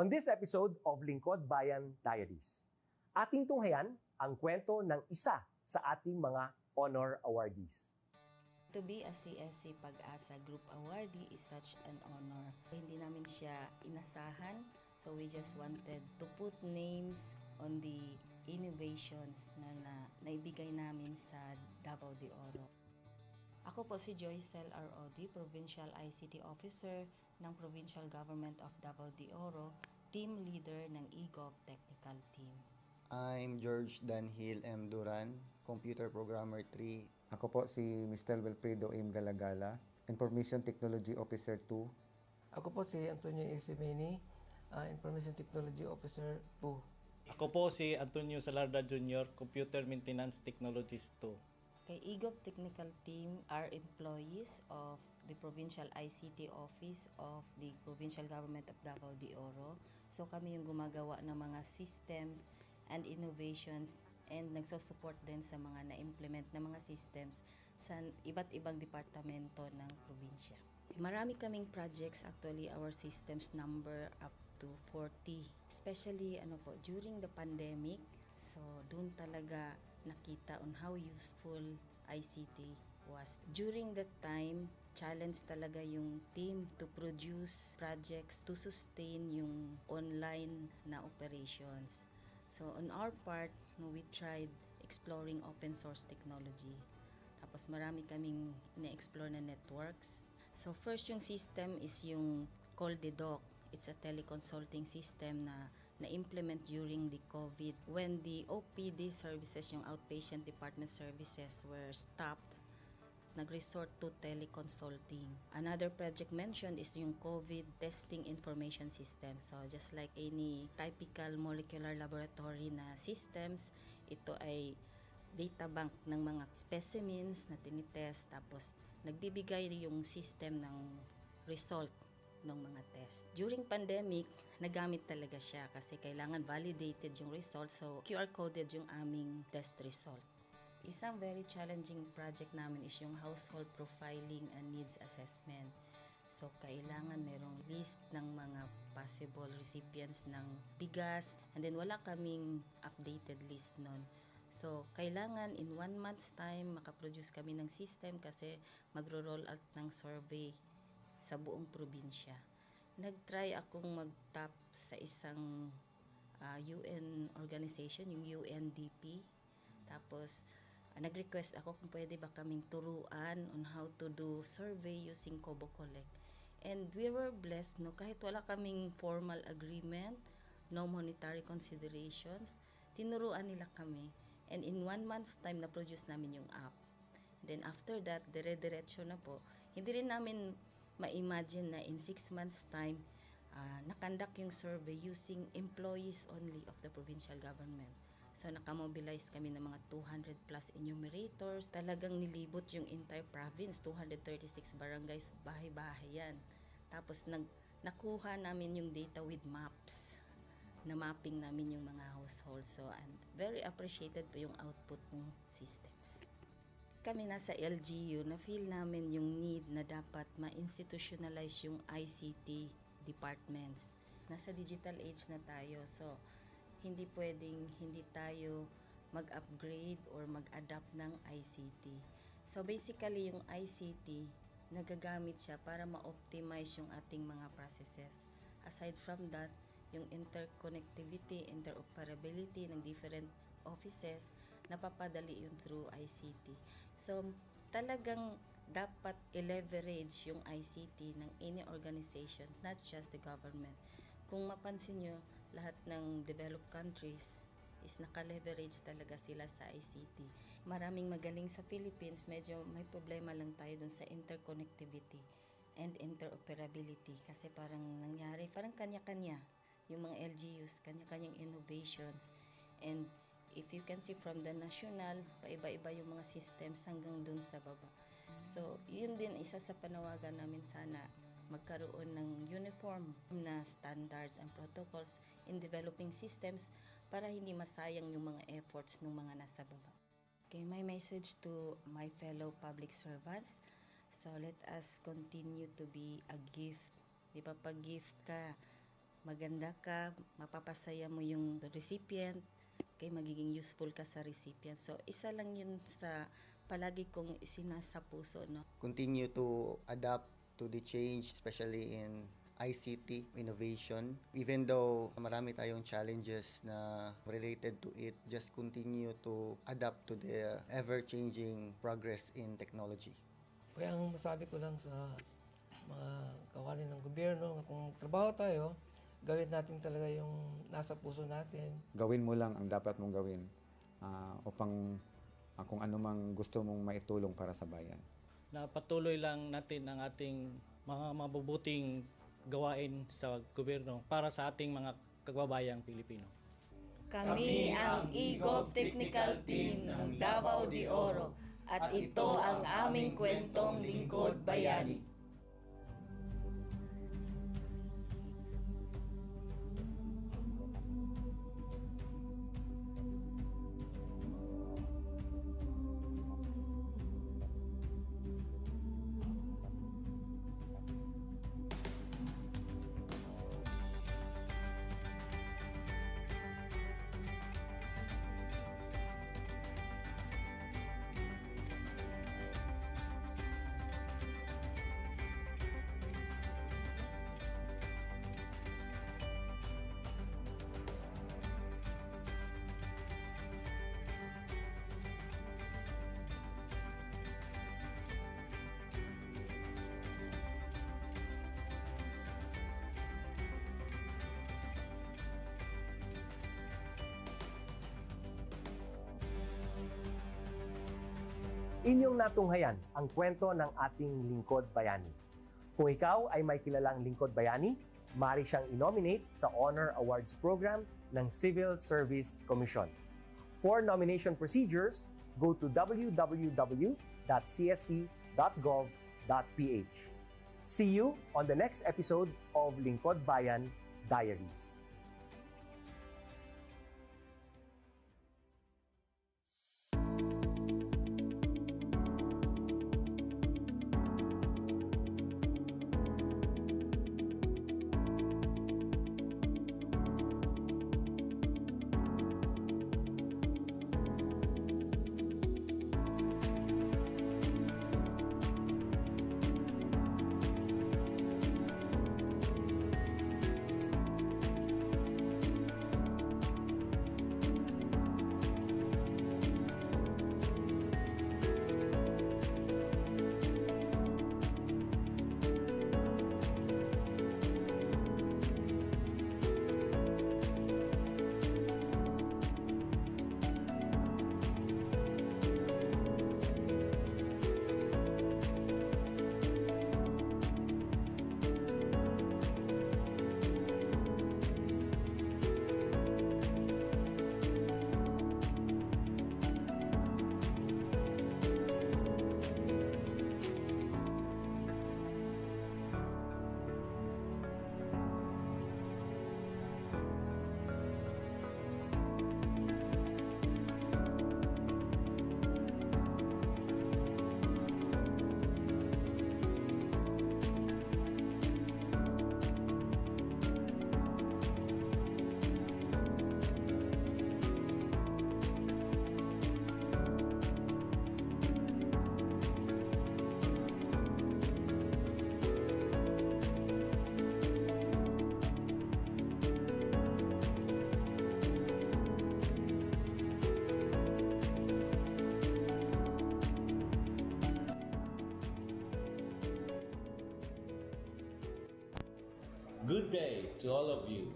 On this episode of Lingkod Bayan Diaries, ating tunghayan ang kwento ng isa sa ating mga honor awardees. To be a CSC Pag-asa Group Awardee is such an honor. Hindi namin siya inasahan, so we just wanted to put names on the innovations na naibigay namin sa Davao de Oro. Ako po si Joycel R.O.D., Provincial ICT Officer ng Provincial Government of Davao de Oro, Team Leader ng eGov Technical Team. I'm George Danhil M. Duran, Computer Programmer 3. Ako po si Mr. Wilfredo M. Galagala, Information Technology Officer 2. Ako po si Antonio Isimeni, Information Technology Officer 2. Ako po si Antonio Salarda Jr., Computer Maintenance Technologist 2. Kay eGov Technical Team are employees of the Provincial ICT Office of the Provincial Government of Davao de Oro. So kami yung gumagawa ng mga systems and innovations and nagsusupport din sa mga na-implement na mga systems sa iba't ibang departamento ng probinsya. Marami kaming projects, actually our systems number up to 40. Especially during the pandemic, so doon talaga nakita on how useful ICT was. During that time, challenge talaga yung team to produce projects to sustain yung online na operations. So on our part, we tried exploring open source technology. Tapos marami kaming ina-explore na networks. So first yung system is yung CallDedoc. It's a teleconsulting system na na-implement during the COVID. When the OPD services, yung outpatient department services were stopped, nag-resort to teleconsulting. Another project mentioned is yung COVID testing information system. So just like any typical molecular laboratory na systems, ito ay data bank ng mga specimens na tinitest, tapos nagbibigay yung system ng result ng mga test. During pandemic, nagamit talaga siya kasi kailangan validated yung result, so QR coded yung aming test result. Isang very challenging project namin is yung household profiling and needs assessment. So kailangan merong list ng mga possible recipients ng bigas, and then wala kaming updated list nun. So, kailangan in 1 month's time makaproduce kami ng system kasi magro-roll out ng survey sa buong probinsya. Nag-try akong mag-tap sa isang UN organization, yung UNDP. Tapos, nag-request ako kung pwede ba kaming turuan on how to do survey using Kobo Collect. And we were blessed, kahit wala kaming formal agreement, no monetary considerations, tinuruan nila kami. And in 1 month's time, na-produce namin yung app. And then after that, dire-diretso na po. Hindi rin namin ma-imagine na in 6 months' time, nakandak yung survey using employees only of the provincial government. So nakamobilize kami ng mga 200 plus enumerators. Talagang nilibot yung entire province, 236 barangays, bahay-bahay yan. Tapos nakuha namin yung data with maps. Na mapping namin yung mga households. So, and very appreciated po yung output ng systems. Kami nasa LGU, na-feel namin yung need na dapat ma-institutionalize yung ICT departments. Nasa digital age na tayo, so hindi pwedeng hindi tayo mag-upgrade or mag-adapt ng ICT. So basically yung ICT, nagagamit siya para ma-optimize yung ating mga processes. Aside from that, yung interconnectivity, interoperability ng different offices, napapadali yun through ICT. So, talagang dapat i-leverage yung ICT ng any organization, not just the government. Kung mapansin nyo, lahat ng developed countries is naka-leverage talaga sila sa ICT. Maraming magaling sa Philippines, medyo may problema lang tayo dun sa interconnectivity and interoperability kasi parang nangyari, parang kanya-kanya yung mga LGUs, kanya-kanyang innovations. And if you can see from the national, paiba-iba yung mga systems hanggang dun sa baba. So, yun din isa sa panawagan namin, sana magkaroon ng uniform na standards and protocols in developing systems para hindi masayang yung mga efforts ng mga nasa baba. Okay, my message to my fellow public servants, so let us continue to be a gift. Di ba, pag gift ka, maganda ka, mapapasaya mo yung recipient, kay magiging useful ka sa recipient. So, isa lang yun sa palagi kong isinasa puso, no? Continue to adapt to the change, especially in ICT innovation. Even though marami tayong challenges na related to it, just continue to adapt to the ever-changing progress in technology. Kaya ang masabi ko lang sa mga kawani ng gobyerno, kung trabaho tayo, gawin natin talaga yung nasa puso natin. Gawin mo lang ang dapat mong gawin upang kung ano mang gusto mong maitulong para sa bayan. Na patuloy lang natin ang ating mga mabubuting gawain sa gobyerno para sa ating mga kababayang Pilipino. Kami ang EGOV Technical Team ng Davao de Oro at ito ang aming kwentong lingkod bayani. Inyong natunghayan ang kwento ng ating lingkod bayani. Kung ikaw ay may kilalang lingkod bayani, maaari siyang i-nominate sa Honor Awards Program ng Civil Service Commission. For nomination procedures, go to www.csc.gov.ph. See you on the next episode of Lingkod Bayan Diaries. Good day to all of you.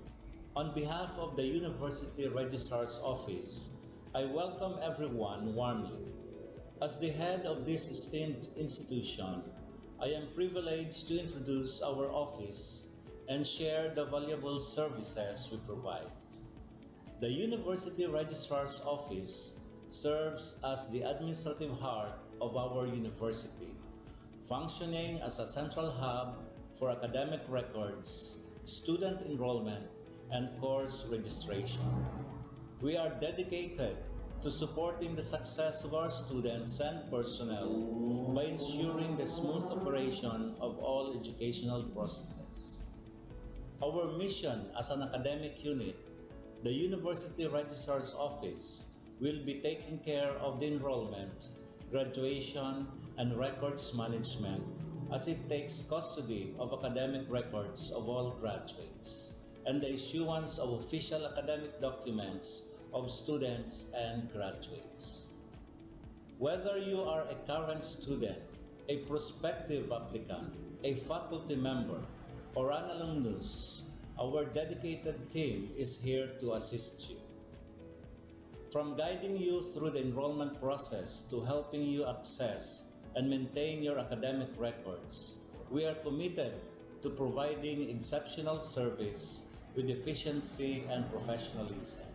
On behalf of the University Registrar's Office, I welcome everyone warmly. As the head of this esteemed institution, I am privileged to introduce our office and share the valuable services we provide. The University Registrar's Office serves as the administrative heart of our university, functioning as a central hub for academic records, student enrollment, and course registration. We are dedicated to supporting the success of our students and personnel by ensuring the smooth operation of all educational processes. Our mission as an academic unit, the University Registrar's Office, will be taking care of the enrollment, graduation, and records management as it takes custody of academic records of all graduates and the issuance of official academic documents of students and graduates. Whether you are a current student, a prospective applicant, a faculty member, or an alumnus, our dedicated team is here to assist you. From guiding you through the enrollment process to helping you access and maintain your academic records, we are committed to providing exceptional service with efficiency and professionalism.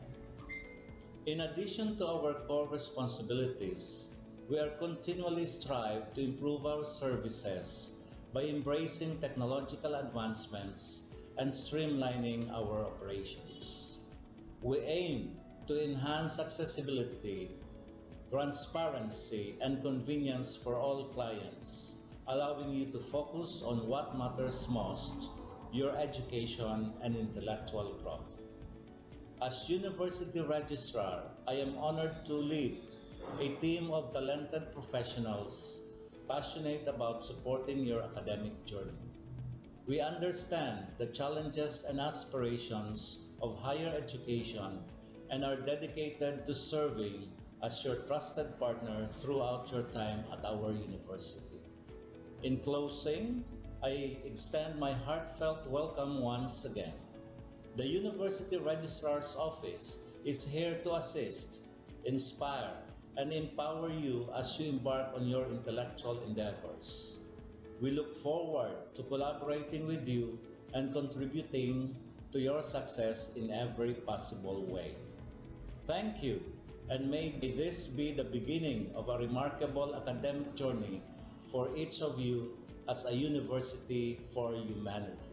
In addition to our core responsibilities, we are continually strive to improve our services by embracing technological advancements and streamlining our operations. We aim to enhance accessibility, transparency, and convenience for all clients, allowing you to focus on what matters most, your education and intellectual growth. As University Registrar, I am honored to lead a team of talented professionals passionate about supporting your academic journey. We understand the challenges and aspirations of higher education and are dedicated to serving as your trusted partner throughout your time at our university. In closing, I extend my heartfelt welcome once again. The University Registrar's Office is here to assist, inspire, and empower you as you embark on your intellectual endeavors. We look forward to collaborating with you and contributing to your success in every possible way. Thank you, and may this be the beginning of a remarkable academic journey for each of you as a university for humanity.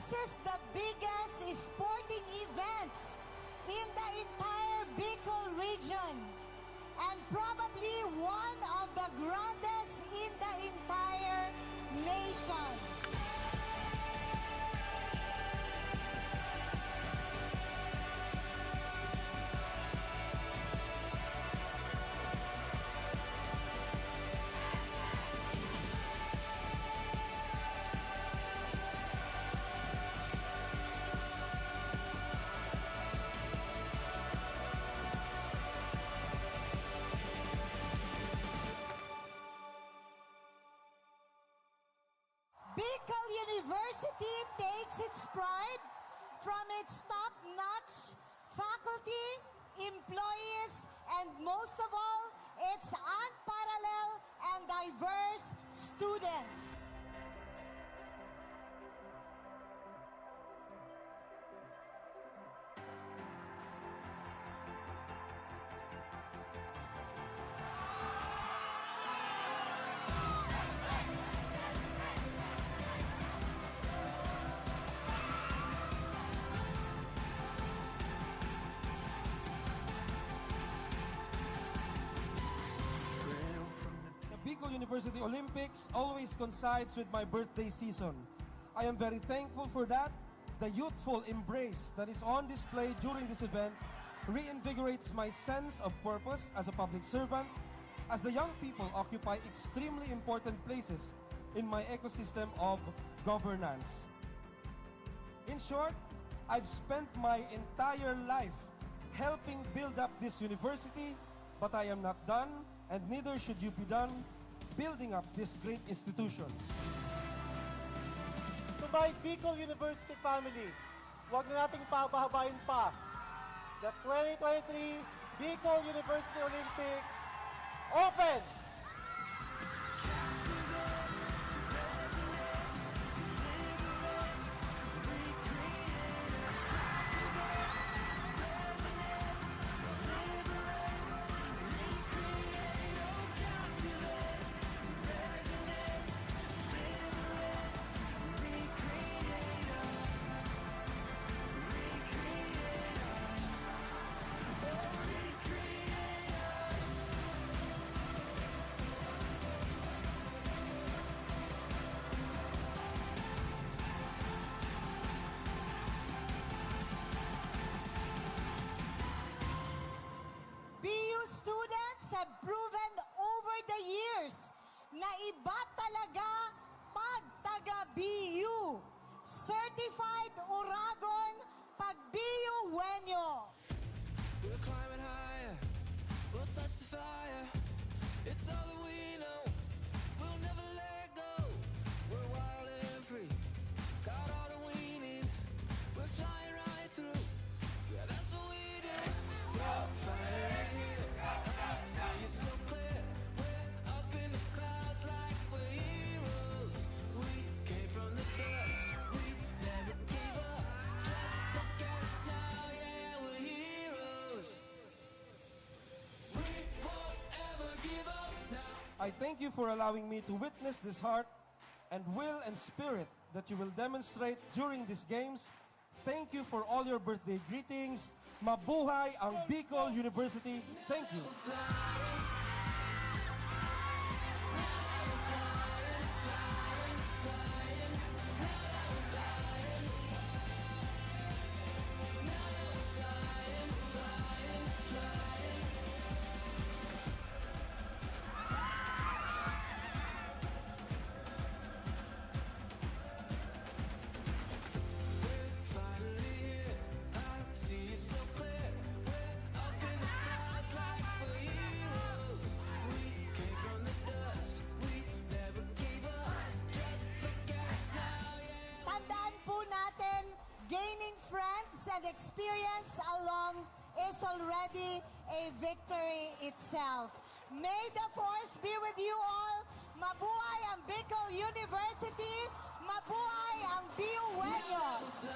houses the biggest sporting events in the entire Bicol region and probably one of the grandest in the entire nation. Bicol University takes its pride from its top-notch faculty, employees, and most of all, its unparalleled and diverse students. The Bicol University Olympics always coincides with my birthday season. I am very thankful for that. The youthful embrace that is on display during this event reinvigorates my sense of purpose as a public servant, as the young people occupy extremely important places in my ecosystem of governance. In short, I've spent my entire life helping build up this university, but I am not done, and neither should you be done building up this great institution. To my Bicol University family, huwag na nating pabahabain pa. The 2023 Bicol University Olympics open! BU students have proven over the years na iba talaga pag taga-BU. Certified Uragon pag BU Wenyo. We're climbing higher, we'll touch the fire. It's all that we know, we'll never let go. We're wild and free, got all that we need. We're flying right through, yeah, that's what we do. Finally here, see it so clear. We're up in the clouds like we're heroes. We came from the dust, we never gave up. Just look at us now, yeah, we're heroes. We won't ever give up now. I thank you for allowing me to witness this heart and will and spirit that you will demonstrate during these games. Thank you for all your birthday greetings. Mabuhay ang Bicol University. Thank you. Finally here, I see it so clear. We're up in the clouds like we're heroes. We came from the dust, we never gave up. Just look at us now, yeah. Tandaan po natin, gaining friends and experience along is already a victory itself. May the force be with you all. Mabuhay ang Bicol University. Mabuhay ang BU Wenyos.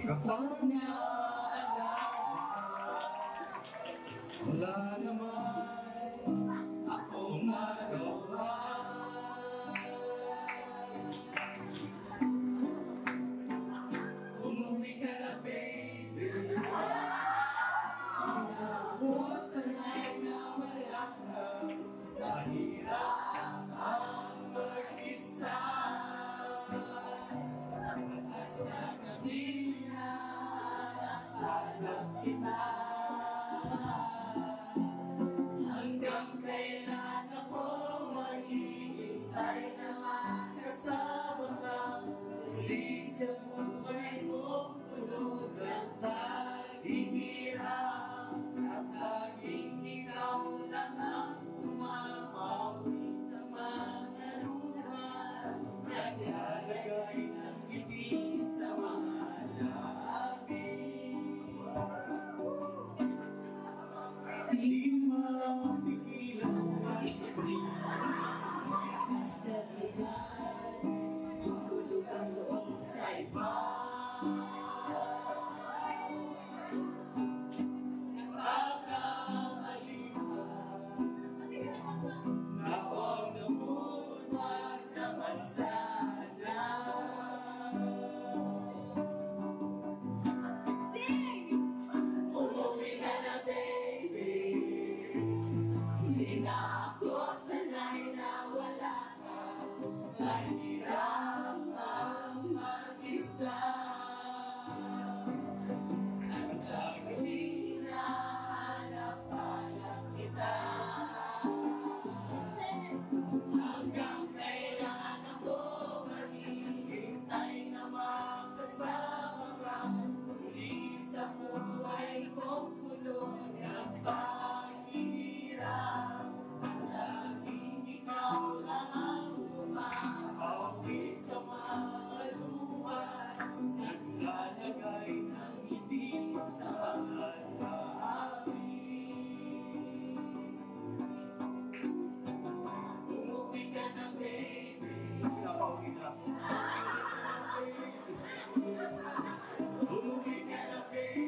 Kapag naalala, wala naman akong magawa. Umuwi ka na, baby. Ako sanay na wala ka. Mahirap ang mag-isa. At sa gabi na hanap kita. Hanggang kailan ako maghihintay na makasama ka. Muli sa buhay ko, puno ng paghihirap. At laging ikaw lang ang umapawi sa mga luha. Naglalagay ng ngiti sa mga labi. Di mapigil ang mag-isip sa ligan. Nahulog ang loob sa iba. Nakakamalisa na kung lubog wag naman sana. Umuwi ka na, baby. Hindi na ako sanay na wala ka. Mahirap ang mag-isa. At sa gabi na hanap-hanap kita. Hanggang kailan ako maghihintay na makasama ka. Muli sa buhay kong puno ng paghihirap. At saging ikaw lang ang umapawi sa mga luha. Naglalagay ng ngiti sa mga labi. Umuwi ka na, baby. Pinapauwi na ako. Umuwi ka na, baby.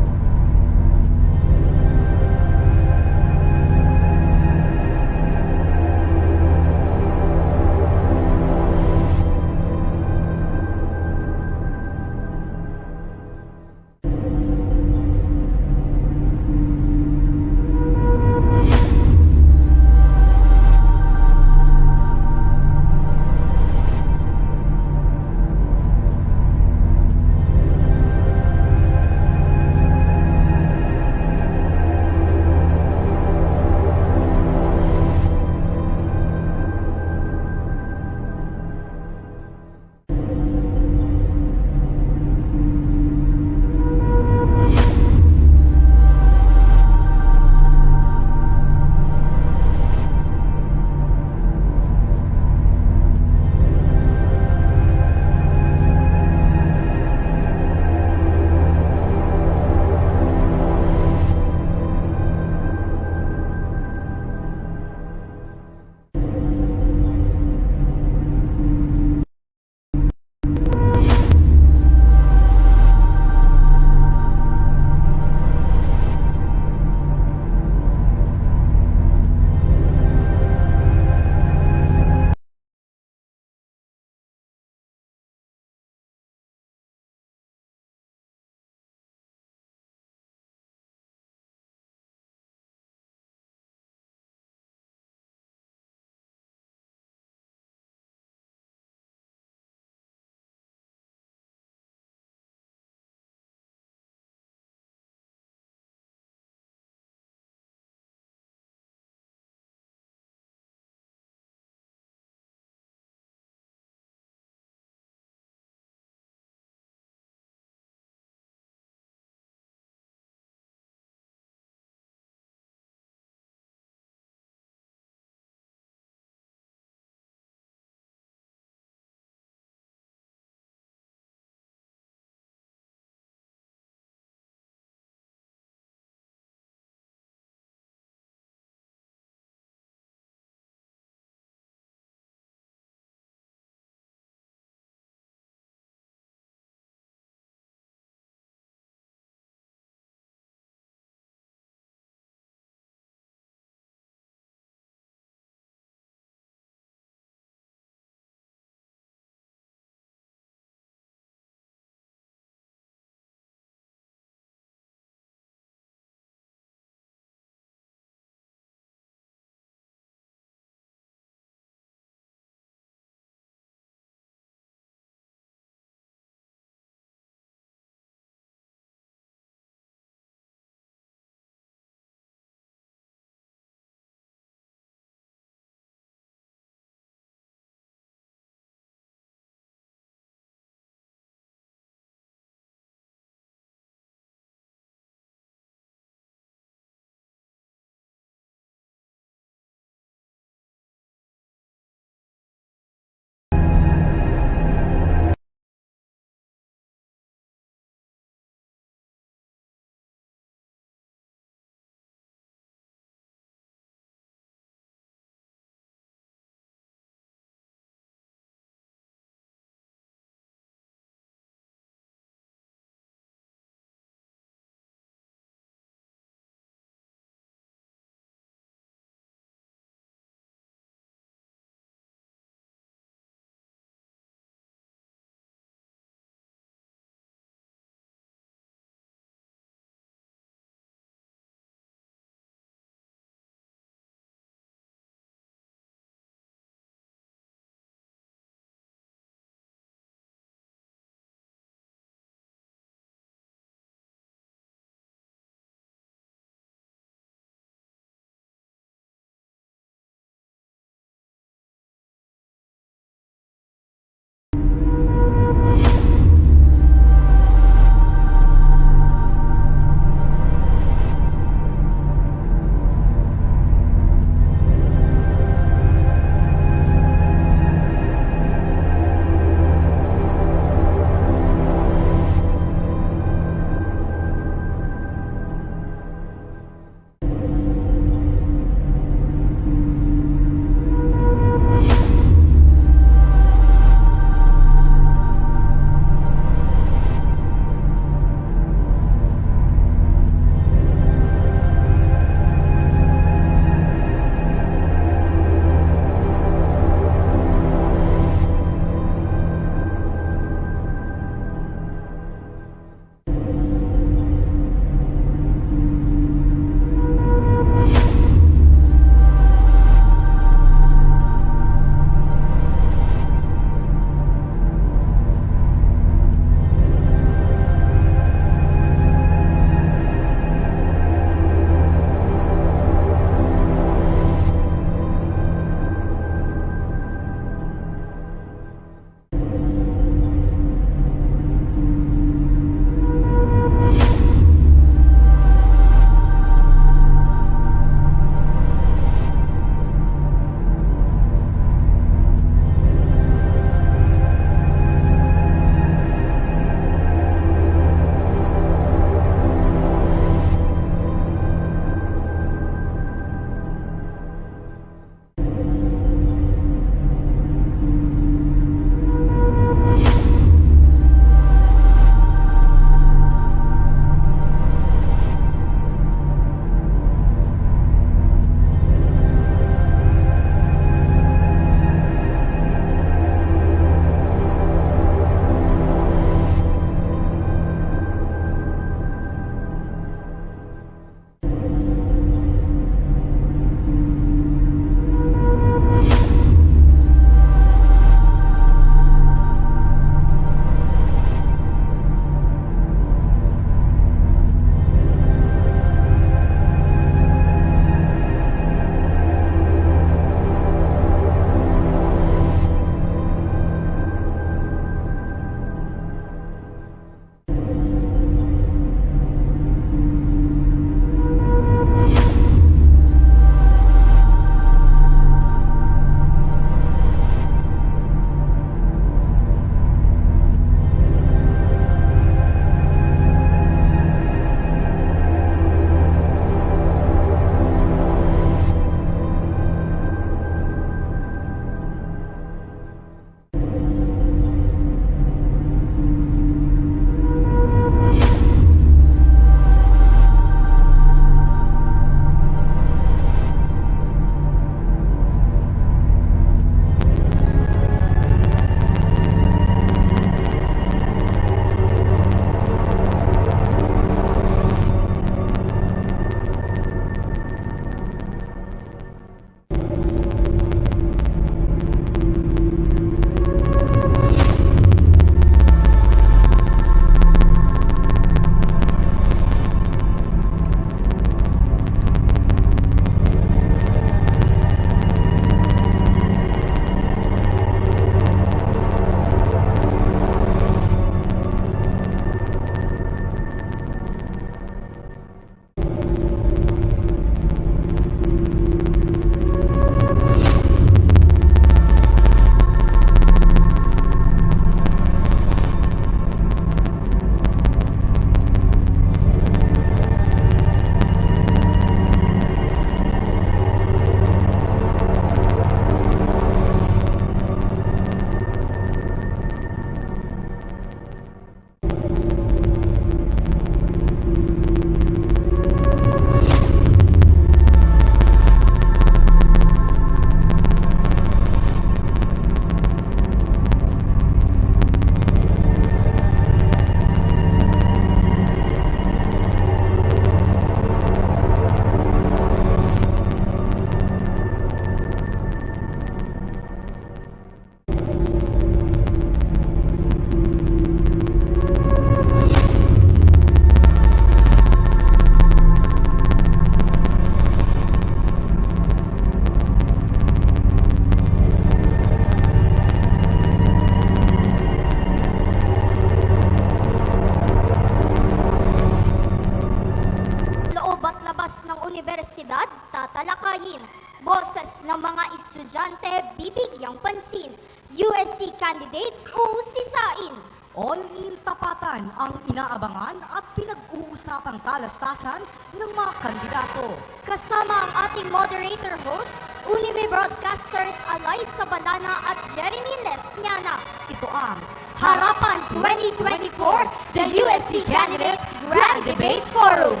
ng mga estudyante bibigyang pansin. USC candidates uhusisain. All-in tapatan ang inaabangan at pinag-uusapang talastasan ng mga kandidato. Kasama ang ating moderator host, Unive Broadcasters Alaysa Balana at Jeremy Lesniana. Ito ang Harapan 2024, the USC Candidates Grand Debate Forum.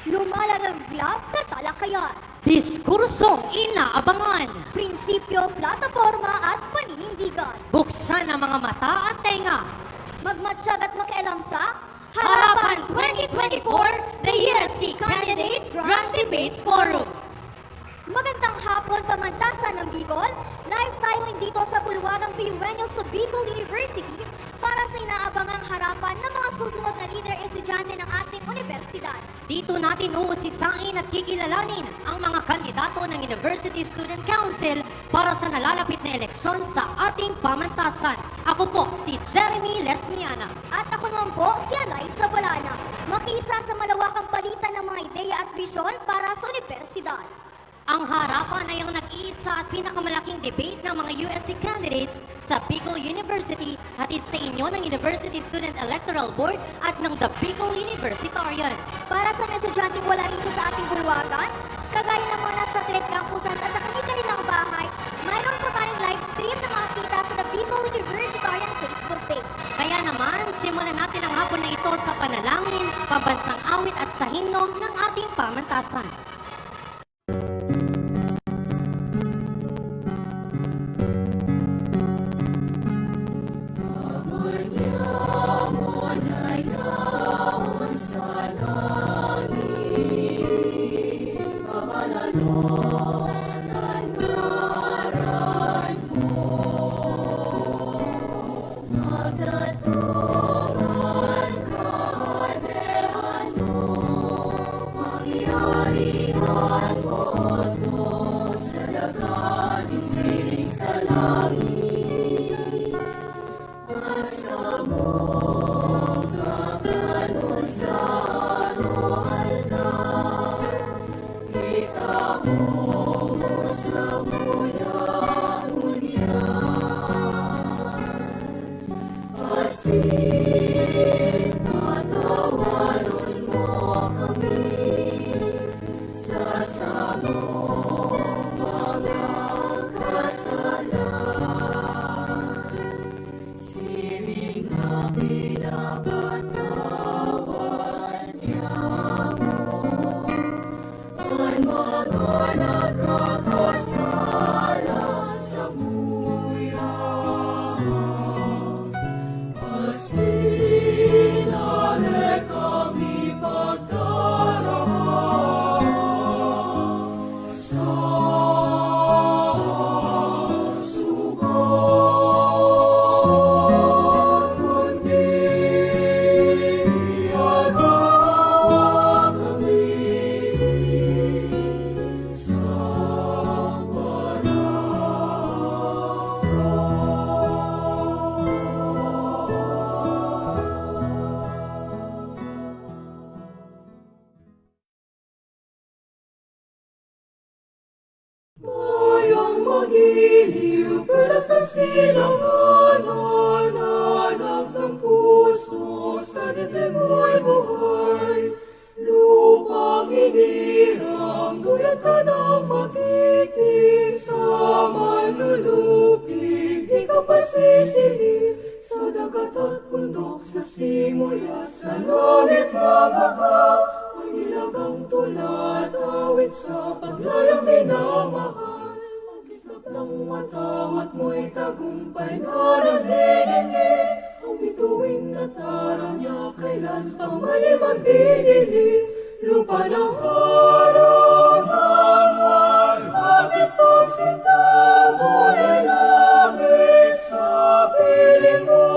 Lumalaragla na talakayan. Diskursong inaabangan. Prinsipyo, plataforma at paninindigan. Buksan ang mga mata at tenga. Magmatsyag at makialam sa Harapan 2024, the USC Candidates Grand Debate Forum. Magandang hapon, pamantasan ng Bicol. Live tayo dito sa Bulwarang Piyueño sa Bicol University para sa inaabangang harapan ng mga susunod na leader estudyante ng ating universidad. Dito natin uusisain at kikilalanin ang mga kandidato ng University Student Council para sa nalalapit na eleksyon sa ating pamantasan. Ako po si Jeremy Lesniana. At ako naman po si Alaysa Balana. Makiisa sa malawakang palitan ng mga ideya at bisyon para sa universidad. Ang harapan ay ang nag-iisa at pinakamalaking debate ng mga USC candidates sa Bicol University hatid sa inyo ng University Student Electoral Board at ng The Bicol Universitarian. Para sa mga estudyanteng wala rito sa ating bulwagan, kagaya ng mga nasa Trade Campuses at sa kanilang bahay, mayroon po tayong live stream na makikita sa The Bicol Universitarian Facebook page. Kaya naman, simulan natin ang hapon na ito sa panalangin, pambansang awit at sa himno ng ating pamantasan. Magiliw, pelas ng silanganan, anak ng puso, sa dibdib mo'y buhay. Lupang hinirang, tuyad ka ng magiting, sa manlulupig, di ka pasisili. Sa dagat at bundok, sa simoy at sa langit mabaga, may nilagang tulad, awit sa paglayang minamahal. Ng matawat mo'y tagumpay na naglilili. Ang bituin at araw niya kailan pang mali magdidili. Lupa ng araw ng walhati pagsinta mo'y langit sa piling mo.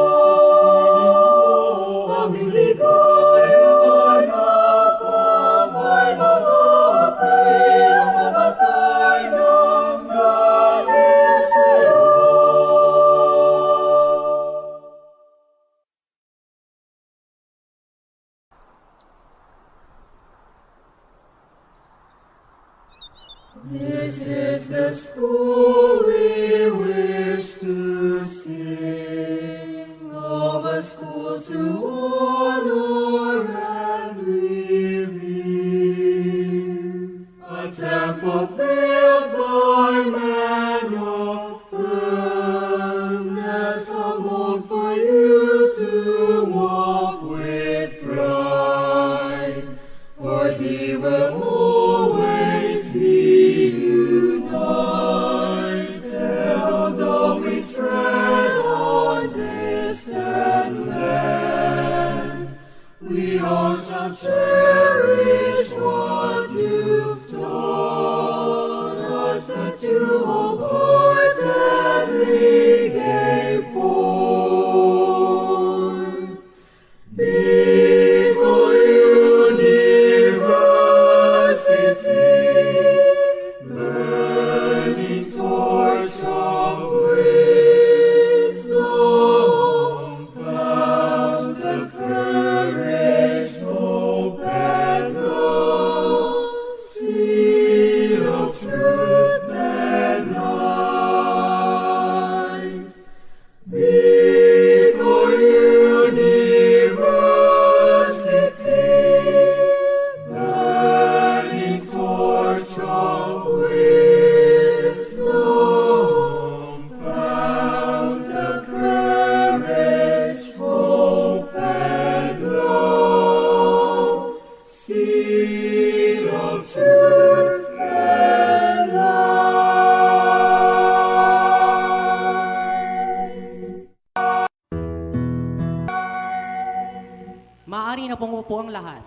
Aming ligaya na pamay mga apil mamatay ng dahil sa'yo. is the school we wish to sing, of a school to honor and revere, a temple built by man of firmness, a mold for you to walk with pride, for He will always be united, although we tread on distant lands. We all shall cherish what you've taught us, that you wholeheartedly gave forth. Bicol University, burning torch of wisdom, fount of courage, hope, and love, seed of truth and light. Bicol University, burning torch of wisdom, fount of courage, hope, and love, seed of truth and light. Maaari na pong upo ang lahat.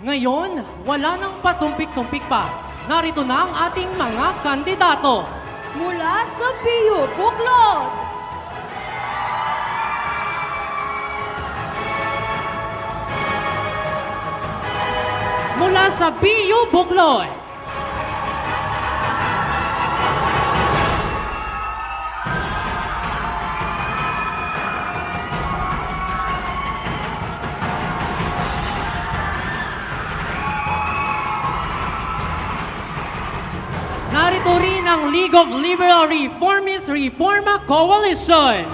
Ngayon, wala nang patumpik-tumpik pa. Narito na ang ating mga kandidato. Mula sa PU Buklod, Mula sa BU Buklod. Narito rin ang League of Liberal Reformists Reforma Coalition.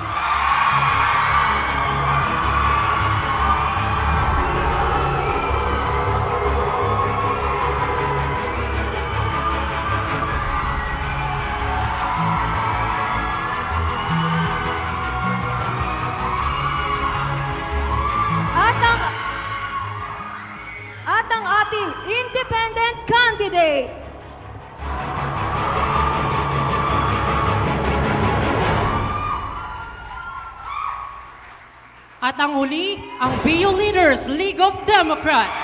At ang ating independent candidate. At ang huli, ang BU Leaders League of Democrats.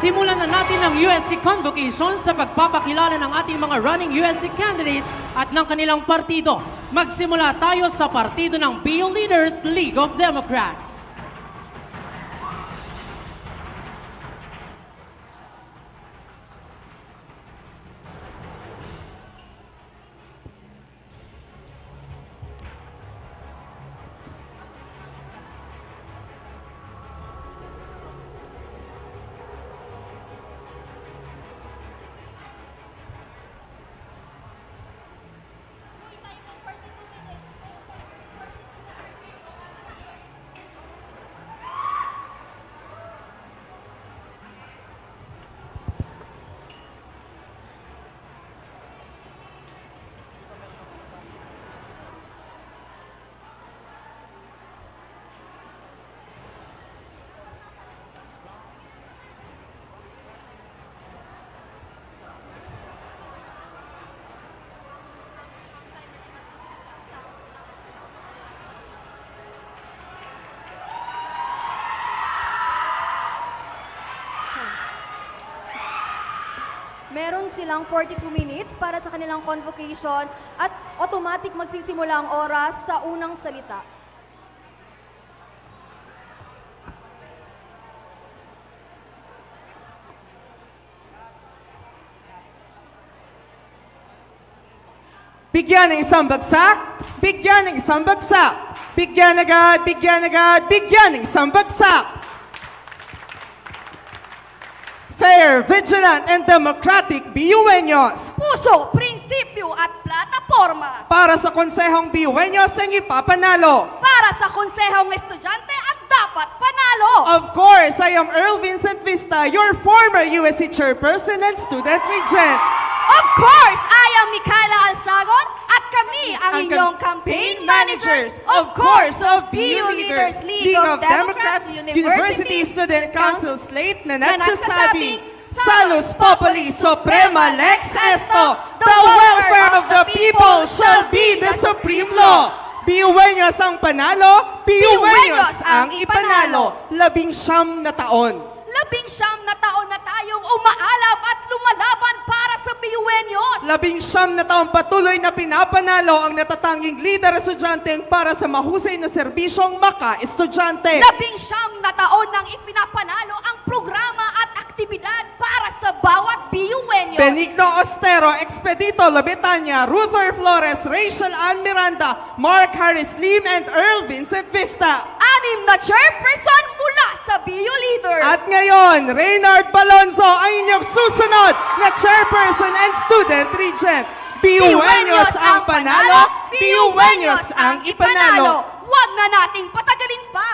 Simulan na natin ang USC Convocation sa pagpapakilala ng ating mga running USC candidates at ng kanilang partido. Magsimula tayo sa partido ng BU Leaders League of Democrats. Meron silang 42 minutes para sa kanilang convocation at automatic magsisimula ang oras sa unang salita. Bigyan ng isang bagsak, bigyan ng isang bagsak. Bigyan agad, bigyan agad, bigyan ng isang bagsak. Fair, vigilant, and democratic BUeños. Puso, prinsipyo at plataforma. Para sa konsehong BUeños ang ipapanalo. Para sa konsehong estudyante ang dapat panalo. Of course, I am Earl Vincent Vista, your former USC chairperson and student regent. Of course, I am Micaela Alsagon at kami ang inyong campaign managers. Of course, of BU Leaders League of Democrats University Student Council slate na nagsasabing, Salus Populi Suprema Lex Esto, the welfare of the people shall be the supreme law. BUeños ang panalo, BUeños ang ipanalo. 19 na taon. 19 na taon na tayong umaalab at lumalaban para sa BUeños. 19 na taong patuloy na pinapanalo ang natatanging lider estudyante para sa mahusay na serbisyong maka-estudyante. 19 na taon nang ipinapanalo ang programa at aktibidad para sa bawat BUeños. Benigno Ostero, Expedito Labitania, Ruther Flores, Rachel Ann Miranda, Mark Harris Lim, and Earl Vincent Vista. 6 na chairperson mula sa BU Leaders. At ngayon, Reynard Balonzo ang inyong susunod na chairperson and student regent. BUeños ang panalo, BUeños ang ipanalo. Huwag na nating patagalin pa.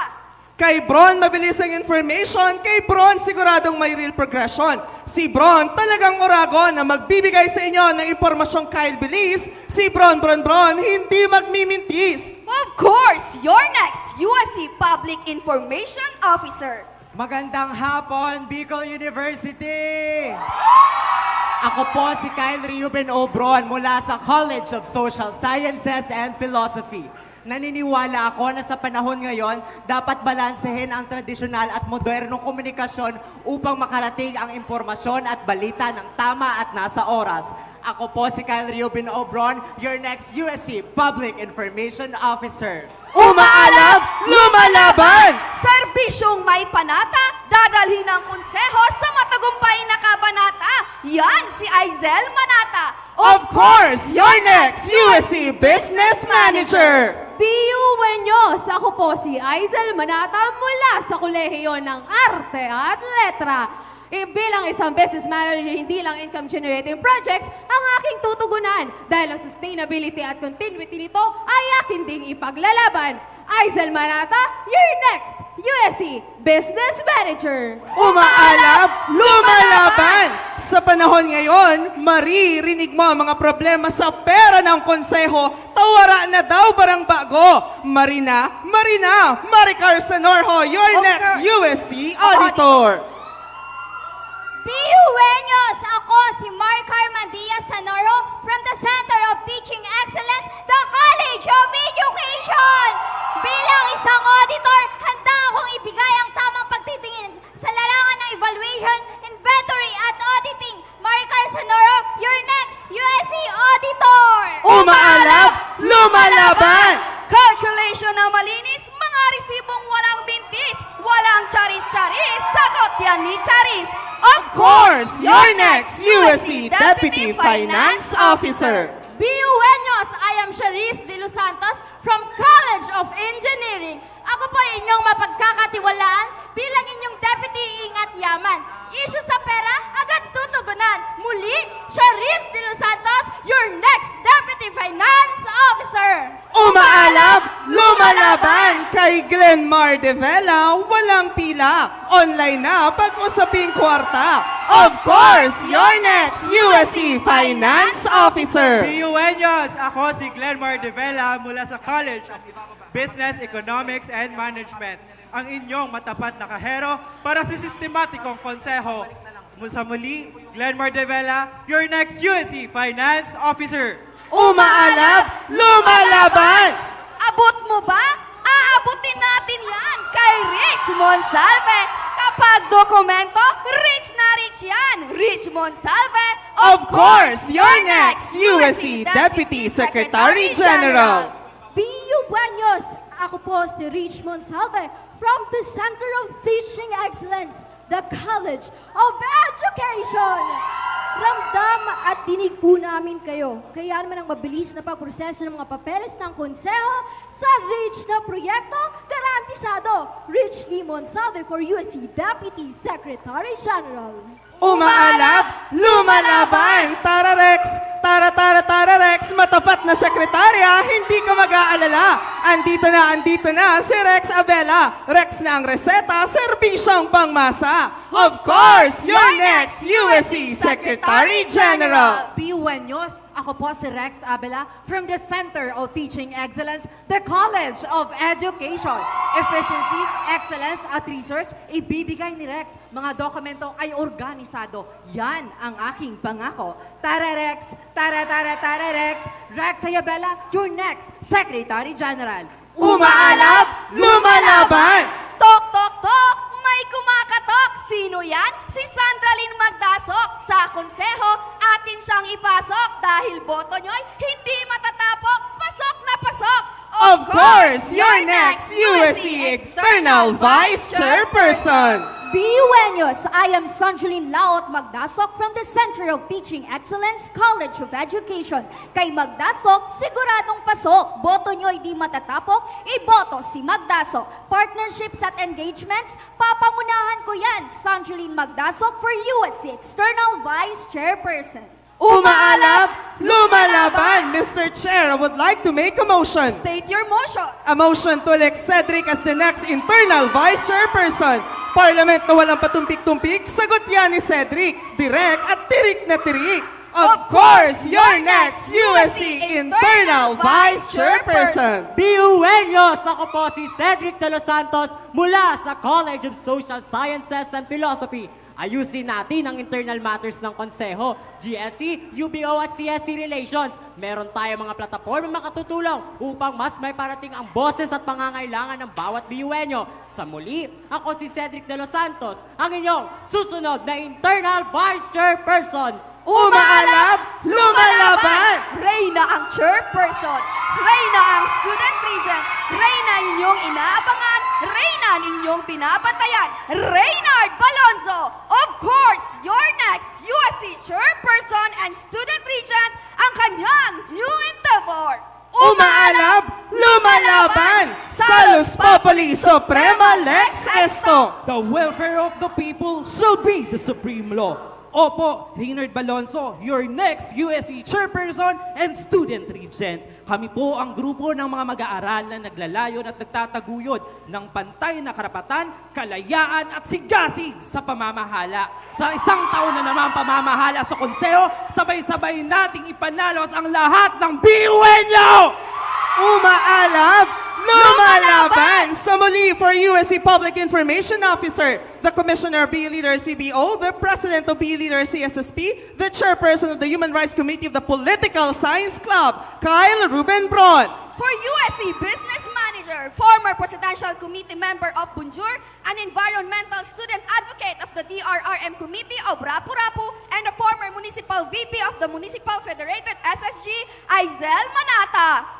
Kay Bron, mabilis ang information. Kay Bron, siguradong may real progression. Si Bron, talagang orago na magbibigay sa inyo ng impormasyong kahit bilis. Si Bron, hindi magmimintis. Of course, your next USC Public Information Officer. Magandang hapon, Bicol University! Ako po si Kyle Reuben Obron mula sa College of Social Sciences and Philosophy. Naniniwala ako na sa panahon ngayon, dapat balansehin ang tradisyonal at modernong komunikasyon upang makarating ang impormasyon at balita ng tama at nasa oras. Ako po si Kyle Reuben Obron, your next USC Public Information Officer. Umaalab, lumalaban! Serbisyong may panata, dadalhin ng konseho sa matagumpay na kabanata. Yan si Aizel Manata. Of course, your next USC Business Manager. BUeños, ako po si Aizel Manata mula sa Kolehiyo ng Arte at Letra. Bilang isang business manager, hindi lang income-generating projects ang aking tutugunan dahil ang sustainability at continuity nito ay akin ding ipaglalaban. Aizel Manata, your next USC Business Manager. Umaalab, lumalaban! Sa panahon ngayon, maririnig mo ang mga problema sa pera ng konseho. Tawara na daw barang bago. Marina, Maricar Sanorho, your next USC Auditor. BUeños, ako si Maricar Mandia Sanoro from the Center of Teaching Excellence, the College of Education. Bilang isang auditor, handa akong ibigay ang tamang pagtitingin sa larangan ng evaluation, inventory at auditing. Maricar Sanoro, your next USC Auditor. Umaalab, lumalaban! Calculation na malinis, mga resibong walang bintis, walang charis-charis, sagot yan ni Charis. Of course, your next USC Deputy Finance Officer. BUeños, I am Charis de Los Santos from College of Engineering. Ako po ay inyong mapagkakatiwalaan bilang inyong Deputy Ingat Yaman. Issue sa pera, agad tutugunan. Muli, Charis de Los Santos, your next Deputy Finance Officer. Umaalab, lumalaban! Kay Glenmar de Vela, walang pila. Online na pag-usaping kwarta. Of course, your next USC Finance Officer. BUeños, ako si Glenmar de Vela mula sa College of Business, Economics, and Management. Ang inyong matapat na kahero para sa sistematikong konseho. Sa muli, Glenmar de Vela, your next USC Finance Officer. Umaalab, lumalaban! Abot mo ba? Aabutin natin yan kay Rich Monsalve. Kapag dokumento, rich na rich yan. Rich Monsalve, Of course, your next USC Deputy Secretary General. B.U. Buenos, ako po si Richmond Salve from the Center of Teaching Excellence, the College of Education. Ramdam at dinig po namin kayo. Kaya naman ang mabilis na pagproseso ng mga papeles ng konseho sa RICH na proyekto, garantisado. Rich Limon Salve for USC Deputy Secretary General. Umaalap, lumalaban, Tara Rex, Tara Rex, matapat na sekretarya, hindi ka mag-aalala. Andito na si Rex Abela. Rex na ang reseta, serbisyong pangmasa. Of course, your next USC Secretary General. B.U. Buenos, ako po si Rex Abela from the Center of Teaching Excellence, the College of Education. Efficiency, excellence at research, ibibigay ni Rex. Mga dokumento ay organisado. Yan ang aking pangako. Tara Rex, Tara Rex, Rex Ayabela, your next Secretary General. Umaalap, lumalaban. Tok, tok, tok! May kumakatok! Sino yan? Si Sandra Lynn Magdasok. Sa konseho, atin siyang ipasok dahil boto nyo'y hindi matatapok. Pasok na pasok! Of course, your next USC External Vice Chairperson. B.U. Buenos, I am Sanjolin Laot Magdasok from the Center of Teaching Excellence, College of Education. Kay Magdasok, siguradong pasok. Boto nyo'y di matatapok, iboto si Magdasok. Partnerships at engagements, papangunahan ko yan. Sanjolin Magdasok for USC External Vice Chairperson. Umaalap, lumalaban. Mr. Chair, I would like to make a motion. State your motion. A motion to elect Cedric as the next Internal Vice Chairperson. Parliament na walang patumpik-tumpik, sagot yan ni Cedric. Direk at tirik na tirik. Of course, your next USC Internal Vice Chairperson. B.U. Buenos, ako po si Cedric de los Santos mula sa College of Social Sciences and Philosophy. Ayusin natin ang internal matters ng konseho, GSC, UBO at CSC Relations. Meron tayong mga plataforma makatutulong upang mas may parating ang boses at pangangailangan ng bawat BUenyo. Sa muli, ako si Cedric de los Santos, ang inyong susunod na Internal Vice Chairperson. Umaalap, lumalaban. Reyna ang chairperson. Reyna ang student regent. Reyna inyong inaabangan. Reyna ninyong binabantayan. Reynard Balonzo. Of course, your next USC chairperson and student regent ang kanyang new endeavor. Umaalap, lumalaban. Salus Populi Suprema Lex Esto. The welfare of the people shall be the supreme law. Opo, Reynard Balonzo, your next USC Chairperson and Student Regent. Kami po ang grupo ng mga mag-aaral na naglalayon at nagtataguyod ng pantay na karapatan, kalayaan at sigasig sa pamamahala. Sa isang taon na naman pamamahala sa konseho, sabay-sabay nating ipanalos ang lahat ng BUenyo! Umaalap, lumalaban. Sa muli for USC Public Information Officer, the Commissioner of BU Leader CBO, the President of BU Leader CSSP, the Chairperson of the Human Rights Committee of the Political Science Club, Kyle Ruben Bron. For USC Business Manager, former Presidential Committee member of Bunjur, an environmental student advocate of the DRRM Committee of Rapu-Rapu, and a former Municipal VP of the Municipal Federated SSG, Aizel Manata.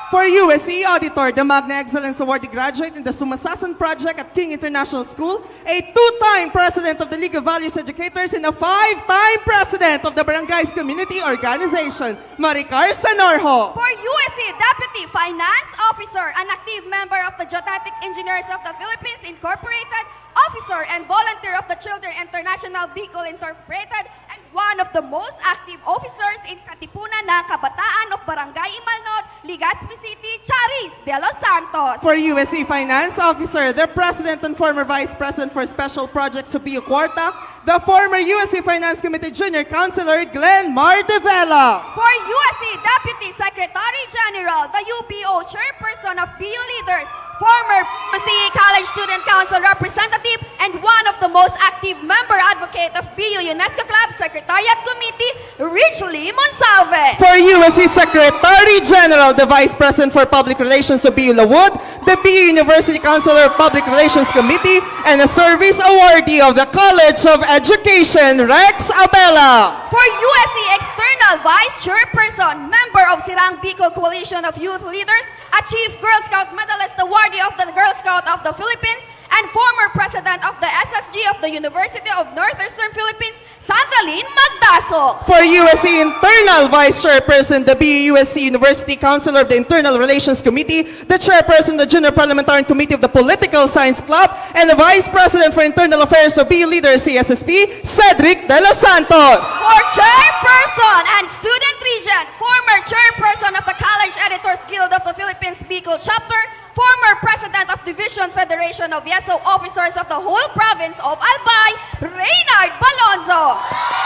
For USC Auditor, the Magna Excellence Awardee graduate in the Sumasasan Project at King International School, a two-time president of the League of Values Educators, and a five-time president of the Barangays Community Organization, Maricar Sanorho. For USC Deputy Finance Officer, an active member of the Geodetic Engineers of the Philippines Incorporated, officer and volunteer of the Children International Bicol Incorporated, and one of the most active officers in Katipunan ng Kabataan of Barangay Imalnod, Legazpi City, Charis de los Santos. For USC Finance Officer, the President and former Vice President for Special Projects, Sophia Cuarta, the former USC Finance Committee Junior Counselor, Glenn Mardevela. For USC Deputy Secretary General, the UBO Chairperson of BU Leaders, former USC College Student Council Representative, and one of the most active member advocates Advocate of BU UNESCO Club Secretariat Committee, Richly Monsalve. For USC Secretary General, the Vice President for Public Relations of BU Lawood, the BU University Councilor Public Relations Committee, and a service awardee of the College of Education, Rex Abela. For USC External Vice Chairperson, member of Sirang Bicol Coalition of Youth Leaders, a Chief Girl Scout Medalist awardee of the Girl Scout of the Philippines, and former President of the SSG of the University of Northeastern Philippines, Sandralyn Magdaso. For USC Internal Vice Chairperson, the BU-USC University Councilor of the Internal Relations Committee, the Chairperson of the Junior Parliamentarian Committee of the Political Science Club, and the Vice President for Internal Affairs of BU Leaders CSSP, Cedric De Los Santos. For Chairperson and Student Regent, former Chairperson of the College Editors Guild of the Philippines Bicol Chapter, former President of Division Federation of YESO Officers of the whole province of Albay, Reynard Balonzo.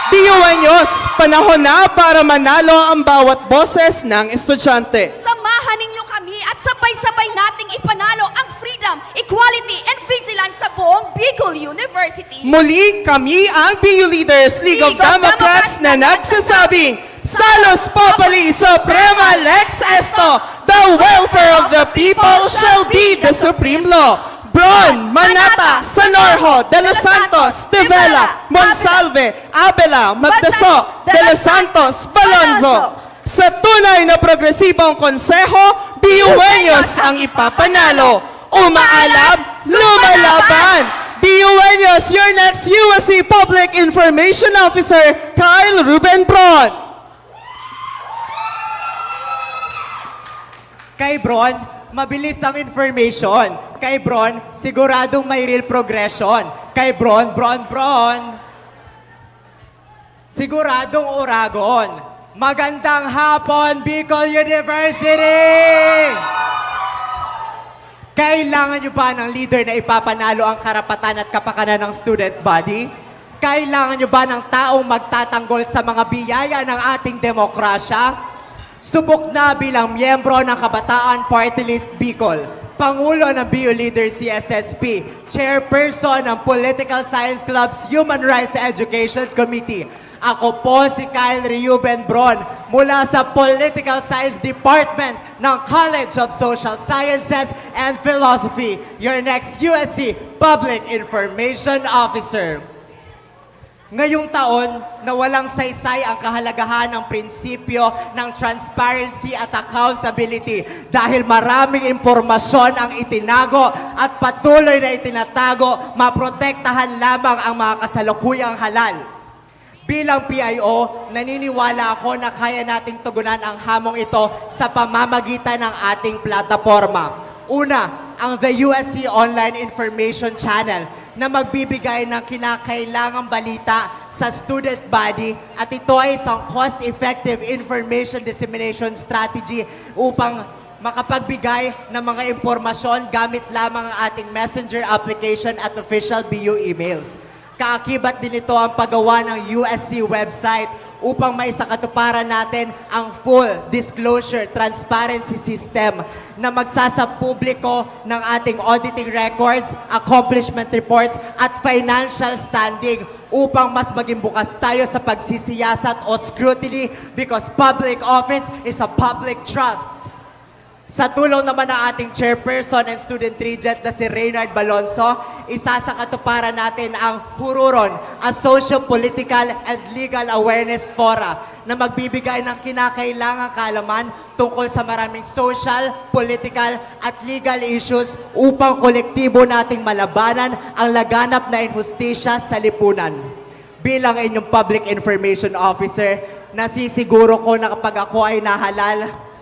BU-Anyos, panahon na para manalo ang bawat boses ng estudyante. Samahan ninyo kami at sabay-sabay nating ipanalo ang freedom, equality, and vigilance sa buong Bicol University. Muli, kami ang BU Leaders League of Democrats na nagsasabing, Salus Populi Suprema Lex Esto, the welfare of the people shall be the supreme law. Bron, Manata, Sanorho, De Los Santos, De Vela, Monsalve, Abela, Magdaso, De Los Santos, Balonzo. Sa tunay na progresibong konseho, BU-Anyos ang ipapanalo. Umaalab, lumalaban. BU-Anyos, your next USC Public Information Officer, Kyle Ruben Bron. Kay Bron, mabilis ang information. Kay Bron, siguradong may real progression. Kay Bron, siguradong Uragon. Magandang hapon, Bicol University! Kailangan nyo ba ng leader na ipapanalo ang karapatan at kapakanan ng student body? Kailangan nyo ba ng taong magtatanggol sa mga biyaya ng ating demokrasya? Subok na bilang miyembro ng Kabataan Party List Bicol, Pangulo ng BU Leaders CSSP, Chairperson ng Political Science Club's Human Rights Education Committee. Ako po si Kyle Reuben Bron mula sa Political Science Department ng College of Social Sciences and Philosophy, your next USC Public Information Officer. Ngayong taon na walang saysay ang kahalagahan ng prinsipyo ng transparency at accountability dahil maraming impormasyon ang itinago at patuloy na itinatago, maprotektahan lamang ang mga kasalukuyang halal. Bilang PIO, naniniwala ako na kaya nating tugunan ang hamong ito sa pamamagitan ng ating plataforma. Una, ang The USC Online Information Channel na magbibigay ng kinakailangang balita sa student body at ito ay isang cost-effective information dissemination strategy upang makapagbigay ng mga impormasyon gamit lamang ang ating messenger application at official BU emails. Kaakibat din ito ang paggawa ng USC website upang may sakatuparan natin ang full disclosure transparency system na magsasapubliko ng ating auditing records, accomplishment reports at financial standing upang mas maging bukas tayo sa pagsisiyasat o scrutiny because public office is a public trust. Sa tulong naman ng ating chairperson and student regent na si Reynard Balonzo, isa sa katuparan natin ang Hururon, a socio-political and legal awareness fora na magbibigay ng kinakailangang kaalaman tungkol sa maraming social, political at legal issues upang kolektibo nating malabanan ang laganap na injustisya sa lipunan. Bilang inyong public information officer, nasisiguro ko na kapag ako ay nahalal,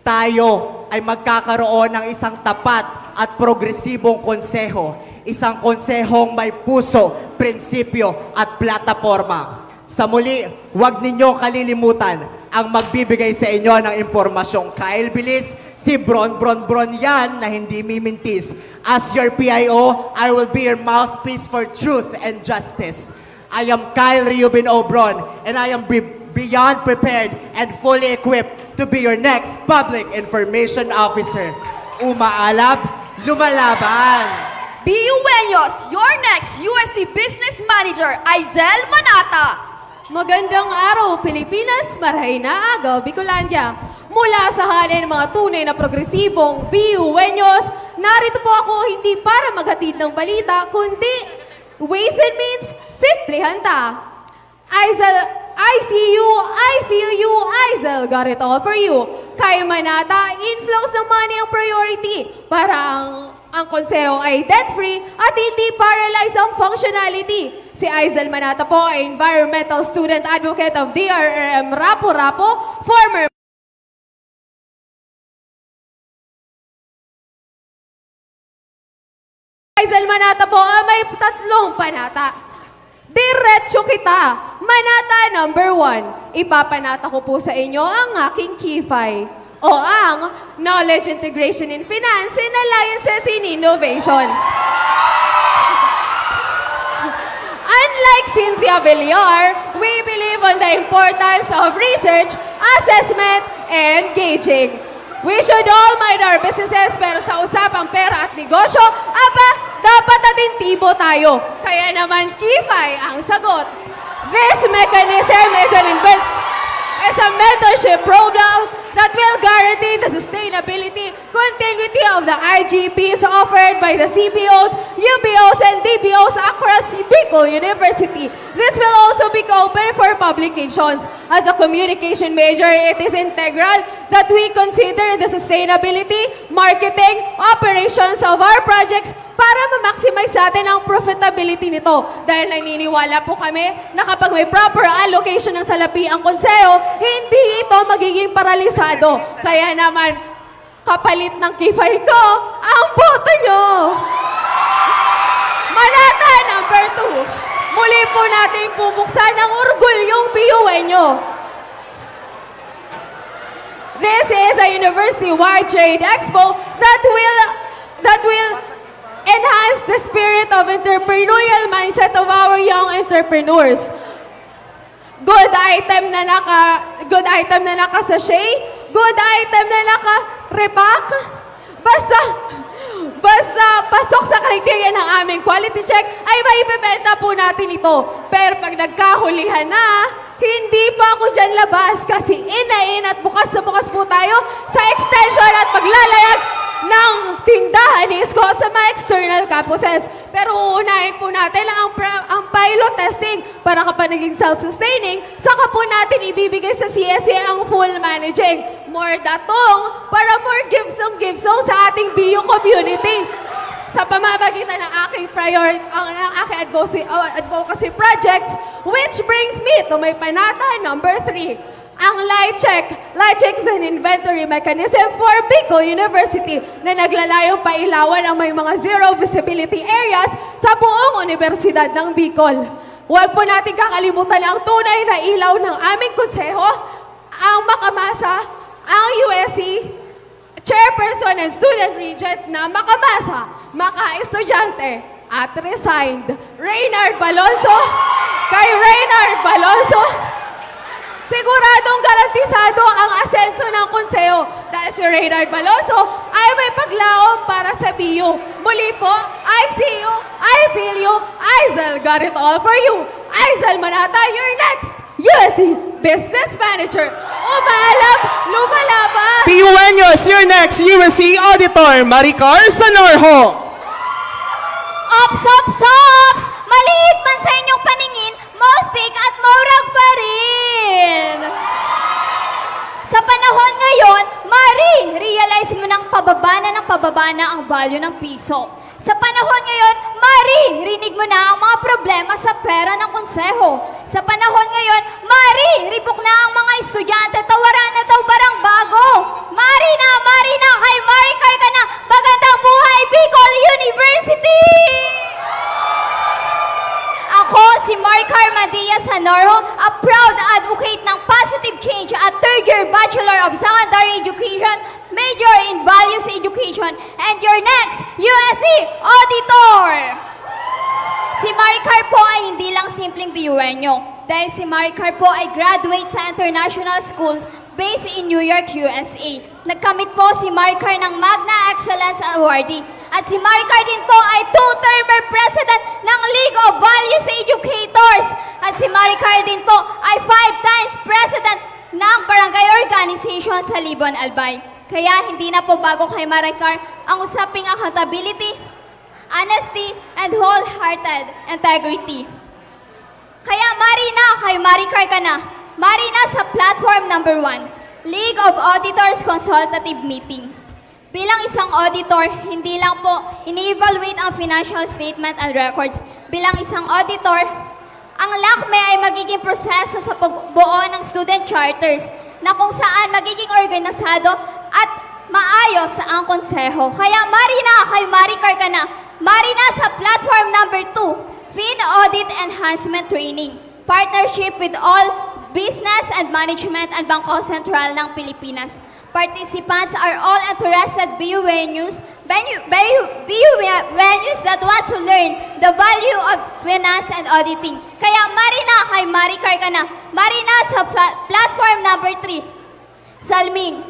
tayo ay magkakaroon ng isang tapat at progresibong konseho. Isang konsehong may puso, prinsipyo at plataforma. Sa muli, huwag ninyong kalilimutan ang magbibigay sa inyo ng impormasyong kailbilis, si Bron yan na hindi mimintis. As your PIO, I will be your mouthpiece for truth and justice. I am Kyle Reuben Obron and I am beyond prepared and fully equipped to be your next public information officer. Umaalab, lumalaban. BU Buenos, your next USC Business Manager, Aizel Manata. Magandang araw, Pilipinas, marahay na agaw, Bicolandia. Mula sa halin ng mga tunay na progresibong BU-wenyos, narito po ako hindi para maghatid ng balita, kundi ways and means, simple handa. Aizel, I see you, I feel you, Aizel, got it all for you. Kay Manata, inflows ng money ang priority para ang konseho ay debt-free at hindi paralyzed ang functionality. Si Aizel Manata po ay Environmental Student Advocate of DRRM Rapo-Rapo, former Aizel Manata po ay may 3 panata. Diretso kita. Manata number 1. Ipapanata ko po sa inyo ang aking KIFI o ang Knowledge Integration in Finance and Alliances in Innovations. Unlike Cynthia Villar, we believe on the importance of research, assessment, and gauging. We should all mind our businesses, pero sa usapang pera at negosyo, dapat atentibo tayo. Kaya naman, KIFI ang sagot. This mechanism is a mentorship program that will guarantee the sustainability, continuity of the IGPs offered by the CBOs, UBOs, and DBOs across Bicol University. This will also be open for publications. As a communication major, it is integral that we consider the sustainability, marketing, operations of our projects para ma-maximize natin ang profitability nito. Dahil naniniwala po kami na kapag may proper allocation ng salapi ang konseho, hindi ito magiging paralisado. Kaya naman, kapalit ng KIFI ko, ang boto nyo! Manata number 2. Muli po natin pupuksan ang orgulyong BUenyo. This is a university-wide trade expo that will enhance the spirit of entrepreneurial mindset of our young entrepreneurs. Good item na naka-sachet, good item na naka-repack. Basta pasok sa kriteria ng aming quality check, ay maibibenta po natin ito. Pero pag nagkahulihan na, hindi pa ako dyan labas kasi inain at bukas na bukas po tayo sa extension at paglalayag ng tindahan ni Isko sa mga external campuses. Pero uunahin po natin ang pilot testing para kapag naging self-sustaining, saka po natin ibibigay sa CSE ang full managing. More datong para more give-song sa ating BU community. Sa pamamagitan ng aking advocacy projects, which brings me to my panata number 3. Ang light check is an inventory mechanism for Bicol University na naglalayong pailawan ang may mga zero visibility areas sa buong Universidad ng Bicol. Huwag po natin kakalimutan ang tunay na ilaw ng aming konseho, ang makamasa, ang USC, chairperson and student regent na makamasa, maka-estudyante at resigned. Reynard Balonzo, kay Reynard Balonzo, siguradong garantisado ang asenso ng konseho dahil si Reynard Balonzo ay may paglaom para sa BU. Muli po, I see you, I feel you, Aizel got it all for you. Aizel Manata, your next USC Business Manager. Umaalam, lumalaban! BUenyos, your next USC Auditor, Maricar Sanorho. Ops! Maliit man sa inyong paningin, maustik at maurag pa rin. Sa panahon ngayon, realize mo ng pababa na ang value ng piso. Sa panahon ngayon, rinig mo na ang mga problema sa pera ng konseho. Sa panahon ngayon, ribok na ang mga estudyante, tawaran na daw barang bago. Mari na, kay Maricar ka na, magandang buhay, Bicol University! Ako, si Maricar Madia Sanorho, a proud advocate ng positive change at third-year Bachelor of Secondary Education, major in Values Education, and your next USC Auditor! Si Maricar po ay hindi lang simpleng BUenyo, dahil si Maricar po ay graduate sa international schools based in New York, USA. Nagkamit po si Maricar ng Magna Excellence Awardee. At si Maricar din po ay two-termer korupsyon sa Libon Albay. Kaya hindi na po bago kay Maricar ang usaping accountability, honesty, and wholehearted integrity. Kaya mari na kay Maricar ka na. Mari na sa platform number 1, League of Auditors Consultative Meeting. Bilang isang auditor, hindi lang po ini-evaluate ang financial statement and records. Bilang isang auditor, ang LACME ay magiging proseso sa pagbuo ng student charters na kung saan magiging organisado at maayos ang konseho. Kaya mari na kay Maricar ka na. Mari na sa platform number 2, Fin Audit Enhancement Training. Partnership with all business and management at Bangko Sentral ng Pilipinas. Participants are all interested BU venues that want to learn the value of finance and auditing. Kaya mari na kay Maricar ka na. Mari na sa platform number 3, Salming.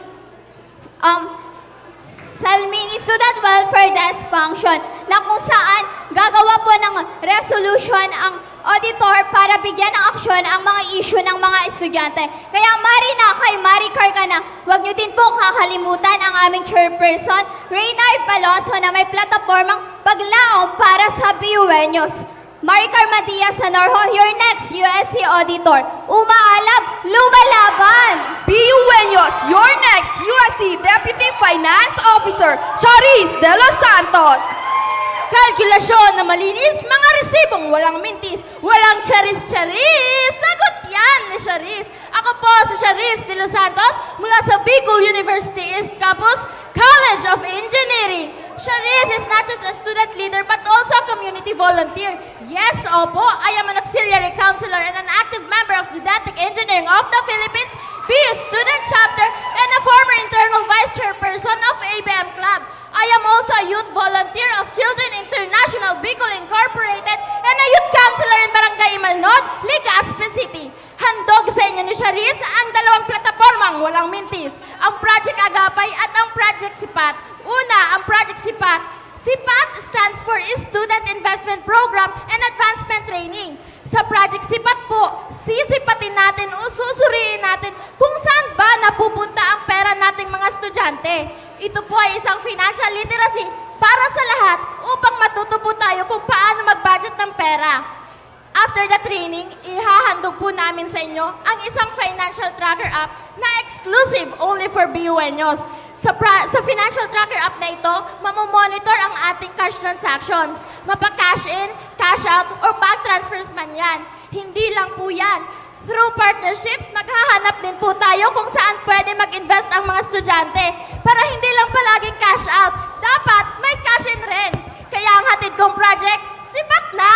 Salming Student Welfare Desk Function na kung saan gagawa po ng resolution ang auditor para bigyan ng aksyon ang mga issue ng mga estudyante. Kaya mari na kay Maricar ka na. Huwag niyo din po kakalimutan ang aming chairperson, Reynard Palonso, na may platapormang paglaong para sa BUenos. Maricar Matias Sanorho, your next USC auditor. Umaalab, lumalaban! BUenos, your next USC Deputy Finance Officer, Charis De Los Santos. Kalkulasyon na malinis, mga resibong walang mintis, walang charis-charis. Sagot yan ni Charis. Ako po si Charis De Los Santos mula sa Bicol University East Campus, College of Engineering. Charis is not just a student leader but also a community volunteer. Yes, opo, I am an auxiliary counselor and an active member of Genetic Engineering of the Philippines, BU Student Chapter, and a former internal vice chairperson of ABM Club. I am also a youth volunteer of Children International Bicol Incorporated and a youth counselor in Barangay Imalnod, Legazpi City. Handog sa inyo ni Charis ang dalawang platapormang walang mintis, ang Project Agapay at ang Project Sipat. Una, ang Project Sipat. SIPAT stands for Student Investment Program and Advancement Training. Sa Project SIPAT po, sisipatin natin o susuriin natin kung saan ba napupunta ang pera nating mga estudyante. Ito po ay isang financial literacy para sa lahat upang matuto po tayo kung paano mag-budget ng pera. After the training, ihahandog po namin sa inyo ang isang financial tracker app na exclusive only for BUenos. Sa financial tracker app na ito, mamomonitor ang ating cash transactions. Mapa-cash in, cash out, or bank transfers man yan. Hindi lang po yan. Through partnerships, maghahanap din po tayo kung saan pwede mag-invest ang mga estudyante para hindi lang palaging cash out. Dapat may cash in rin. Kaya ang hatid kong project, sipat na!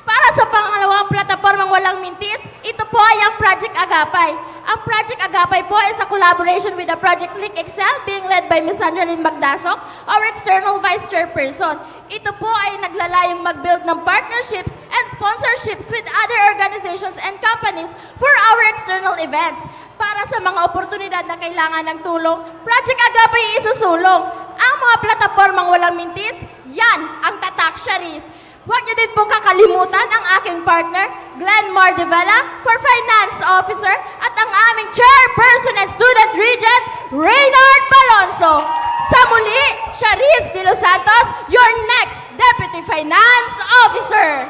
Para sa pangalawang platapormang walang mintis, ito po ay ang Project Agapay. Ang Project Agapay po is a collaboration with the Project Link Excel being led by Ms. Angeline Magdasok, our external vice chairperson. Ito po ay naglalayong mag-build ng partnerships and sponsorships with other organizations and companies for our external events. Para sa mga oportunidad na kailangan ng tulong, Project Agapay isusulong. Ang mga platapormang walang mintis, yan ang Tatak Charis. Huwag niyo din pong kakalimutan ang aking partner, Glenn Mardivela, for Finance Officer, at ang aming Chairperson and Student Regent, Reynard Palonso. Sa muli, Charis De Los Santos, your next Deputy Finance Officer.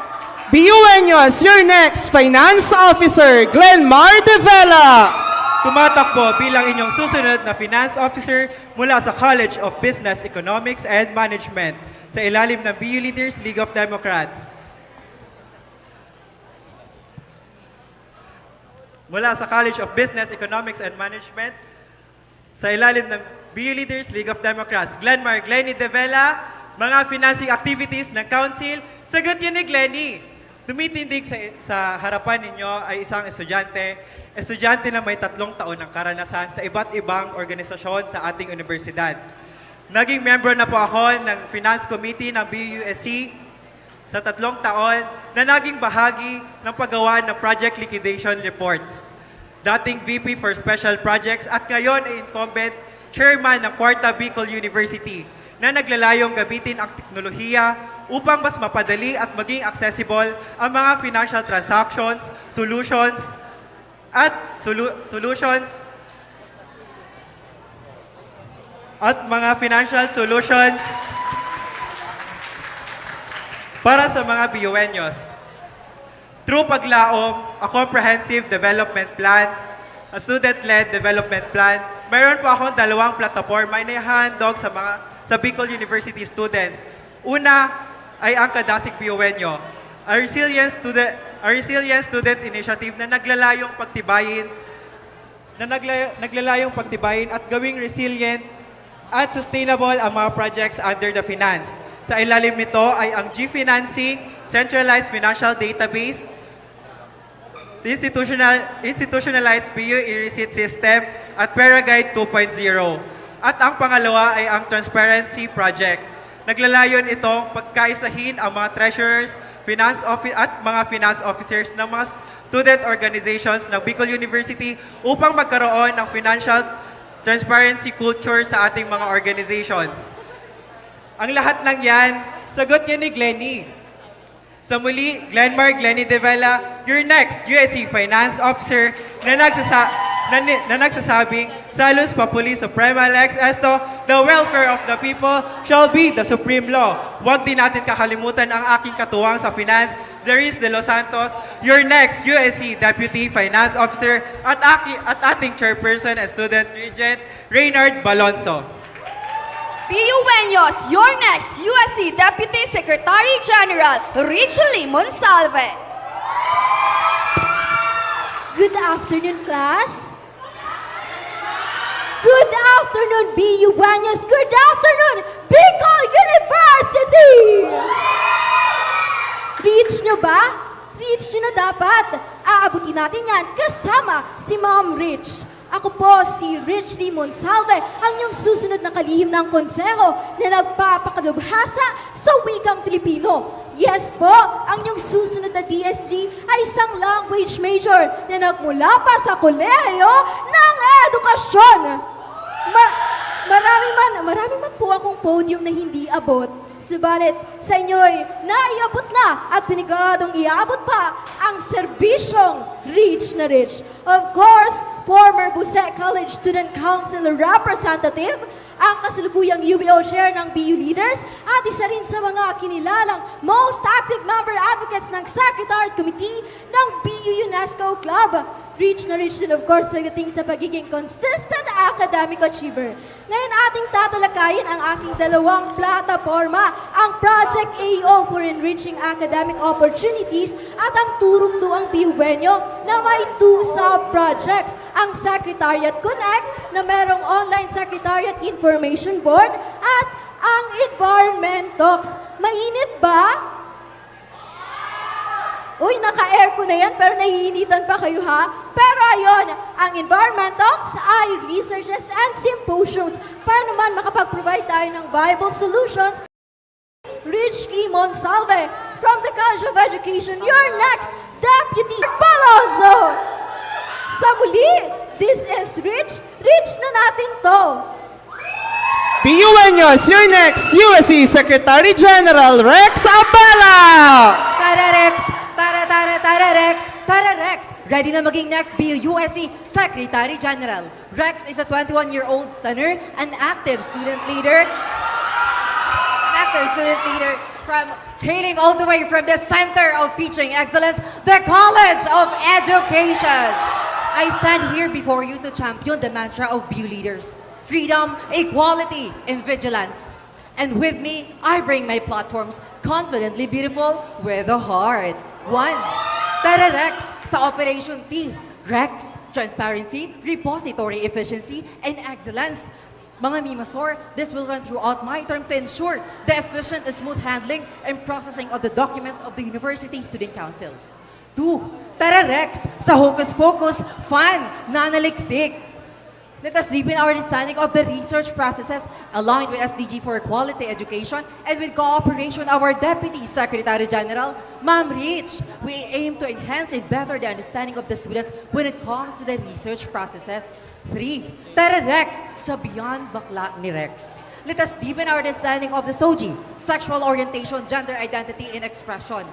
BUenos, your next Finance Officer, Glenn Mardivela. Tumatakbo bilang inyong susunod na Finance Officer mula sa College of Business, Economics, and Management sa ilalim ng BU Leaders League of Democrats. Mula sa College of Business, Economics, and Management sa ilalim ng BU Leaders League of Democrats, Glenmar Glenny De Vela, mga financing activities ng Council. Sagot yun ni Glenny. Tumitindig sa harapan ninyo ay isang estudyante na may 3 taon ng karanasan sa iba't ibang organisasyon sa ating universidad. Naging member na po ako ng Finance Committee ng BUSC sa 3 taon na naging bahagi ng paggawa ng project liquidation reports. Dating VP for Special Projects at ngayon ay incumbent chairman ng Quarta Bicol University na naglalayong gamitin ang teknolohiya upang mas mapadali at maging accessible ang mga financial transactions, solutions at mga financial solutions para sa mga BUenyos. Through paglaom, a comprehensive development plan, a student-led development plan, mayroon po akong 2 plataforma na ihandog sa Bicol University students. Una ay ang Kadasig BUenyo, a resilient student initiative na naglalayong pagtibayin at gawing resilient at sustainable ang mga projects under the finance. Sa ilalim nito ay ang G-Financing, Centralized Financial Database, Institutionalized BU e-receipt system, at Paraguide 2.0. At ang pangalawa ay ang Transparency Project. Naglalayon itong pagkaisahin ang mga treasurers, at mga finance officers ng mga student organizations ng Bicol University upang magkaroon ng financial transparency culture sa ating mga organizations. Ang lahat ng yan, sagot niya ni Glenny. Sa muli, Glenny De Vela, your next USC Finance Officer na nagsasabing, Salus Populi Suprema Lex Esto, the welfare of the people shall be the supreme law. Huwag din natin kakalimutan ang aking katuwang sa finance, Zeris De Los Santos, your next USC Deputy Finance Officer at ating chairperson and student regent, Reynard Balonso. BUenyos, your next USC Deputy Secretary General, Richely Monsalve. Good afternoon, class. Good afternoon, BUenyos. Good afternoon, Bicol University. Reach nyo ba? Reach nyo na dapat. Aabutin natin yan kasama si Ma'am Rich. Ako po si Richely Monsalve, ang iyong susunod na kalihim ng konseho na nagpapakalubhasa sa wikang Filipino. Yes po, ang iyong susunod na DSG ay isang language major na nagmula pa sa kolehiyo ng edukasyon. Marami man po akong podium na hindi abot. Subalit, sa inyo'y naiabot na at piniguradong iabot pa ang serbisyong Rich na Rich. Of course, former Busek College Student Council Representative, ang kasalukuyang UBO Chair ng BU Leaders, at isa rin sa mga kinilalang most active member advocates ng Secretariat Committee ng BU UNESCO Club. Rich na Rich din, of course, pagdating sa pagiging consistent academic achiever. Ngayon ating tatalakayin ang aking 2 plataforma, ang Project AO for Enriching Academic Opportunities at ang Turong Tuang BUenyo na may 2 sub-projects, ang Secretariat Connect na merong online Secretariat Information Board at ang Environment Talks. Mainit ba? Uy, naka-air ko na yan, pero naiinitan pa kayo ha? Pero ayun, ang Environment Talks ay researches and symposiums para naman makapag-provide tayo ng viable solutions. Richely Monsalve, from the College of Education, your next Deputy Balonzo. Sa muli, this is Rich na natin to. BUenyos, your next USC Secretary General, Rex Abela! Tara Rex! Tara Rex! Ready na maging next BU-USC Secretary General. Rex is a 21-year-old stunner, an active student leader from hailing all the way from the Center of Teaching Excellence, the College of Education. I stand here before you to champion the mantra of BU Leaders: freedom, equality, and vigilance. And with me, I bring my platforms, confidently beautiful with a heart. 1. Tara Rex sa Operation T. Rex, transparency, repository efficiency, and excellence. Mga Mimasor, this will run throughout my term to ensure the efficient and smooth handling and processing of the documents of the University Student Council. 2. Tara Rex sa Hocus Pocus, fun, nanaliksik. Let us deepen our understanding of the research processes aligned with SDG for Quality Education and with cooperation of our Deputy Secretary General, Ma'am Rich. We aim to enhance and better the understanding of the students when it comes to the research processes. 3. Tara Rex sa Beyond Bakla ni Rex. Let us deepen our understanding of the SOGI, Sexual Orientation, Gender Identity, and Expression.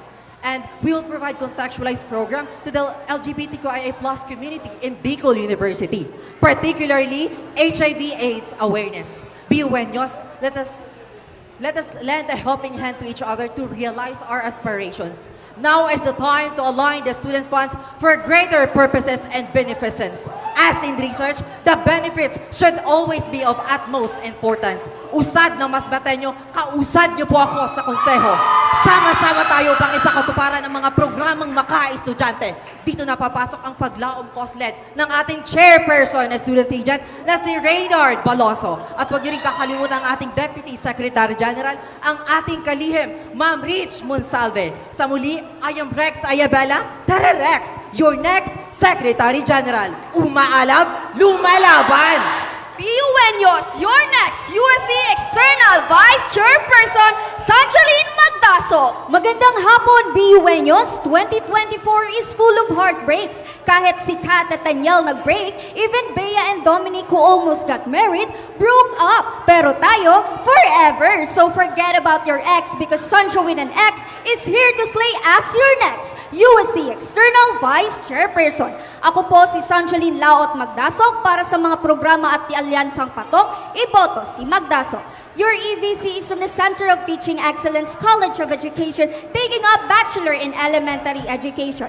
And we will provide contextualized program to the LGBTQIA+ community in Bicol University, particularly HIV/AIDS awareness. BUenos, let us lend a helping hand to each other to realize our aspirations. Now is the time to align the students' funds for greater purposes and beneficence. As in research, the benefits should always be of utmost importance. Usad na mas batenyo, kausad niyo po ako sa konseho. Sama-sama tayo upang isakatuparan ang mga programang maka-estudyante. Dito na papasok ang paglaom COSLED ng ating chairperson na student agent na si Reynard Baloso. At huwag niyo rin kakalimutan ang ating Deputy Secretary General, ang ating kalihim, Ma'am Rich Monsalve. Sa muli, I am Rex Ayabela. Tara Rex, your next Secretary General. Umaalab, lumalaban! BUenos, your next USC External Vice Chairperson, Sanjaline Magdaso. Magandang hapon, BUenos. 2024 is full of heartbreaks. Kahit si Kat at Daniel nag-break, even Bea and Dominic who almost got married, broke up. Pero tayo, forever. So forget about your ex because Sanjo with an X is here to slay as your next USC External Vice Chairperson. Ako po si Sanjaline Laot Magdasok para sa mga programa at Alyansang Patok, iboto si Magdasok. Your EVC is from the Center of Teaching Excellence College of Education, taking up Bachelor in Elementary Education.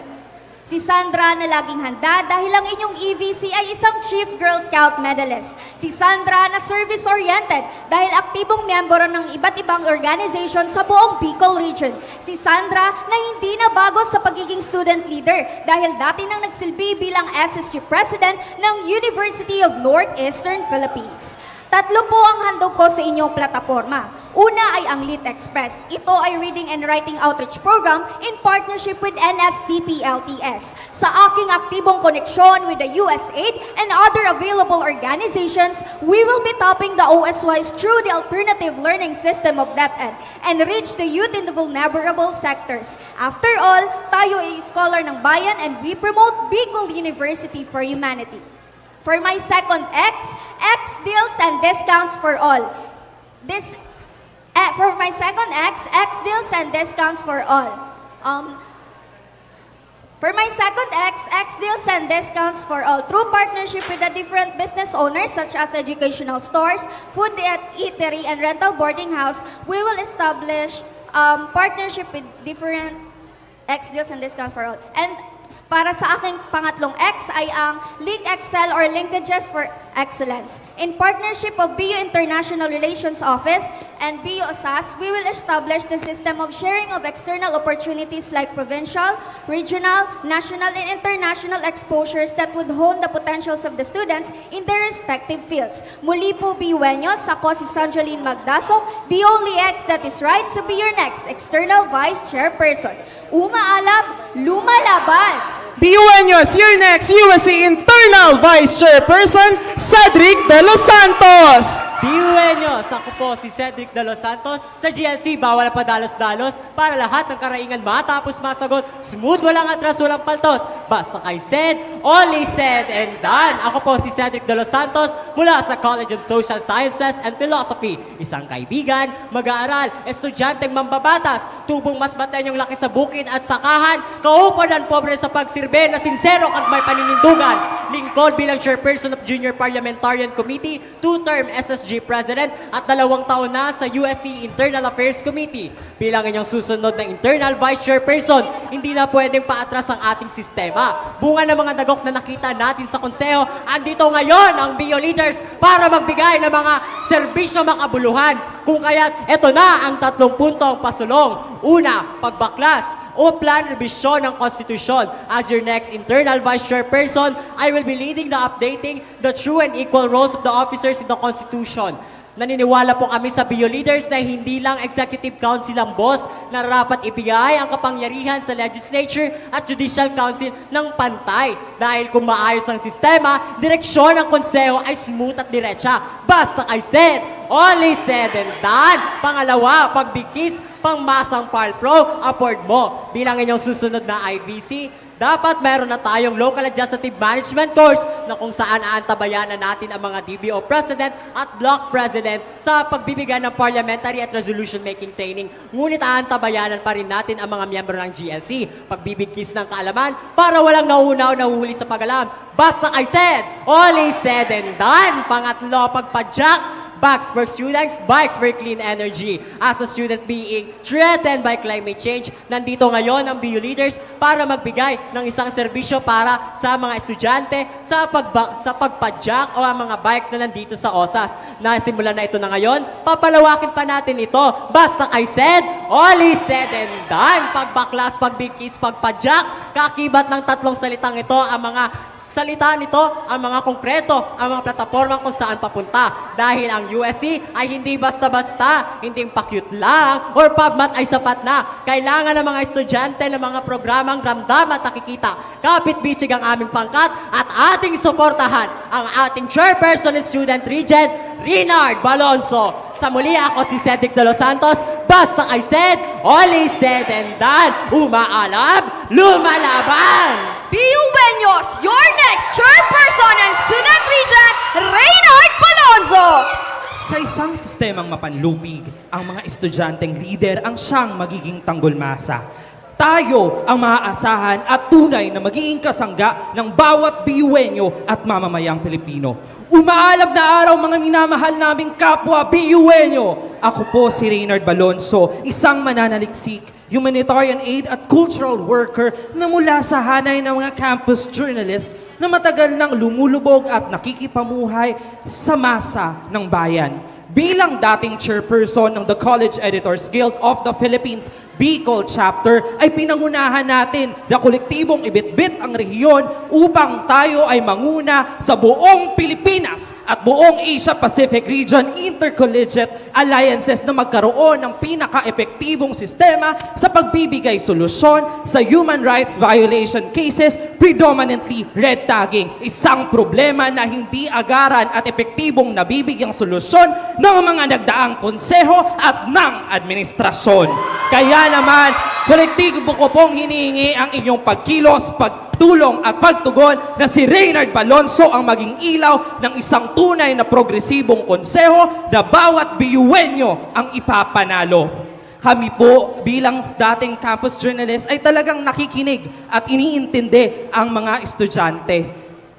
Si Sandra na laging handa dahil ang inyong EVC ay isang Chief Girl Scout medalist. Si Sandra na service-oriented dahil aktibong miyembro ng iba't ibang organization sa buong Bicol region. Si Sandra na hindi na bago sa pagiging student leader dahil dati nang nagsilbi bilang SSG President ng University of Northeastern Philippines. Tatlo po ang handog ko sa inyong plataforma. Una ay ang LIT Express. Ito ay Reading and Writing Outreach Program in partnership with NSTP-LTS. Sa aking aktibong koneksyon with the USAID and other available organizations, we will be topping the OSYs through the alternative learning system of DepEd and reach the youth in the vulnerable sectors. After all, tayo ay scholar ng bayan and we promote Bicol University for Humanity. For my second X deals and discounts for all. For my second X deals and discounts for all. For my second X deals and discounts for all. Through partnership with the different business owners such as educational stores, food eatery, and rental boarding house, we will establish partnership with different X deals and discounts for all. And para sa aking pangatlong X ay ang Link Excel or Linkages for Excellence. In partnership of BU International Relations Office and BU OSAS, we will establish the system of sharing of external opportunities like provincial, regional, national, and international exposures that would hone the potentials of the students in their respective fields. Muli po, BUenos, ako si Sanjaline Magdaso, the only X that is right to be your next External Vice Chairperson. Umaalab, lumalaban! BUenos, your next USC Internal Vice Chairperson, Cedric De Los Santos. BUenos, ako po si Cedric De Los Santos. Sa GLC, bawal na padalos-dalos para lahat ng karaingan matapos masagot. Smooth, walang atras, walang paltos. Basta kay said, only said and done. Ako po si Cedric De Los Santos mula sa College of Social Sciences and Philosophy. Isang kaibigan, mag-aaral, estudyanteng mambabatas, tubong mas matenyong laki sa bukid at sakahan, kaupo ng pobre sa pagsirbe na sincero kag may paninindugan. Lingkod bilang chairperson of Junior Parliamentarian Committee, 2-term SSG President at 2 taon na sa USC Internal Affairs Committee. Bilang inyong susunod na Internal Vice Chairperson, hindi na pwedeng paatras ang ating sistema. Bunga ng mga dagok na nakita natin sa konseho, andito ngayon ang BO leaders para magbigay ng mga serbisyo makabuluhan. Kung kaya't eto na ang 3 puntong pasulong. Una, pagbaklas o plan revision ng konstitusyon. As your next Internal Vice Chairperson, I will be leading the updating the true and equal roles of the officers in the Constitution. Naniniwala po kami sa BO leaders na hindi lang Executive Council ang boss na rapat ibigay ang kapangyarihan sa Legislature at Judicial Council ng pantay. Dahil kung maayos ang sistema, direksyon ng konseho ay smooth at diretsa. Basta kay said, only said and done. Pangalawa, pagbigkis pangmasang PAL-Pro, afford mo. Bilang inyong susunod na IVC, dapat meron na tayong Local Adjustment Management course na kung saan aantabayanan natin ang mga DBO President at Block President sa pagbibigay ng Parliamentary at Resolution Making Training. Ngunit aantabayanan pa rin natin ang mga miyembro ng GLC, pagbibigkis ng kaalaman para walang nauunaw na huli sa pag-alam. Basta I said, all is said and done. Pangatlo, pagpadyak, bikes for students, bikes for clean energy. As a student being threatened by climate change, nandito ngayon ang BU leaders para magbigay ng isang serbisyo para sa mga estudyante sa pagpadyak o ang mga bikes na nandito sa OSAS. Nasimulan na ito na ngayon, papalawakin pa natin ito. Basta I said, all is said and done. Pagbaklas, pagbigkis, pagpadyak, kakibat ng tatlong salitang ito ang mga salita nito, ang mga konkreto, ang mga plataforma kung saan papunta. Dahil ang USC ay hindi basta-basta, hindi pa-cute lang, or PubMat ay sapat na. Kailangan ng mga estudyante ng mga programang ramdam at nakikita. Kapit-bisig ang aming pangkat at ating suportahan ang ating Chairperson and Student Regent, Reynard Balonzo. Sa muli, ako si Cedric de los Santos. Basta I said, all is said and done. Umaalab, lumalaban! BU Benyos, your next chairperson and student regent, Reynard Balonzo. Sa isang sistemang mapanlupig, ang mga estudyanteng leader ang siyang magiging tanggolmasa. Tayo ang maaasahan at tunay na magiging kasangga ng bawat BUenyo at mamamayang Pilipino. Umaalab na araw mga minamahal naming kapwa BUenyo. Ako po si Reynard Balonzo, isang mananaliksik, humanitarian aid at cultural worker na mula sa hanay ng mga campus journalist na matagal nang lumulubog at nakikipamuhay sa masa ng bayan. Bilang dating chairperson ng the College Editors Guild of the Philippines Bicol Chapter, ay pinangunahan natin na kolektibong ibitbit ang rehiyon upang tayo ay manguna sa buong Pilipinas at buong Asia-Pacific Region Intercollegiate Alliances na magkaroon ng pinaka-epektibong sistema sa pagbibigay solusyon sa human rights violation cases, predominantly red tagging. Isang problema na hindi agaran at epektibong nabibigyang solusyon ng mga nagdaang konseho at ng administrasyon. Kaya naman, kolektibo ko pong hinihingi ang inyong pagkilos, pagtulong at pagtugon na si Reynard Balonzo ang maging ilaw ng isang tunay na progresibong konseho na bawat BUenyo ang ipapanalo. Kami po bilang dating campus journalist ay talagang nakikinig at iniintindi ang mga estudyante.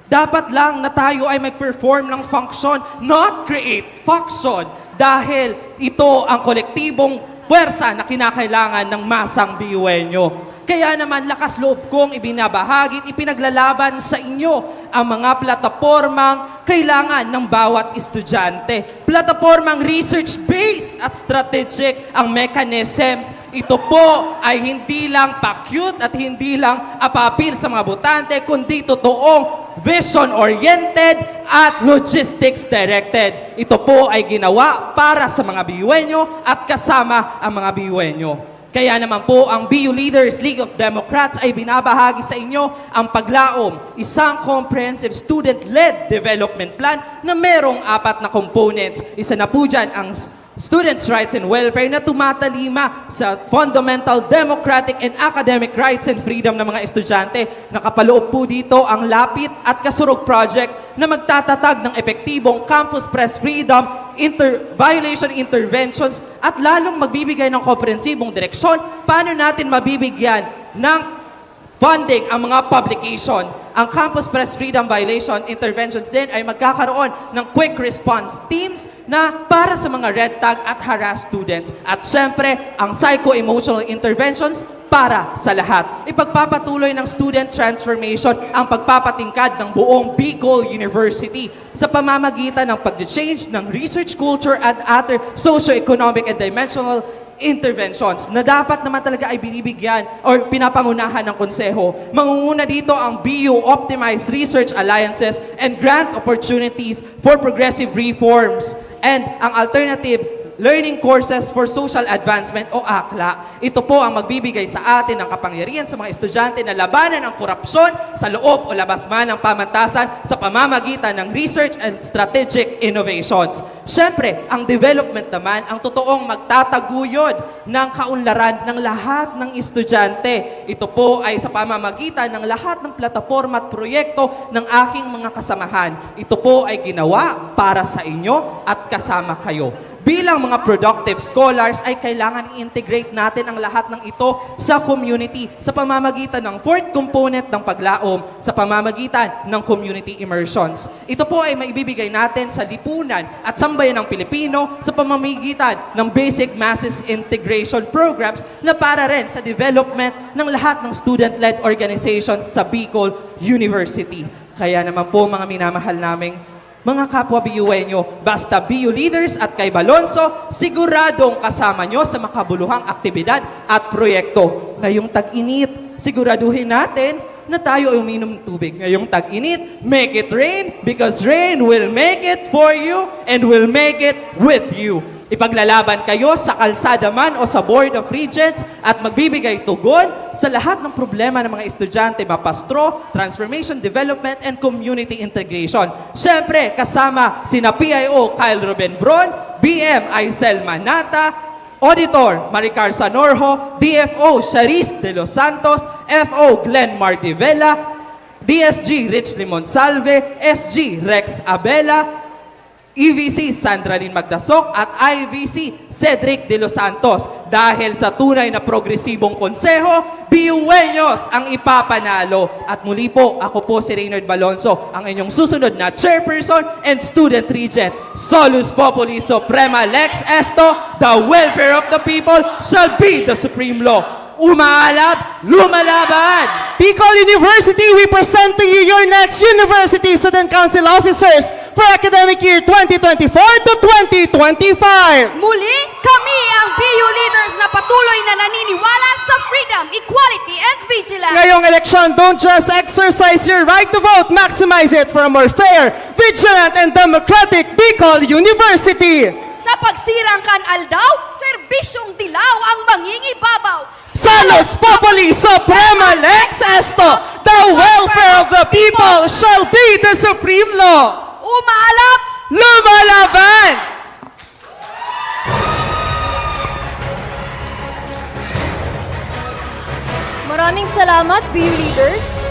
Dapat lang na tayo ay mag-perform ng function, not create function. Dahil ito ang kolektibong puwersa na kinakailangan ng masang BUenyo. Kaya naman lakas loob kong ibinabahagi at ipinaglalaban sa inyo ang mga platapormang kailangan ng bawat estudyante. Platapormang research-based at strategic ang mechanisms. Ito po ay hindi lang pa-cute at hindi lang apapil sa mga botante, kundi totoong vision-oriented at logistics-directed. Ito po ay ginawa para sa mga BUenyo at kasama ang mga BUenyo. Kaya naman po, ang BU Leaders League of Democrats ay binabahagi sa inyo ang paglaom, isang comprehensive student-led development plan na merong 4 na components. Isa na po dyan ang students' rights and welfare na tumatalima sa fundamental democratic and academic rights and freedom ng mga estudyante. Nakapaloob po dito ang Lapit at Kasurog Project na magtatatag ng epektibong campus press freedom, violation interventions at lalong magbibigay ng komprehensibong direksyon paano natin mabibigyan ng funding ang mga publication. Ang Campus Press Freedom Violation Interventions din ay magkakaroon ng quick response teams na para sa mga red tag at harass students. At syempre, ang psycho-emotional interventions para sa lahat. Ipagpapatuloy ng student transformation ang pagpapatingkad ng buong Bicol University sa pamamagitan ng pag-change ng research culture at other socio-economic and dimensional interventions na dapat naman talaga ay binibigyan or pinapangunahan ng konseho. Mangunguna dito ang BU Optimized Research Alliances and Grant Opportunities for Progressive Reforms. And ang alternative Learning Courses for Social Advancement o ACLA. Ito po ang magbibigay sa atin ng kapangyarihan sa mga estudyante na labanan ang korupsyon sa loob o labas man ng pamantasan sa pamamagitan ng research and strategic innovations. Siyempre, ang development naman ang totoong magtataguyod ng kaunlaran ng lahat ng estudyante. Ito po ay sa pamamagitan ng lahat ng plataforma at proyekto ng aking mga kasamahan. Ito po ay ginawa para sa inyo at kasama kayo. Bilang mga productive scholars ay kailangan i-integrate natin ang lahat ng ito sa community sa pamamagitan ng fourth component ng paglaom sa pamamagitan ng community immersions. Ito po ay maibibigay natin sa lipunan at sambayan ng Pilipino sa pamamagitan ng basic masses integration programs na para rin sa development ng lahat ng student-led organizations sa Bicol University. Kaya naman po mga minamahal naming mga kapwa BUenyo, basta BU leaders at kay Balonso, siguradong kasama nyo sa makabuluhang aktibidad at proyekto. Ngayong tag-init, siguraduhin natin na tayo ay uminom ng tubig. Ngayong tag-init, make it rain because rain will make it for you and will make it with you. Ipaglalaban kayo sa kalsada man o sa Board of Regents at magbibigay tugon sa lahat ng problema ng mga estudyante, mapastro, transformation, development, and community integration. Siyempre, kasama sina PIO Kyle Ruben Bron, BM Aisel Manata, Auditor Maricar Sanorho, DFO Charis de los Santos, FO Glenn Martivela, DSG Rich Limon Salve, SG Rex Abela, EVC Sandra Lynn Magdasok at IVC Cedric De Los Santos. Dahil sa tunay na progresibong konseho, BUenyos ang ipapanalo. At muli po, ako po si Reynard Balonso, ang inyong susunod na Chairperson and Student Regent. Solus Populi Suprema Lex Esto, the welfare of the people shall be the supreme law. Umaalab, lumalaban! Bicol University, we present to you your next University Student Council Officers for academic year 2024 to 2025. Muli, kami ang BU leaders na patuloy na naniniwala sa freedom, equality, and vigilance. Ngayong eleksyon, don't just exercise your right to vote, maximize it for a more fair, vigilant, and democratic Bicol University. Sa pagsirang kan-aldaw, serbisyong dilaw ang mangingibabaw. Salus Populi Suprema Lex Esto, the welfare of the people shall be the supreme law. Umaalap, lumalaban! Maraming salamat, BU leaders.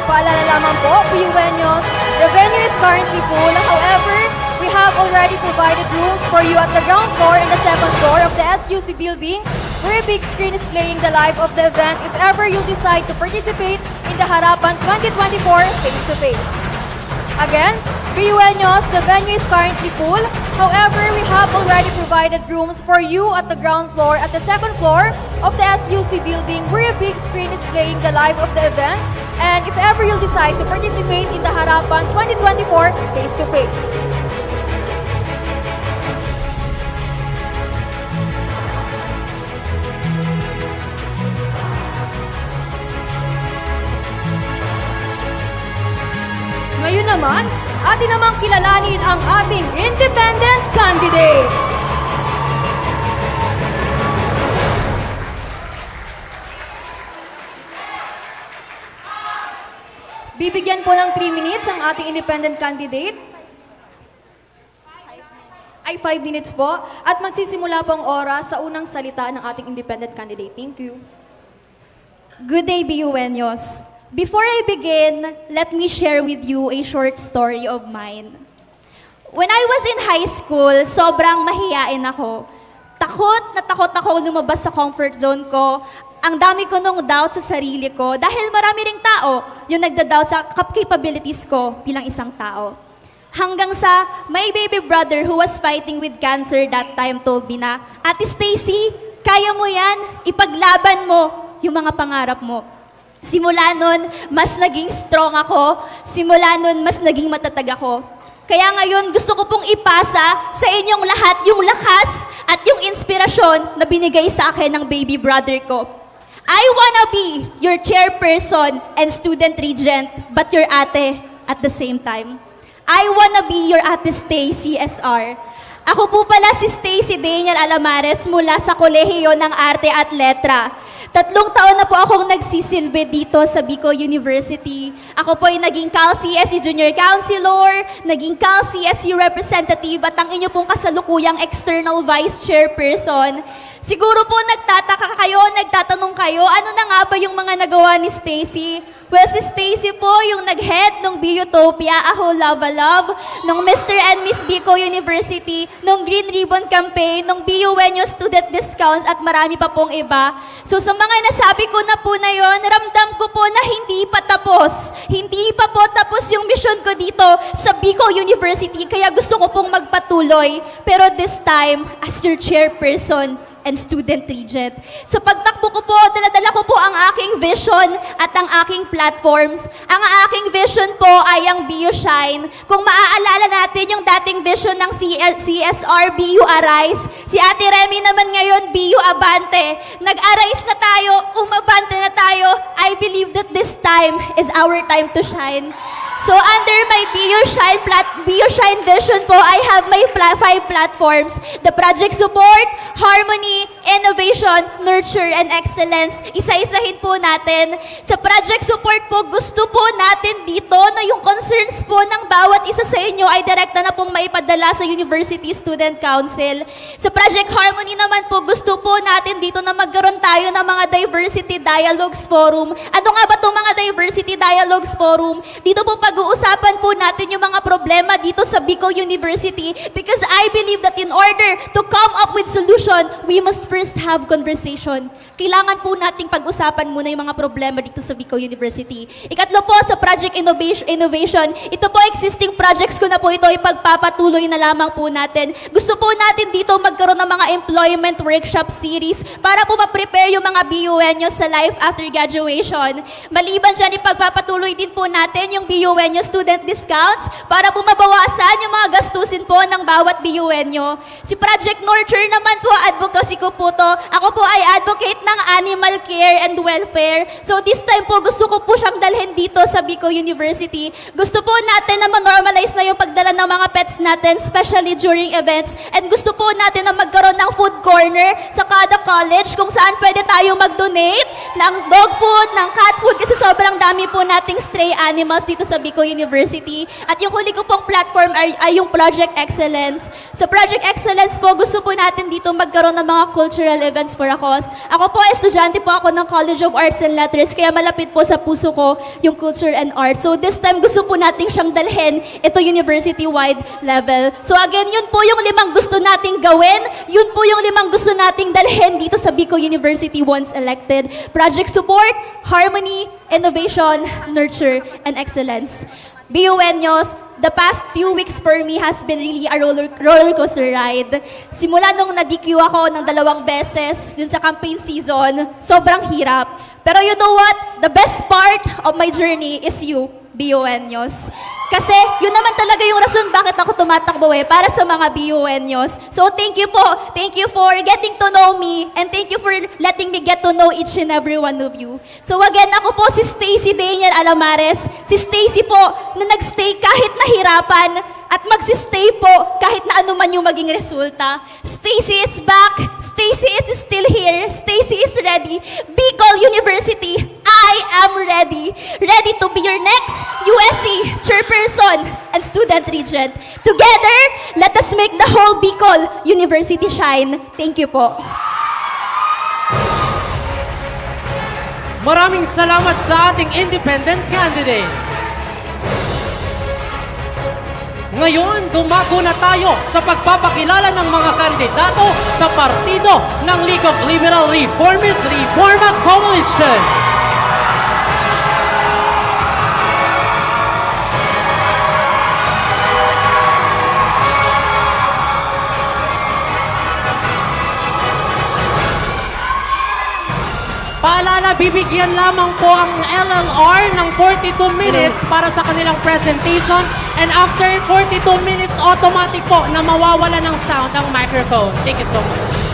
Paalala lamang po, BUenyos, the venue is currently full. However, we have already provided rooms for you at the ground floor and the second floor of the SUC building, where a big screen is playing the live of the event if ever you decide to participate in the Harapan 2024 face-to-face. Again, BUenyos, the venue is currently full. However, we have already provided rooms for you at the ground floor at the second floor of the SUC building, where a big screen is playing the live of the event. And if ever you'll decide to participate in the Harapan 2024 face-to-face. Ngayon naman, atin namang kilalanin ang ating independent candidate. Bibigyan po ng 3 minutes ang ating independent candidate. Ay 5 minutes po. At magsisimula po ang oras sa unang salita ng ating independent candidate. Thank you. Good day, BUenyos. Before I begin, let me share with you a short story of mine. When I was in high school, sobrang mahiyain ako. Takot ako lumabas sa comfort zone ko. Ang dami ko nung doubt sa sarili ko dahil marami ring tao yung nagda-doubt sa capabilities ko bilang isang tao. Hanggang sa my baby brother who was fighting with cancer that time told me na, Ate Stacy, kaya mo yan, ipaglaban mo yung mga pangarap mo. Simula nun, mas naging strong ako. Simula nun, mas naging matatag ako. Kaya ngayon, gusto ko pong ipasa sa inyong lahat yung lakas at yung inspirasyon na binigay sa akin ng baby brother ko. I wanna be your chairperson and student regent, but your ate at the same time. I wanna be your ate Stacy SR. Ako po pala si Stacy Daniel Alamares mula sa Kolehiyo ng Arte at Letra. 3 taon na po akong nagsisilbi dito sa Bicol University. Ako po ay naging CAL-CSU Junior Counselor, naging CAL-CSU Representative at ang inyo pong kasalukuyang External Vice Chairperson. Siguro po nagtataka kayo, nagtatanong kayo, ano na nga ba yung mga nagawa ni Stacy? Well, si Stacy po yung nag-head ng Biotopia, A Whole Lava Love, ng Mr. and Miss Bicol University, ng Green Ribbon Campaign, ng BUNO Student Discounts, at marami pa pong iba. So sa mga nasabi ko na po na yon, ramdam ko po na hindi pa tapos. Hindi pa po tapos yung mission ko dito sa Bicol University, kaya gusto ko pong magpatuloy. Pero this time, as your chairperson and student regent. Sa pagtakbo ko po, dala-dala ko po ang aking vision at ang aking platforms. Ang aking vision po ay ang BioShine. Kung maaalala natin yung dating vision ng CSR BU Arise, si Ate Remy naman ngayon BU Abante. Nag-arise na tayo, umabante na tayo. I believe that this time is our time to shine. So under my BioShine vision po, I have my 5 platforms. The project support, harmony, innovation, nurture, and excellence. Isa-isahin po natin. Sa project support po, gusto po natin dito na yung concerns po ng bawat isa sa inyo ay direkta na pong maipadala sa University Student Council. Sa project harmony naman po, gusto po natin dito na magkaroon tayo ng mga Diversity Dialogues Forum. Ano nga ba itong mga Diversity Dialogues Forum? Dito po pag-uusapan po natin yung mga problema dito sa Bicol University because I believe that in order to come up with solution, we must first have conversation. Kailangan po nating pag-usapan muna yung mga problema dito sa Bicol University. Ikatlo po, sa Project Innovation, ito po existing projects ko na po ito, ipagpapatuloy na lamang po natin. Gusto po natin dito magkaroon ng mga employment workshop series para po ma-prepare yung mga BUNyo sa life after graduation. Maliban dyan, ipagpapatuloy din po natin yung BUNyo student discounts para po mabawasan yung mga gastusin po ng bawat BUNyo. Si Project Nurture naman po, advocacy ko po to. Ako po ay advocate ng animal care and welfare. So this time po, gusto ko po siyang dalhin dito sa Bicol University. Gusto po natin na ma-normalize na yung pagdala ng mga pets natin, especially during events. And gusto po natin na magkaroon ng food corner sa kada college kung saan pwede tayong mag-donate ng dog food, ng cat food kasi sobrang dami po nating stray animals dito sa Bicol University. At yung huli ko pong platform ay yung Project Excellence. Sa Project Excellence po, gusto po natin dito magkaroon ng mga cultural events for a cause. Ako po, estudyante po ako ng College of Arts and Letters, kaya malapit po sa puso ko yung culture and art. So this time, gusto po natin siyang dalhin ito university-wide level. So again, yun po yung 5 gusto nating gawin. Yun po yung 5 gusto nating dalhin dito sa Bicol University once elected. Project support, harmony, innovation, nurture, and excellence. BUNyos, the past few weeks for me has been really a roller coaster ride. Simula nung na-DQ ako ng 2 beses dun sa campaign season, sobrang hirap. Pero you know what? The best part of my journey is you, BUNyos. Kasi yun naman talaga yung rason bakit ako tumatakbo para sa mga BUNyos. So thank you po. Thank you for getting to know me and thank you for letting me get to know each and every one of you. So again, ako po si Stacy Daniel Alamares. Si Stacy po na nagstay kahit nahirapan at magsistay po kahit na ano man yung maging resulta. Stacy is back. Stacy is still here. Stacy is ready. Bicol University, I am ready. Ready to be your next USC chairperson and student regent. Together, let us make the whole Bicol University shine. Thank you po. Maraming salamat sa ating independent candidate. Ngayon, dumako na tayo sa pagpapakilala ng mga kandidato sa partido ng League of Liberal Reformists Reforma Coalition. Paalala paalala, bibigyan lamang po ang LLR ng 42 minutes para sa kanilang presentation. And after 42 minutes, automatic po na mawawala ng sound ang microphone. Thank you so much.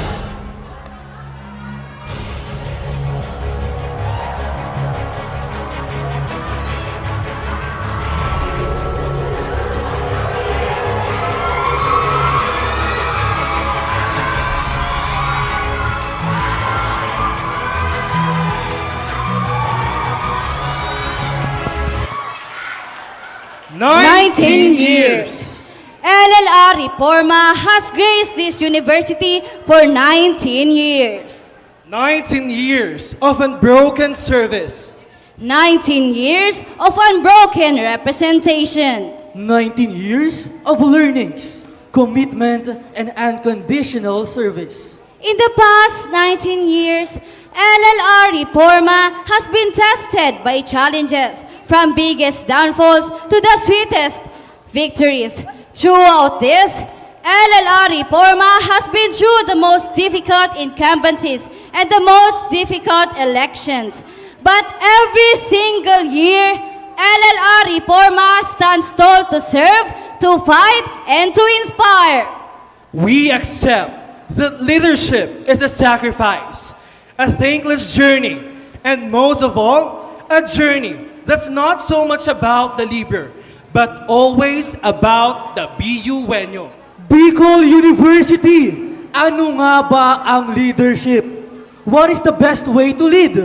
LLR Reforma has graced this university for 19 years. 19 years of unbroken service. 19 years of unbroken representation. 19 years of learnings, commitment, and unconditional service. In the past 19 years, LLR Reforma has been tested by challenges, from biggest downfalls to the sweetest victories. Throughout this, LLR Reforma has been through the most difficult incumbencies and the most difficult elections. But every single year, LLR Reforma stands tall to serve, to fight, and to inspire. We accept that leadership is a sacrifice, a thankless journey, and most of all, a journey that's not so much about the leader, but always about the BUNyo. Bicol University, ano nga ba ang leadership? What is the best way to lead?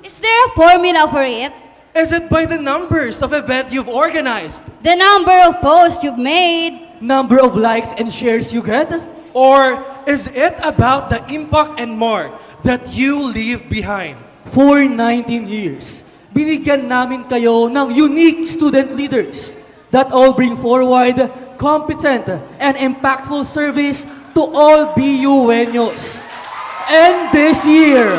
Is there a formula for it? Is it by the numbers of events you've organized? The number of posts you've made? Number of likes and shares you get? Or is it about the impact and more that you leave behind? For 19 years, binigyan namin kayo ng unique student leaders that all bring forward competent and impactful service to all BUNyos. And this year,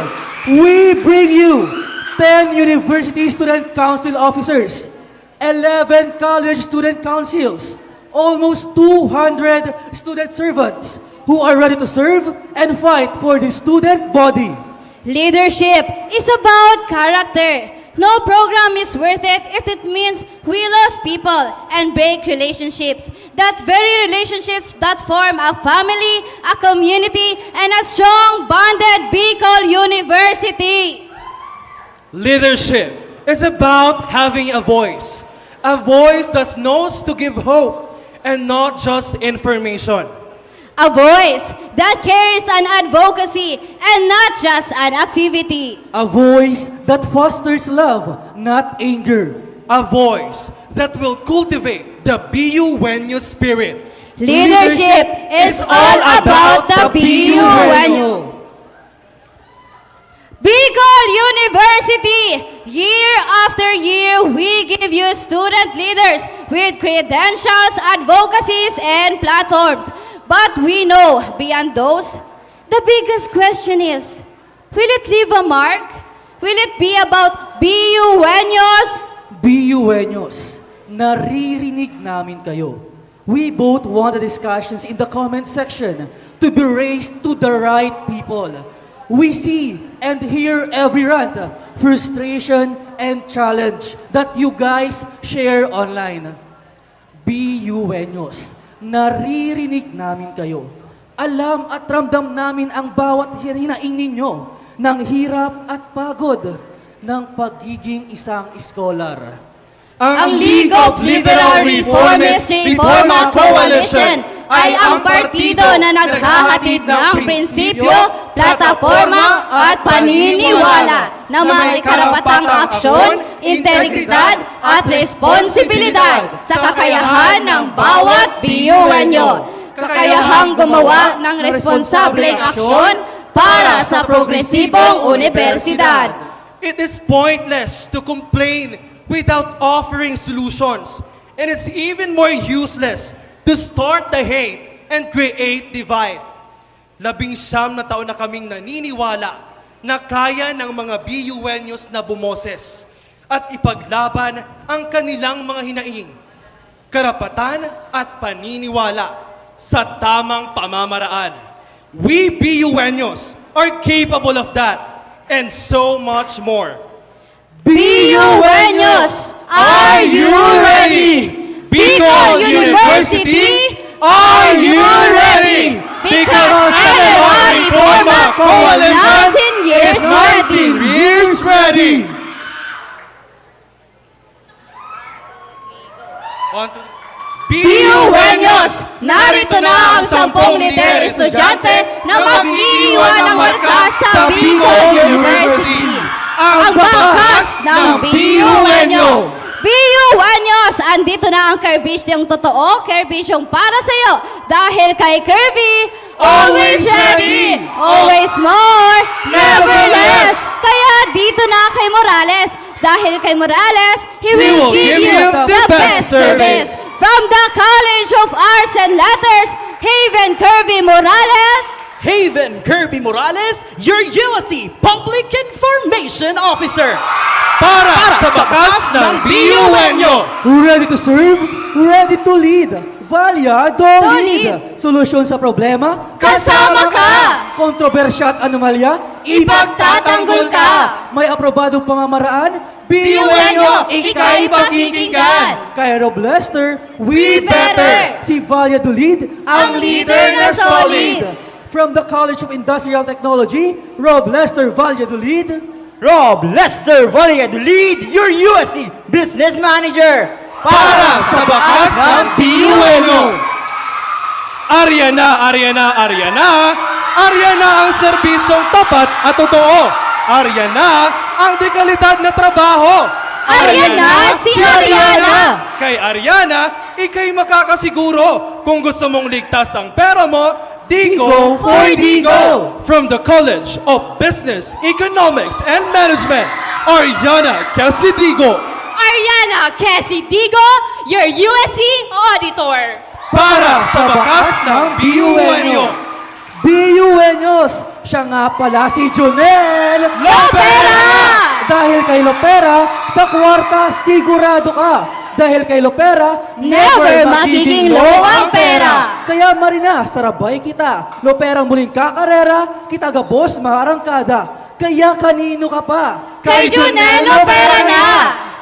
we bring you 10 University Student Council officers, 11 college student councils, almost 200 student servants who are ready to serve and fight for the student body. Leadership is about character. No program is worth it if it means we lose people and break relationships. That very relationships that form a family, a community, and a strong bonded Bicol University. Leadership is about having a voice that knows to give hope and not just information. A voice that carries an advocacy and not just an activity. A voice that fosters love, not anger. A voice that will cultivate the BUNyo spirit. Leadership is all about the BUNyo. Bicol University, year after year, we give you student leaders with credentials, advocacies, and platforms. But we know, beyond those, the biggest question is, will it leave a mark? Will it be about BUNyos? BUNyos, naririnig namin kayo. We both want the discussions in the comment section to be raised to the right people. We see and hear every rant, frustration, and challenge that you guys share online. BUNyos, naririnig namin kayo. Alam at ramdam namin ang bawat hinaing ninyo ng hirap at pagod ng pagiging isang scholar. Ang League of Liberal Reformists Reforma Coalition ay ang partido na naghahatid ng prinsipyo, plataporma at paniniwala na may karapatang aksyon, integridad at responsibilidad sa kakayahan ng bawat BUNyo. Kakayahang gumawa ng responsableng aksyon para sa progresibong universidad. It is pointless to complain without offering solutions. And it's even more useless to start the hate and create divide. 19 na taon na kaming naniniwala na kaya ng mga BUNyos na bumoses at ipaglaban ang kanilang mga hinaing, karapatan at paniniwala sa tamang pamamaraan. We BUNyos are capable of that. and so much more. BUenos, are you ready? Bicol University, are you ready? Because LLR Reforma is 19 years ready. years ready. BUenos, narito na ang 10 lider estudyante na mag-iiwan ng marka sa Bicol University. Ang bakas ng BUenyo. BUenos, andito na ang Kirbysyong totoo, Kirbysyong para sa'yo. Dahil kay Kirby, always ready, always more, never less. Kaya dito na kay Morales. Dahil kay Morales, he will give you the best service. From the College of Arts and Letters, Haven Kirby Morales. Haven Kirby Morales, your USC Public Information Officer. Para sa bakas ng BUenyo. Ready to serve, ready to lead. Valya, don't lead. Solusyon sa problema, Kasama ka. Kontrobersya at anomalya, Ipagtatanggol ka. May aprobadong pamamaraan, BUenyo, ika'y pakikinggan. Kay Rob Lester, We better. Si Valya Dulid, Ang leader na solid. From the College of Industrial Technology, Rob Lester Valladolid. Rob Lester Valladolid, your USC Business Manager. Para sa bakas ng BUenyo. Ariana ang serbisyong tapat at totoo. Ariana ang dekalidad na trabaho. Ariana, si Ariana. Kay Ariana, ikay makakasiguro kung gusto mong ligtas ang pera mo, Digo for Digo. From the College of Business, Economics and Management, Ariana Casidigo. Ariana Casidigo, your USC auditor. Para sa bakas ng BUenyo. BUenos, siya nga pala si Jonel Lopera. Dahil kay Lopera, sa kwarta sigurado ka. Dahil kay Lopera, Never magiging low ang pera. Kaya Marina, sarabay kita. Loperang muling kakarera, kita gabos maarangkada. Kaya kanino ka pa? Kay Jonel Lopera na.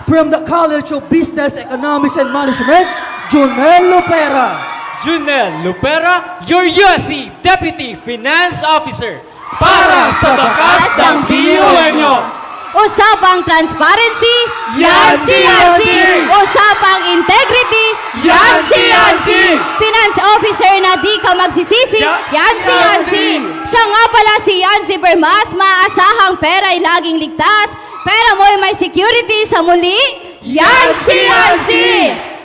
From the College of Business, Economics and Management, Jonel Lopera. Junel Lupera, your USC Deputy Finance Officer. Para sa bakas ng BUenyo. Usapang transparency, Yancy. Usapang integrity, Yancy. Finance officer na di ka magsisisi, Yancy. Siya nga pala si Yancy Bermas, maasahang pera'y laging ligtas. Pera mo'y may security sa muli, Yancy.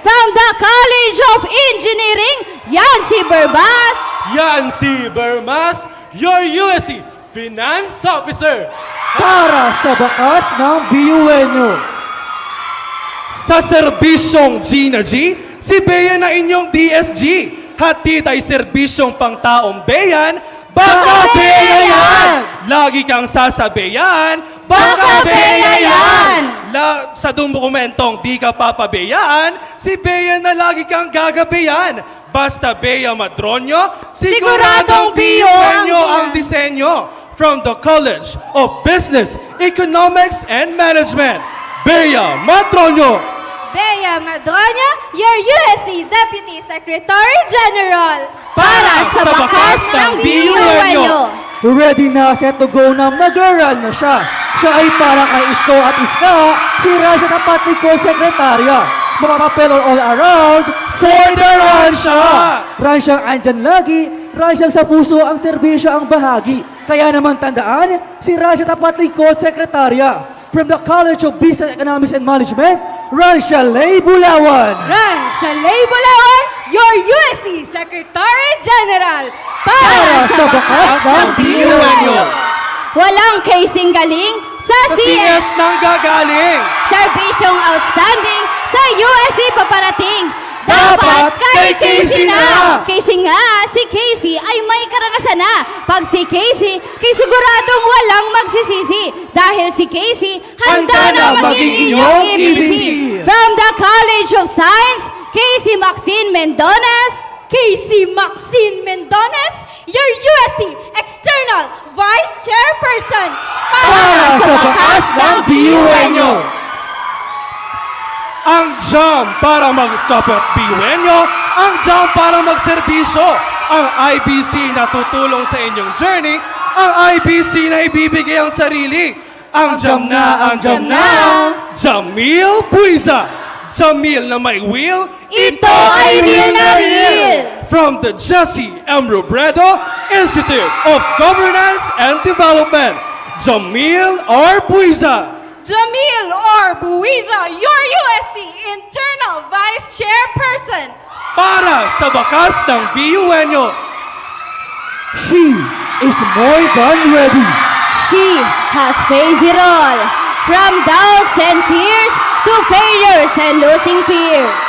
From the College of Engineering, Yancy Bermas. Yancy Bermas, your USC Finance Officer. Para sa bakas ng BUenyo. Sa serbisyong G na G, si Bea na inyong DSG. Hatid ay serbisyong pangtaong Beyan, baka Bea yan! Lagi kang sasabayan, baka Bea yan! Sa dokumentong di ka papabayaan, si Bea na lagi kang gagabayan. Basta Bea Madronyo, siguradong BUenyo ang disenyo. From the College of Business, Economics and Management, Bea Madronyo. Bea Madroña, your USC Deputy Secretary General. Para sa bakas ng BUenyo. Ready na, set to go na, mag-run na siya. Siya ay parang kay Isko at Iska, si Rasha na Patikol Sekretarya. Mapapapel all around, For the run siya! run siyang andyan lagi, run siyang sa puso, ang serbisyo ang bahagi. Kaya naman tandaan, si Rasha Tapat Lingkod, Sekretarya. From the College of Business, Economics and Management, Ransha Lay Bulawan. Ransha Lay Bulawan, your USC Secretary General. Para sa bakas ng BUenyo. Walang casing galing sa CS nang gagaling. Serbisyong outstanding sa USC paparating. Dapat kay Casey na! Casey nga, si Casey ay may karanasan na. Pag si Casey, kay siguradong walang magsisisi. Dahil si Casey, handa na maging inyong EBC. From the College of Science, Casey Maxine Mendones. Casey Maxine Mendones, your USC External Vice Chairperson Para sa bakas ng BUNyo. Ang jam para mag-stop at BUNyo, ang jam para magserbisyo, ang IBC na tutulong sa inyong journey, ang IBC na ibibigay ang sarili. Ang jam na, Jamil Puiza. Jamil na may will, Ito ay real na real! from the Jesse M. Robredo Institute of Governance and Development, Jamil R. Puiza. Jamil or Buiza, your USC Internal Vice Chairperson. Para sa bakas ng BUNyo, She is more than ready. She has faced it all, from doubts and tears to failures and losing peers.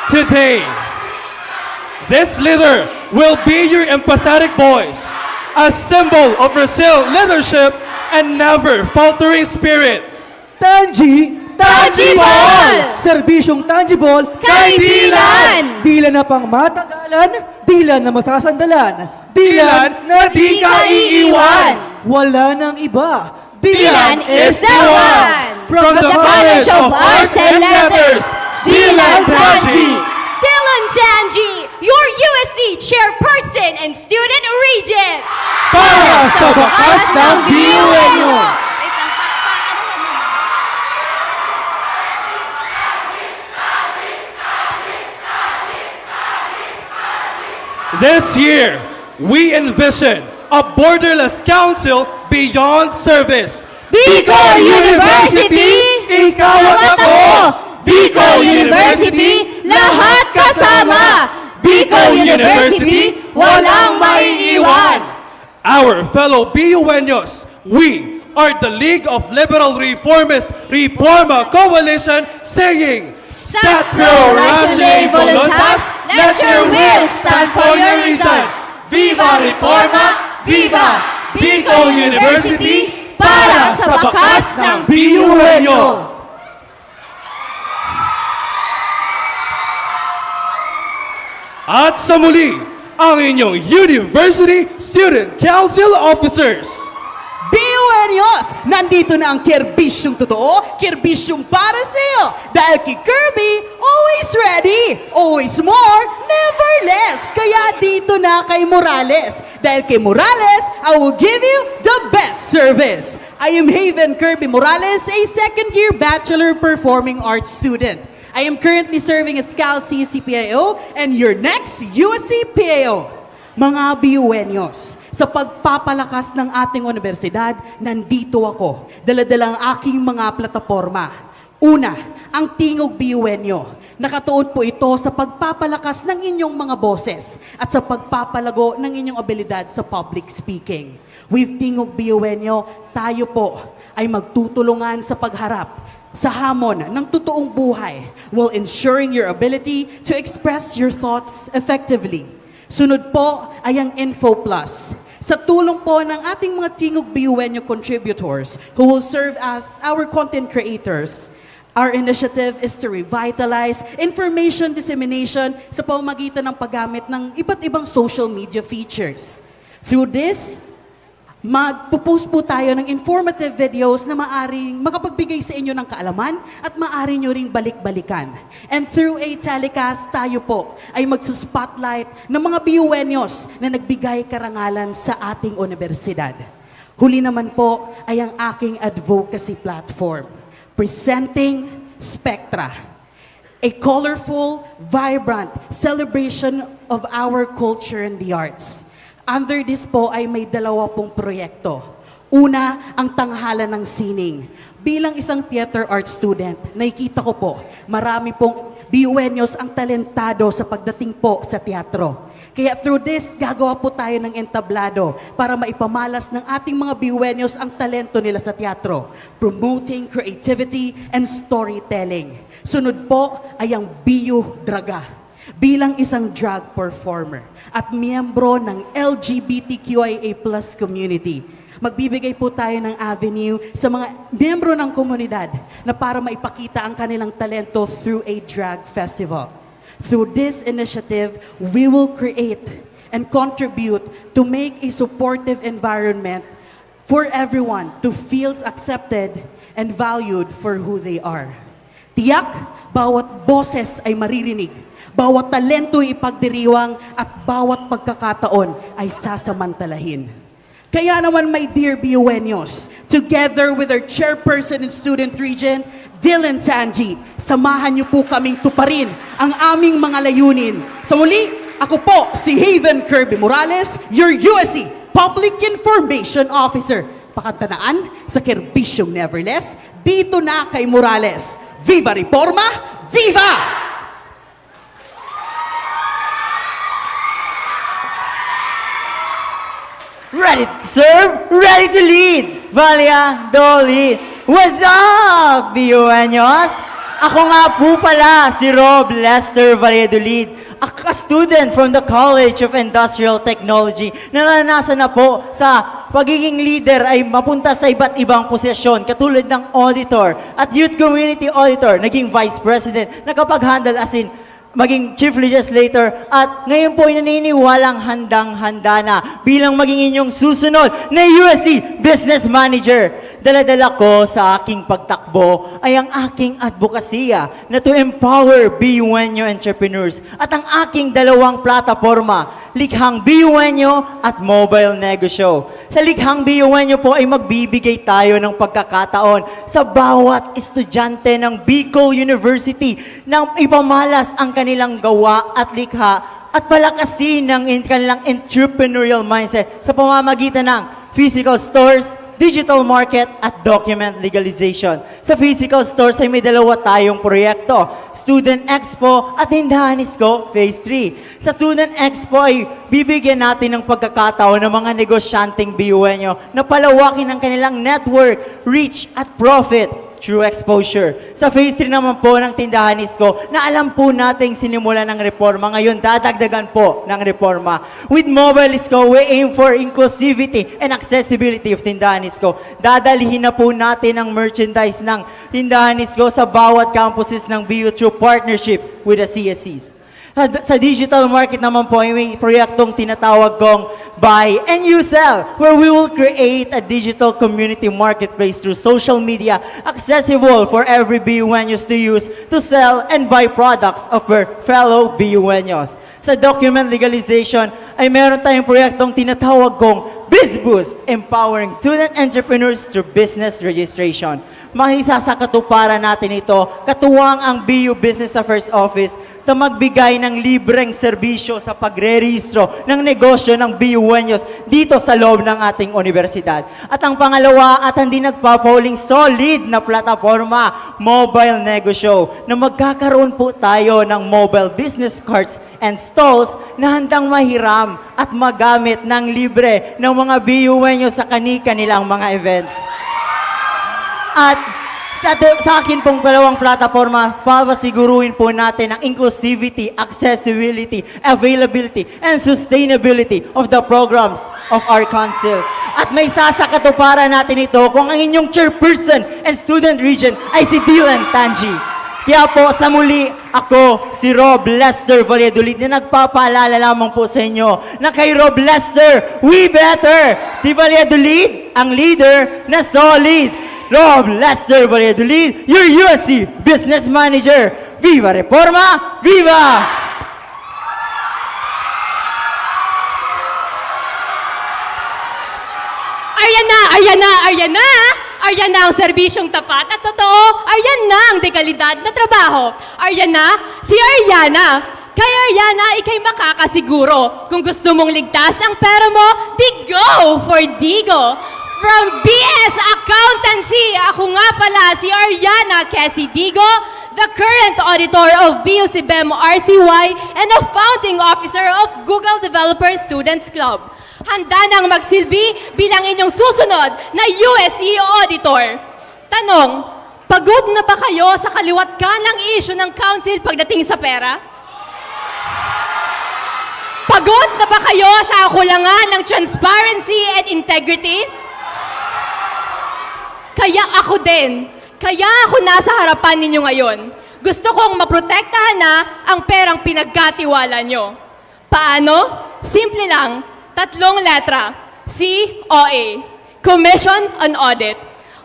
today, this leader will be your empathetic voice, a symbol of resilient leadership and never faltering spirit. Tangible! Serbisyong tangible, Kaibigan! Dilan na pang matagalan, dilan na masasandalan, Dilan na di ka iiwan. Wala nang iba. Dilan is the one! From the College of Arts and Letters, Dilan Tanji. Dylan Tanji, your USC Chairperson and Student Regent. Para sa bakas ng BUNyo. This year, we envision a borderless council beyond service. Bicol University, ikaw at ako! Bicol University, lahat kasama! Bicol University, walang maiiwan! Our fellow BUNyos, we are the League of Liberal Reformists Reforma Coalition saying, Stat pro ratione voluntas, let your will stand for your reason. Viva Reforma, viva Bicol University, para sa bakas ng BUNyo. At sa muli, ang inyong University Student Council Officers. BUNyos, nandito na ang kerbisyong totoo, kerbisyong para sa'yo. Dahil kay Kirby, always ready, always more, never less. Kaya dito na kay Morales. Dahil kay Morales, I will give you the best service. I am Haven Kirby Morales, a second-year Bachelor Performing Arts student. I am currently serving as Cal CPAO and your next USC PAO. Mga BUNyos, sa pagpapalakas ng ating universidad, nandito ako. Dala-dala ang aking mga plataforma. Una, ang Tingog BUNyo. Nakatuon po ito sa pagpapalakas ng inyong mga boses at sa pagpapalago ng inyong abilidad sa public speaking. With Tingog BUNyo, tayo po ay magtutulungan sa pagharap sa hamon ng totoong buhay while ensuring your ability to express your thoughts effectively. Sunod po ay ang Info Plus. Sa tulong po ng ating mga Tingog BUNyo contributors who will serve as our content creators, our initiative is to revitalize information dissemination sa pamamagitan ng paggamit ng iba't ibang social media features. Through this, magpo-post po tayo ng informative videos na maaring makapagbigay sa inyo ng kaalaman at maaari nyo ring balik-balikan. And through a telecast, tayo po ay magsuspotlight ng mga BUNyos na nagbigay karangalan sa ating universidad. Huli naman po ay ang aking advocacy platform, Presenting Spectra, a colorful, vibrant celebration of our culture and the arts. Under this po ay may 2 pong proyekto. Una, ang Tanghalan ng Sining. Bilang isang theater art student, nakikita ko po, marami pong BUNyos ang talentado sa pagdating po sa teatro. Kaya through this, gagawa po tayo ng entablado para maipamalas ng ating mga BUNyos ang talento nila sa teatro, promoting creativity and storytelling. Sunod po ay ang BU Draga. Bilang isang drag performer at miyembro ng LGBTQIA+ community, magbibigay po tayo ng avenue sa mga miyembro ng komunidad na para maipakita ang kanilang talento through a drag festival. Through this initiative, we will create and contribute to make a supportive environment for everyone to feel accepted and valued for who they are. Tiyak, bawat boses ay maririnig, bawat talento ay ipagdiriwang at bawat pagkakataon ay sasamantalahin. Kaya naman, my dear BUenos, together with our chairperson and student regent, Dylan Tanji, samahan niyo po kaming tuparin ang aming mga layunin. Sa muli, ako po si Haven Kirby Morales, your USC Public Information Officer. Pakantanaan sa Kirbisyong Neverless, dito na kay Morales. Viva Reforma! Viva! Ready to serve, ready to lead. Valia, Dolly. What's up, BUenos? Ako nga po pala si Rob Lester Valladolid, a student from the College of Industrial Technology na naranasan na po sa pagiging leader ay mapunta sa iba't ibang posisyon katulad ng auditor at youth community auditor, naging vice president, nakapag-handle as in maging chief legislator at ngayon po ay naniniwalang handang-handa na bilang maging inyong susunod na USC Business Manager. Dala-dala ko sa aking pagtakbo ay ang aking advokasya na to empower BUenyo entrepreneurs at ang aking dalawang plataforma, Likhang BUenyo at Mobile Negosyo. Sa Likhang BUenyo po ay magbibigay tayo ng pagkakataon sa bawat estudyante ng Bicol University na ipamalas ang kanilang gawa at likha at palakasin ng kanilang entrepreneurial mindset sa pamamagitan ng physical stores, digital market at document legalization. Sa physical stores ay may dalawa tayong proyekto, Student Expo at Tindahan Isko Phase 3. Sa Student Expo ay bibigyan natin ng pagkakataon ng mga negosyanteng BUenyo na palawakin ang kanilang network, reach at profit through exposure. Sa Phase 3 naman po ng Tindahan Isko na alam po nating sinimula ng reforma, ngayon dadagdagan po ng reforma. With Mobile Isko, we aim for inclusivity and accessibility of Tindahan Isko. Dadalhin na po natin ang merchandise ng Tindahan Isko sa bawat campuses ng BU through partnerships with the CSCs. Sa digital market naman po ay may proyektong tinatawag kong Buy and You Sell, where we will create a digital community marketplace through social media accessible for every BUenos to use to sell and buy products of their fellow BUenos. Sa document legalization ay meron tayong proyektong tinatawag kong BizBoost, empowering student entrepreneurs through business registration. Mahisa sa katuparan natin ito, katuwang ang BU Business Affairs Office na magbigay ng libreng serbisyo sa pagre-rehistro ng negosyo ng BUenos dito sa loob ng ating universidad. At ang pangalawa at hindi nagpapauling solid na plataforma, Mobile Negosyo, na magkakaroon po tayo ng mobile business carts and stalls na handang mahiram at magamit ng libre ng mga BUenos sa kani-kanilang mga events. At sa akin pong dalawang plataforma, papasiguruhin po natin ang inclusivity, accessibility, availability, and sustainability of the programs of our council. At may sasakatuparan natin ito kung ang inyong chairperson and student regent ay si Dylan Tanji. Kaya po, sa muli, ako, si Rob Lester Valladolid, na nagpapaalala lamang po sa inyo na kay Rob Lester, we better! Si Valladolid, ang leader na solid. Rob Lester Valladolid, your USC Business Manager. Viva Reforma! Viva! Ayan na! Ayan na! Ayan na! Ayan na ang serbisyong tapat at totoo. Ayan na ang dekalidad na trabaho. Ayan na si Ariana. Kay Ariana, ikay makakasiguro. Kung gusto mong ligtas ang pera mo, di go for Digo. From BS Accountancy, ako nga pala si Ariana Kesi Digo, the current auditor of BUCBEM RCY and a founding officer of Google Developer Students Club. Handa nang magsilbi bilang inyong susunod na USC auditor. Tanong, pagod na ba kayo sa kaliwat ka ng issue ng council pagdating sa pera? Pagod na ba kayo sa akulangan ng transparency and integrity? Kaya ako din. Kaya ako nasa harapan ninyo ngayon. Gusto kong maprotektahan na ang perang pinagkatiwala nyo. Paano? simple lang, 3 letra, COA, Commission on Audit.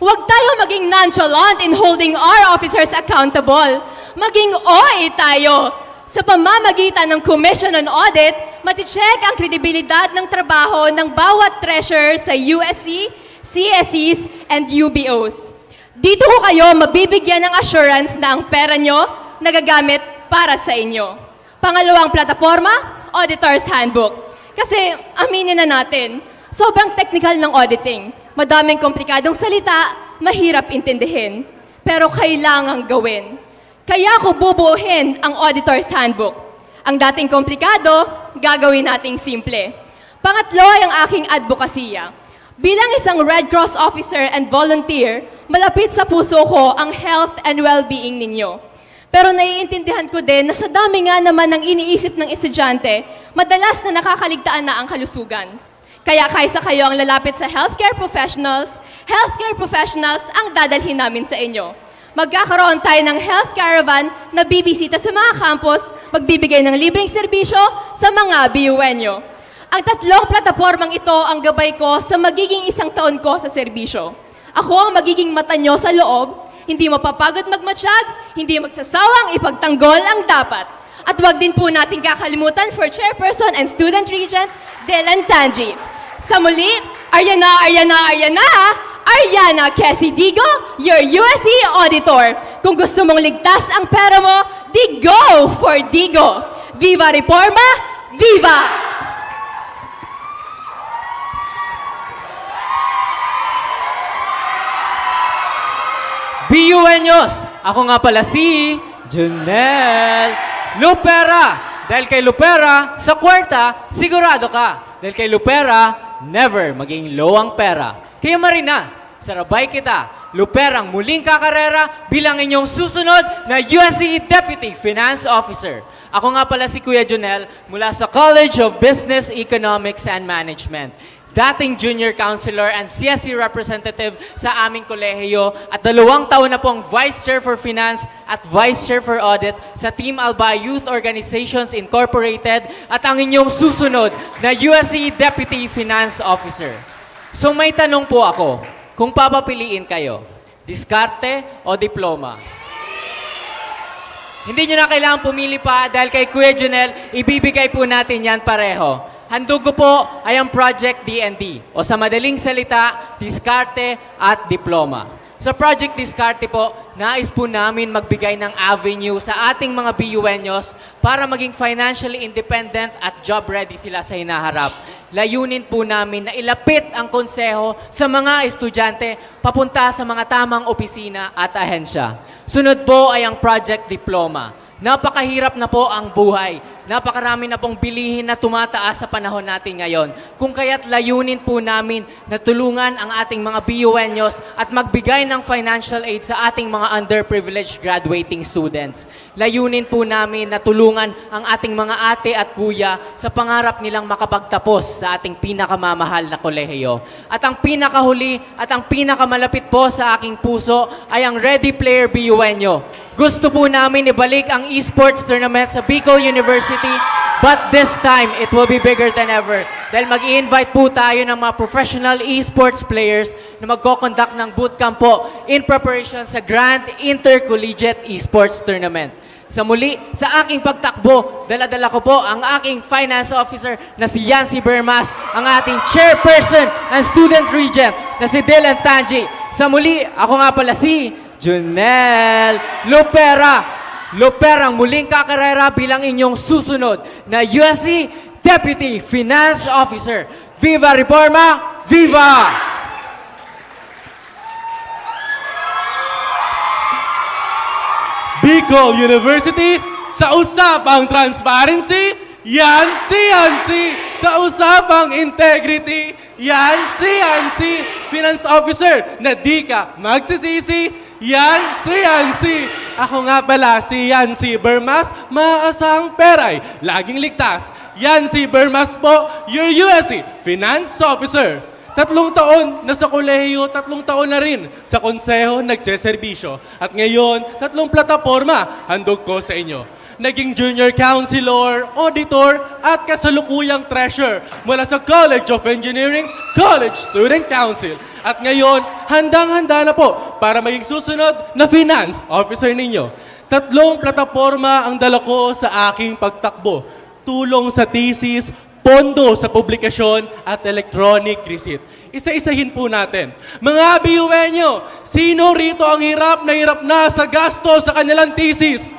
Huwag tayo maging nonchalant in holding our officers accountable. Maging OA tayo. Sa pamamagitan ng Commission on Audit, mati-check ang kredibilidad ng trabaho ng bawat treasurer sa USC, CSEs, and UBOs. Dito ko kayo mabibigyan ng assurance na ang pera nyo nagagamit para sa inyo. Pangalawang plataforma, Auditor's Handbook. Kasi aminin na natin, sobrang technical ng auditing. Madaming komplikadong salita, mahirap intindihin. Pero kailangang gawin. Kaya ko bubuuhin ang Auditor's Handbook. Ang dating komplikado, gagawin nating simple. Pangatlo ay ang aking advokasya. Bilang isang Red Cross officer and volunteer, malapit sa puso ko ang health and well-being ninyo. Pero naiintindihan ko din na sa dami nga naman ng iniisip ng estudyante, madalas na nakakaligtaan na ang kalusugan. Kaya kaysa kayo ang lalapit sa healthcare professionals ang dadalhin namin sa inyo. Magkakaroon tayo ng health caravan na bibisita sa mga campus, magbibigay ng libreng serbisyo sa mga BUNyo. Ang 3 platapormang ito ang gabay ko sa magiging 1 taon ko sa serbisyo. Ako ang magiging mata nyo sa loob, hindi mapapagod magmatsyag, hindi magsasawang ipagtanggol ang dapat. At wag din po natin kakalimutan for Chairperson and Student Regent, Dylan Tanji. Sa muli, Ariana Quezzy Digo, your USC Auditor. Kung gusto mong ligtas ang pera mo, di go for Digo. Viva Reforma! Viva! BUNyos! Ako nga pala si Junel Lupera. Dahil kay Lupera, sa kwarta, sigurado ka. Dahil kay Lupera, never maging low ang pera. Kaya Marina, sarabay kita. Luperang muling kakarera bilang inyong susunod na USC Deputy Finance Officer. Ako nga pala si Kuya Junel mula sa College of Business, Economics and Management. Dating junior counselor and CSE representative sa aming kolehiyo at 2 taon na pong Vice Chair for Finance at Vice Chair for Audit sa Team Alba Youth Organizations Incorporated at ang inyong susunod na USC Deputy Finance Officer. So may tanong po ako, kung papapiliin kayo, diskarte o diploma? Hindi nyo na kailangan pumili pa dahil kay Kuya Junel, ibibigay po natin yan pareho. Handog ko po ay ang Project D&D o sa madaling salita, diskarte at diploma. Sa Project Diskarte po, nais po namin magbigay ng avenue sa ating mga BUNyos para maging financially independent at job ready sila sa hinaharap. Layunin po namin na ilapit ang konseho sa mga estudyante papunta sa mga tamang opisina at ahensya. Sunod po ay ang Project Diploma. Napakahirap na po ang buhay. Napakarami na pong bilihin na tumataas sa panahon natin ngayon. Kung kaya't layunin po namin na tulungan ang ating mga BUNyos at magbigay ng financial aid sa ating mga underprivileged graduating students. Layunin po namin na tulungan ang ating mga ate at kuya sa pangarap nilang makapagtapos sa ating pinakamamahal na kolehiyo. At ang pinakahuli at ang pinakamalapit po sa aking puso ay ang Ready Player BUNyo. Gusto po namin ibalik ang esports tournament sa Bicol University, but this time, it will be bigger than ever. Dahil mag-i-invite po tayo ng mga professional esports players na magko-conduct ng bootcamp po in preparation sa Grand Intercollegiate Esports Tournament. Sa muli, sa aking pagtakbo, dala-dala ko po ang aking finance officer na si Yancy Bermas, ang ating chairperson and student regent na si Dylan Tanji. Sa muli, ako nga pala si Junel Lupera. Luperang muling kakarera bilang inyong susunod na USC Deputy Finance Officer. Viva Reforma! Viva! Bicol University, sa usapang transparency, yan si Yancy. Sa usapang integrity, yan si Yancy. Finance Officer na di ka magsisisi, yan si Yancy. Ako nga pala si Yancy Bermas, maaasahang peray, laging ligtas. Yancy Bermas po, your USC Finance Officer. 3 taon na sa kolehiyo, 3 taon na rin sa konseho nagseserbisyo. At ngayon, 3 plataporma handog ko sa inyo. naging junior counselor, auditor, at kasalukuyang treasurer mula sa College of Engineering, College Student Council. At ngayon, handang-handa na po para maging susunod na finance officer ninyo. 3 plataforma ang dala ko sa aking pagtakbo. Tulong sa thesis, pondo sa publikasyon, at electronic receipt. Isa-isahin po natin. Mga BUenyo, sino rito ang hirap na sa gasto sa kanilang thesis?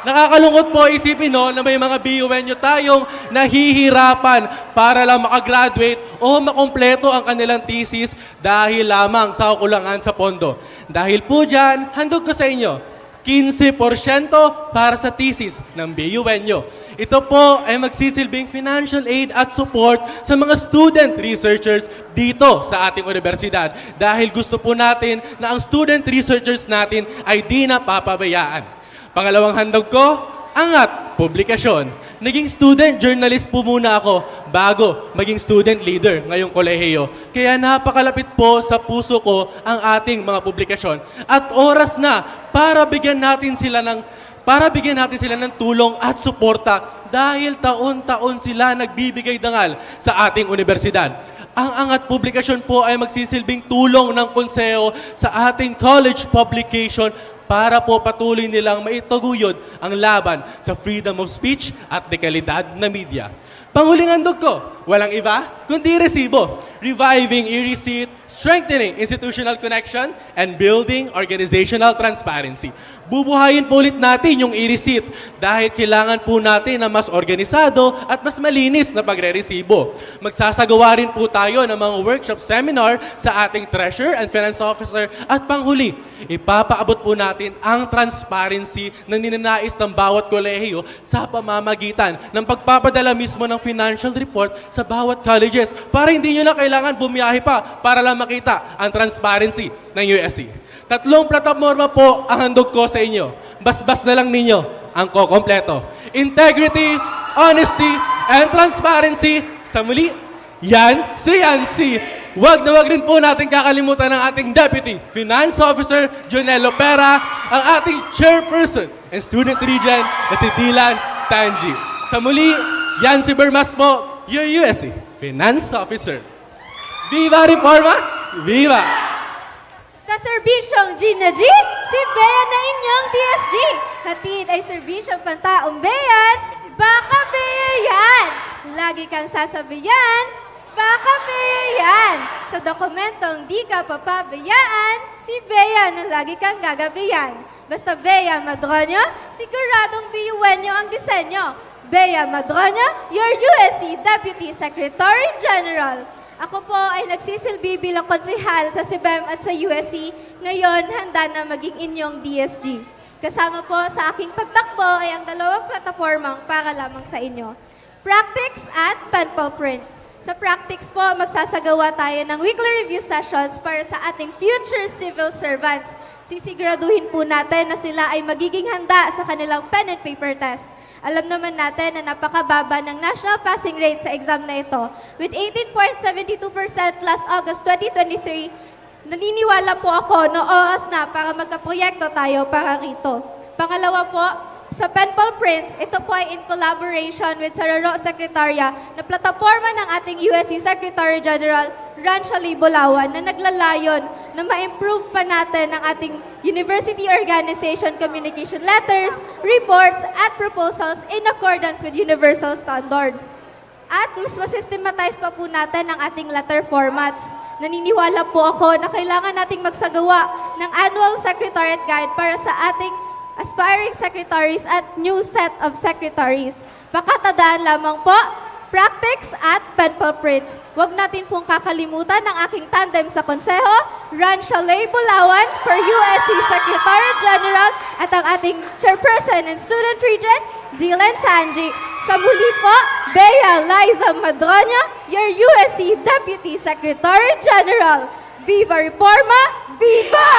Nakakalungkot po isipin na may mga BUenyo tayong nahihirapan para lang makagraduate o makompleto ang kanilang thesis dahil lamang sa kakulangan sa pondo. Dahil po dyan, handog ko sa inyo, 15% para sa thesis ng BUenyo. Ito po ay magsisilbing financial aid at support sa mga student researchers dito sa ating universidad. Dahil gusto po natin na ang student researchers natin ay di napapabayaan. Pangalawang handog ko, angat, publikasyon. Naging student journalist po muna ako bago maging student leader ngayong kolehiyo. Kaya napakalapit po sa puso ko ang ating mga publikasyon. At oras na para bigyan natin sila ng tulong at suporta dahil taon-taon sila nagbibigay dangal sa ating universidad. Ang angat publikasyon po ay magsisilbing tulong ng konseho sa ating college publication para po patuloy nilang maitaguyod ang laban sa freedom of speech at dekalidad na media. Panghuling handog ko, walang iba kundi resibo. Reviving e-receipt, strengthening institutional connection, and building organizational transparency. Bubuhayin po ulit natin yung e-receipt dahil kailangan po natin na mas organisado at mas malinis na pagre-resibo. Magsasagawa rin po tayo ng mga workshop seminar sa ating treasurer and finance officer at panghuli, ipapaabot po natin ang transparency na ninanais ng bawat kolehiyo sa pamamagitan ng pagpapadala mismo ng financial report sa bawat colleges para hindi nyo na kailangan bumiyahe pa para lang makita ang transparency ng USC. 3 plataforma po ang handog ko sa inyo. Basbas na lang ninyo ang kokompleto. Integrity, honesty, and transparency. Sa muli, yan si Yancy. Wag na wag rin po natin kakalimutan ng ating Deputy Finance Officer, Jonel Lopera, ang ating Chairperson and Student Regent na si Dylan Tanji. Sa muli, Yancy Bermas po, your USC Finance Officer. Viva Reforma! Viva! Sa serbisyong Gina G, si Bea na inyong DSG. Hatid ay serbisyong pantaong Beyan, baka Bea yan. Lagi kang sasabihan, baka Bea yan. Sa dokumentong di ka papabayaan, si Bea na lagi kang gagabihan. Basta Bea Madronio, siguradong BUenyo ang disenyo. Bea Madronio, your USC Deputy Secretary General. Ako po ay nagsisilbi bilang konsehal sa CBEM at sa USC. Ngayon, handa na maging inyong DSG. Kasama po sa aking pagtakbo ay ang 2 platapormang para lamang sa inyo. Practice at Penpal Prints. Sa Practice po, magsasagawa tayo ng weekly review sessions para sa ating future civil servants. Sisiguraduhin po natin na sila ay magiging handa sa kanilang pen and paper test. Alam naman natin na napakababa ng national passing rate sa exam na ito. With 18.72% last August 2023, naniniwala po ako na oras na para magkaproyekto tayo para rito. Pangalawa po, sa Penpal Prints, ito po ay in collaboration with Sararo Secretaria na plataforma ng ating USC Secretary General Ranchali Bulawan na naglalayon na ma-improve pa natin ang ating university organization communication letters, reports, at proposals in accordance with universal standards. At mas masystematize pa po natin ang ating letter formats. Naniniwala po ako na kailangan nating magsagawa ng annual secretariat guide para sa ating aspiring secretaries at new set of secretaries. Pakatandaan lamang po, Practice at Penpal Prints. Huwag natin pong kakalimutan ang aking tandem sa konseho, Ranchali Bulawan for USC Secretary General at ang ating Chairperson and Student Regent, Dylan Tanji. Sa muli po, Bea Liza Madroño, your USC Deputy Secretary General. Viva Reforma! Viva!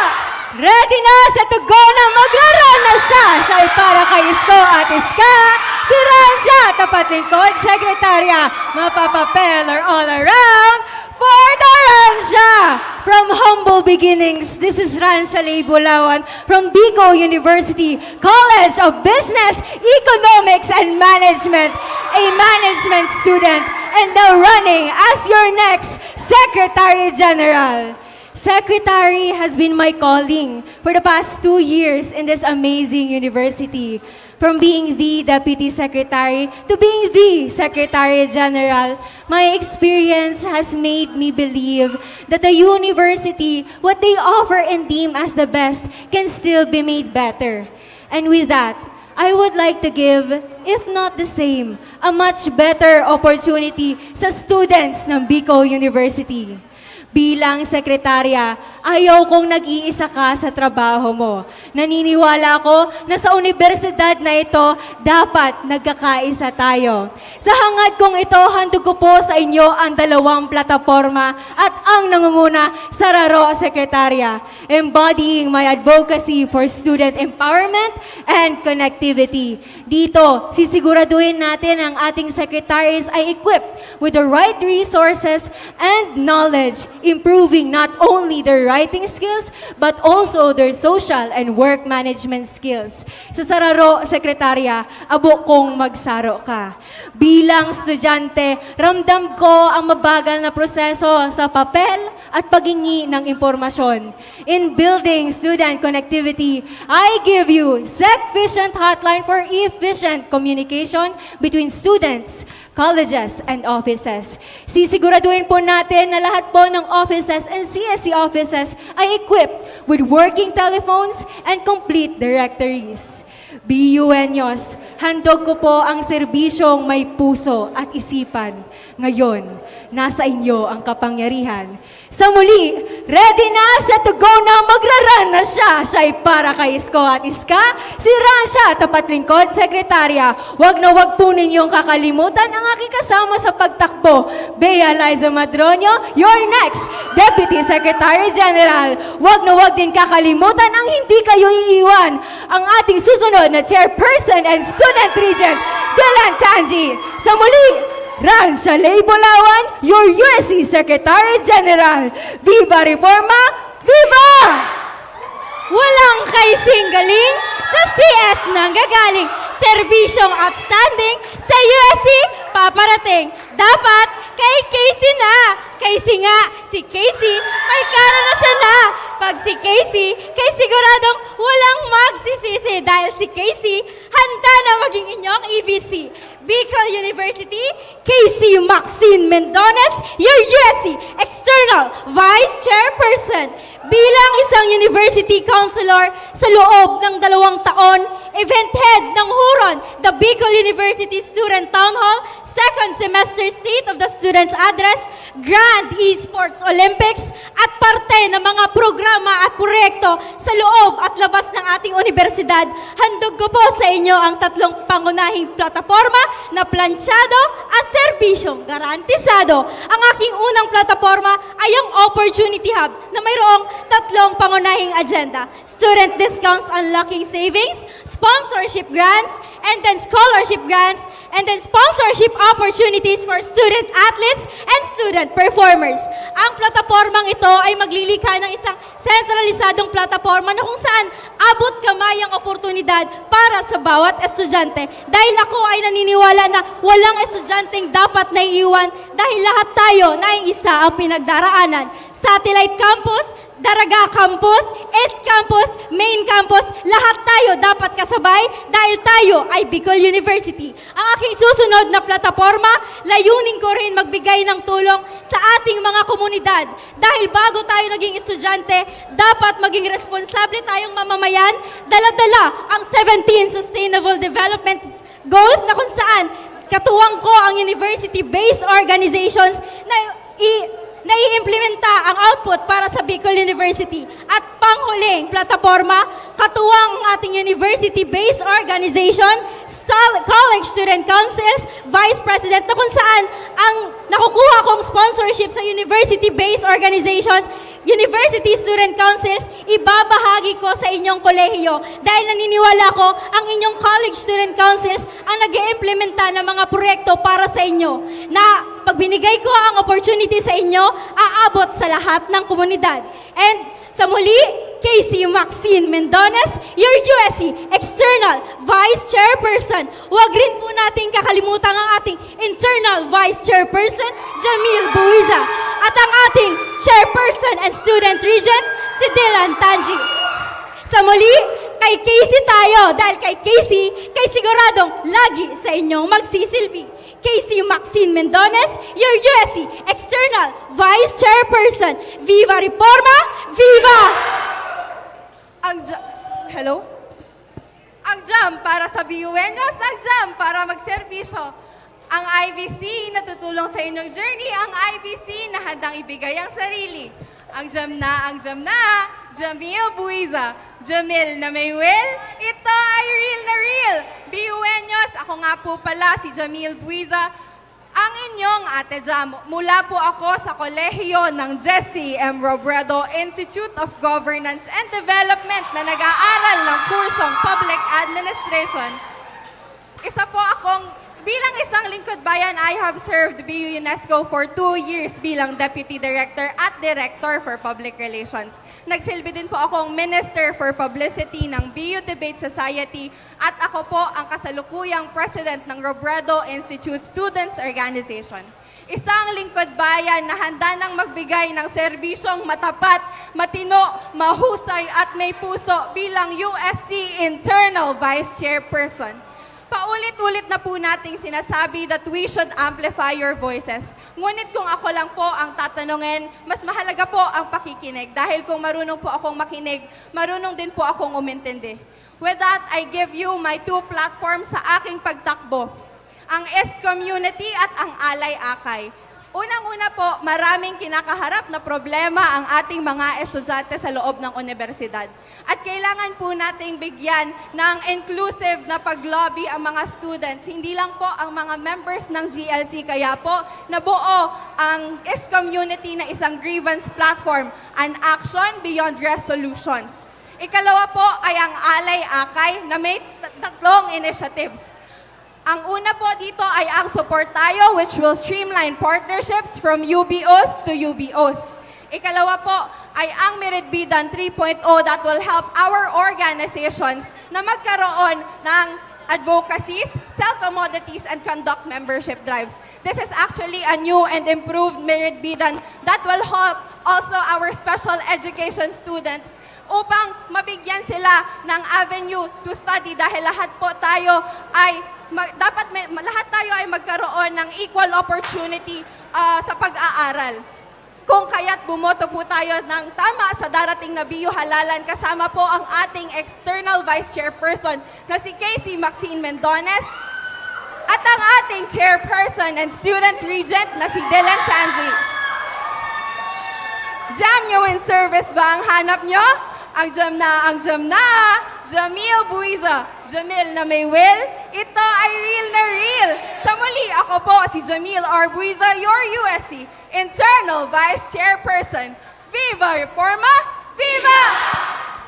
Ready na sa tugo na magraran na siya. Siya ay para kay Isko at Iska. Si Ransha, tapat lingkod, sekretarya. Mapapapeller all around for the Ransha. from humble beginnings, this is Ransha Bulawan from Bicol University College of Business, Economics, and Management, a management student, and now running as your next Secretary General. Secretary has been my calling for the past 2 years in this amazing university. From being the Deputy Secretary to being the Secretary General, my experience has made me believe that the university, what they offer and deem as the best, can still be made better. And with that, I would like to give, if not the same, a much better opportunity sa students ng Bicol University. Bilang sekretarya, ayaw kong nag-iisa ka sa trabaho mo. Naniniwala ako na sa universidad na ito, dapat nagkakaisa tayo. Sa hangad kong ito, handog ko po sa inyo ang 2 plataforma at ang nangunguna sa Raro Sekretarya, embodying my advocacy for student empowerment and connectivity. Dito, sisiguraduhin natin ang ating secretaries ay equipped with the right resources and knowledge, improving not only their writing skills, but also their social and work management skills. Sa Sararo, Sekretarya, abo kong magsaro ka. Bilang estudyante, ramdam ko ang mabagal na proseso sa papel at paghingi ng impormasyon. In building student connectivity, I give you SecFicient Hotline for efficient communication between students, colleges, and offices. Sisiguraduhin po natin na lahat po ng offices and CSE offices ay equipped with working telephones and complete directories. BUenyos, handog ko po ang serbisyong may puso at isipan. Ngayon, nasa inyo ang kapangyarihan. Sa muli, ready na, set to go na, magraran na siya. Siya'y para kay Isko at Iska, si Ransha, tapat lingkod, sekretarya. Huwag na huwag po ninyong kakalimutan ang aking kasama sa pagtakbo. Bea Liza Madronio, your next Deputy Secretary General. Huwag na huwag din kakalimutan ang hindi kayo iiwan. Ang ating susunod na Chairperson and Student Regent, Dylan Tanji. Sa muli, Ransha Bulawan, your USC Secretary General. Viva Reforma! Viva! Walang kaising galing, sa CS nang gagaling. Serbisyong outstanding, sa USC paparating. Dapat kay Casey na. Casey nga, si Casey may karanasan na. Pag si Casey, kay siguradong walang magsisisi dahil si Casey handa na maging inyong EVC. Bicol University, Casey Maxine Mendones, your USC External Vice Chairperson. Bilang isang University Counselor sa loob ng 2 taon, event head ng Huron, the Bicol University Student Town Hall, second semester State of the Students Address, Grand Esports Olympics, at parte ng mga programa at proyekto sa loob at labas ng ating universidad, handog ko po sa inyo ang 3 pangunahing plataforma na planchado at serbisyong garantisado. Ang aking unang plataforma ay ang Opportunity Hub na mayroong 3 pangunahing agenda: student discounts unlocking savings, sponsorship grants, and then scholarship grants, and then sponsorship opportunities for student athletes and student performers. Ang platapormang ito ay maglilikha ng isang sentralisadong plataporma na kung saan abot kamay ang oportunidad para sa bawat estudyante. Dahil ako ay naniniwala na walang estudyanteng dapat naiiwan dahil lahat tayo na isa ang pinagdaraanan. Satellite Campus, Daraga Campus, East Campus, Main Campus, lahat tayo dapat kasabay dahil tayo ay Bicol University. Ang aking susunod na plataporma, layunin ko rin magbigay ng tulong sa ating mga komunidad. Dahil bago tayo naging estudyante, dapat maging responsable tayong mamamayan, dala-dala ang 17 Sustainable Development Goals na kung saan katuwang ko ang university-based organizations na nai-implementa ang output para sa Bicol University. At panghuling plataforma, katuwang ang ating university-based organization, College Student Councils, Vice President, na kung saan ang nakukuha kong sponsorship sa university-based organizations, University Student Councils, ibabahagi ko sa inyong kolehiyo dahil naniniwala ko ang inyong college student councils ang nag-iimplementa ng mga proyekto para sa inyo na pag binigay ko ang opportunity sa inyo, aabot sa lahat ng komunidad. And sa muli, Casey Maxine Mendones, your USC External Vice Chairperson. Huwag rin po natin kakalimutan ang ating Internal Vice Chairperson, Jamil Buiza. At ang ating Chairperson and Student Regent, si Dylan Tanji. Sa muli, kay Casey tayo. Dahil kay Casey, kay siguradong lagi sa inyong magsisilbi. Casey Maxine Mendones, your USC External Vice Chairperson. Viva Reforma! Viva! Hello? Ang jam para sa BUenos, ang jam para magserbisyo. Ang IBC na tutulong sa inyong journey, ang IBC na handang ibigay ang sarili. Ang jam na, Jamil Buiza. Jamil na may will, ito ay real na real. BUenos, ako nga po pala si Jamil Buiza, ang inyong Ate Jam. Mula po ako sa kolehiyo ng Jesse M. Robredo Institute of Governance and Development na nag-aaral ng kursong Public Administration. Bilang isang lingkod bayan, I have served BU UNESCO for 2 years bilang Deputy Director at Director for Public Relations. Nagsilbi din po akong Minister for Publicity ng BU Debate Society at ako po ang kasalukuyang President ng Robredo Institute Students Organization. Isang lingkod bayan na handa nang magbigay ng serbisyong matapat, matino, mahusay at may puso bilang USC Internal Vice Chairperson. Paulit-ulit na po nating sinasabi that we should amplify your voices. Ngunit kung ako lang po ang tatanungin, mas mahalaga po ang pakikinig. Dahil kung marunong po akong makinig, marunong din po akong umintindi. With that, I give you my 2 platforms sa aking pagtakbo. Ang S-Community at ang Alay-Akay. Unang-una po, maraming kinakaharap na problema ang ating mga estudyante sa loob ng universidad. At kailangan po nating bigyan ng inclusive na paglobby ang mga students. Hindi lang po ang mga members ng GLC, kaya po nabuo ang S-Community na isang grievance platform, an action beyond resolutions. Ikalawa po ay ang Alay-Akay na may 3 initiatives. Ang una po dito ay ang Support Tayo, which will streamline partnerships from UBOs to UBOs. Ikalawa po ay ang Merit Bidan 3.0 that will help our organizations na magkaroon ng advocacies, sell commodities, and conduct membership drives. This is actually a new and improved Merit Bidan that will help also our special education students upang mabigyan sila ng avenue to study dahil lahat tayo ay magkaroon ng equal opportunity sa pag-aaral. Kung kaya't bumoto po tayo ng tama sa darating na BU Halalan kasama po ang ating External Vice Chairperson na si Casey Maxine Mendones at ang ating Chairperson and Student Regent na si Dylan Tanji. Jam nyo in service ba ang hanap nyo? Ang jam na, Jamil Buiza. Jamil na may will, ito ay real na real. Sa muli, ako po si Jamil R. Buiza, your USC Internal Vice Chairperson. Viva Reforma! Viva!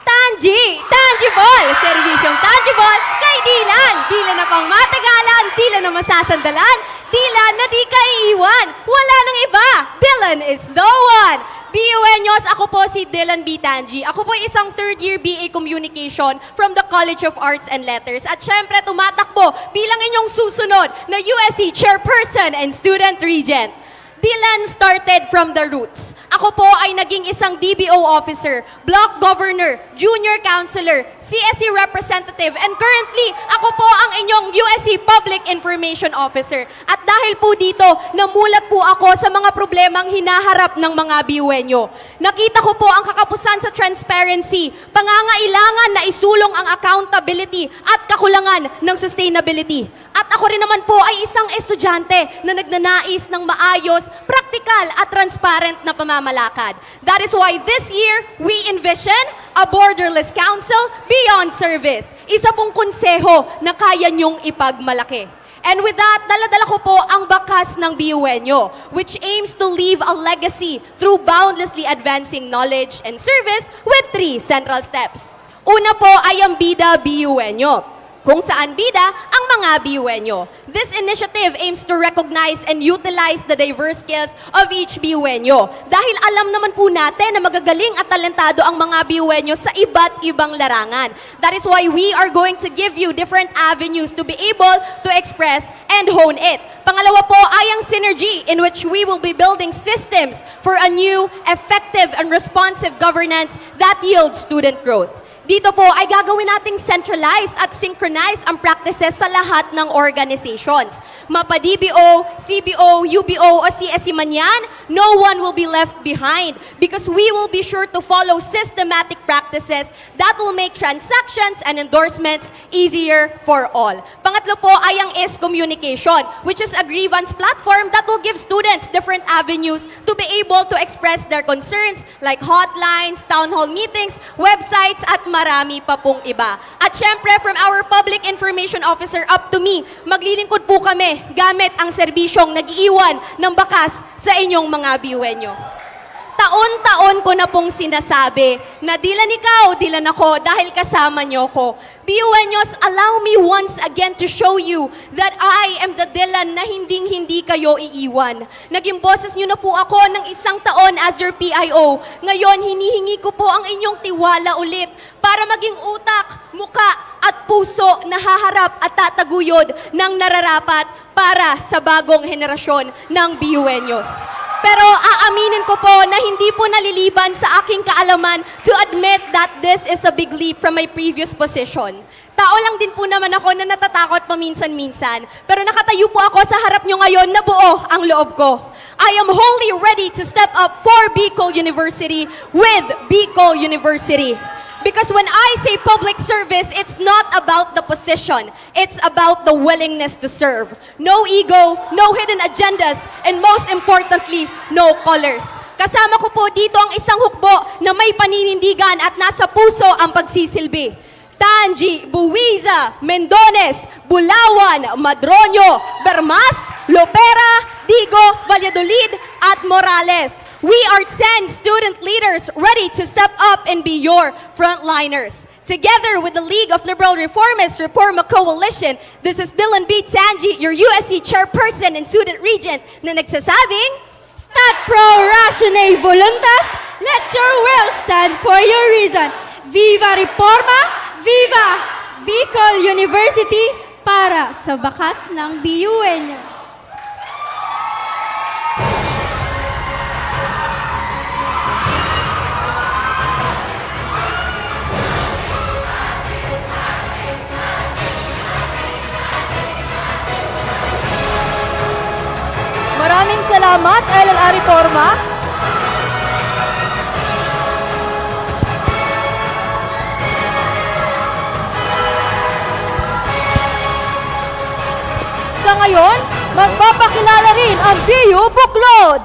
Tangible! Serbisyong tangible kay Dylan. Dylan na pang matagalan, Dylan na masasandalan, Dylan na di ka iiwan. Wala nang iba, Dylan is the one. BUenos, ako po si Dylan B. Tanji. Ako po isang 3rd year BA Communication from the College of Arts and Letters. At syempre, tumatakbo bilang inyong susunod na USC Chairperson and Student Regent. Dylan started from the roots. Ako po ay naging isang DBO officer, block governor, junior counselor, CSE representative, and currently, ako po ang inyong USC Public Information Officer. At dahil po dito, namulat po ako sa mga problemang hinaharap ng mga BUenyo. Nakita ko po ang kakapusan sa transparency, pangangailangan na isulong ang accountability at kakulangan ng sustainability. At ako rin naman po ay isang estudyante na nagnanais ng maayos, praktikal at transparent na pamamalakad. That is why this year, we envision a borderless council beyond service. Isa pong konseho na kaya niyong ipagmalaki. And with that, dala-dala ko po ang bakas ng BUenyo, which aims to leave a legacy through boundlessly advancing knowledge and service with 3 central steps. Una po ay ang Bida BUenyo, kung saan bida ang mga BUenyo. This initiative aims to recognize and utilize the diverse skills of each BUenyo. Dahil alam naman po natin na magagaling at talentado ang mga BUenyo sa iba't ibang larangan. That is why we are going to give you different avenues to be able to express and hone it. Pangalawa po ay ang synergy, in which we will be building systems for a new, effective, and responsive governance that yields student growth. Dito po ay gagawin nating centralized at synchronized ang practices sa lahat ng organizations. Mapa DBO, CBO, UBO o CSE man yan, no one will be left behind because we will be sure to follow systematic practices that will make transactions and endorsements easier for all. Pangatlo po ay ang IS Communication, which is a grievance platform that will give students different avenues to be able to express their concerns like hotlines, town hall meetings, websites at marami pa pong iba. At syempre, from our Public Information Officer up to me, maglilingkod po kami gamit ang serbisyong nag-iiwan ng bakas sa inyong mga BUenyo. Taon-taon ko na pong sinasabi na dilan ikaw, dilan ako dahil kasama niyo ko. BUenyos, allow me once again to show you that I am the Dylan na hinding-hindi kayo iiwan. Naging boses niyo na po ako ng 1 taon as your PIO. Ngayon, hinihingi ko po ang inyong tiwala ulit para maging utak, muka at puso na haharap at tataguyod ng nararapat para sa bagong henerasyon ng BUenyos. Pero aaminin ko po na hindi po naliliban sa aking kaalaman to admit that this is a big leap from my previous position. Tao lang din po naman ako na natatakot paminsan-minsan. Pero nakatayo po ako sa harap nyo ngayon na buo ang loob ko. I am wholly ready to step up for Bicol University with Bicol University. Because when I say public service, it's not about the position. It's about the willingness to serve. No ego, no hidden agendas, and most importantly, no colors. Kasama ko po dito ang isang hukbo na may paninindigan at nasa puso ang pagsisilbi. Tangi, Buwiza, Mendones, Bulawan, Madroño, Bermas, Lopera, Digo, Valladolid, at Morales. We are 10 student leaders ready to step up and be your frontliners. Together with the League of Liberal Reformists Reforma Coalition, this is Dylan B. Tangi, your USC chairperson and student regent, na nagsasabing, Stat pro ratione voluntas, let your will stand for your reason. Viva Reforma, viva Bicol University, para sa bakas ng BUenyo. Maraming salamat, LLA Reforma. Sa ngayon, magpapakilala rin ang BU Buklod.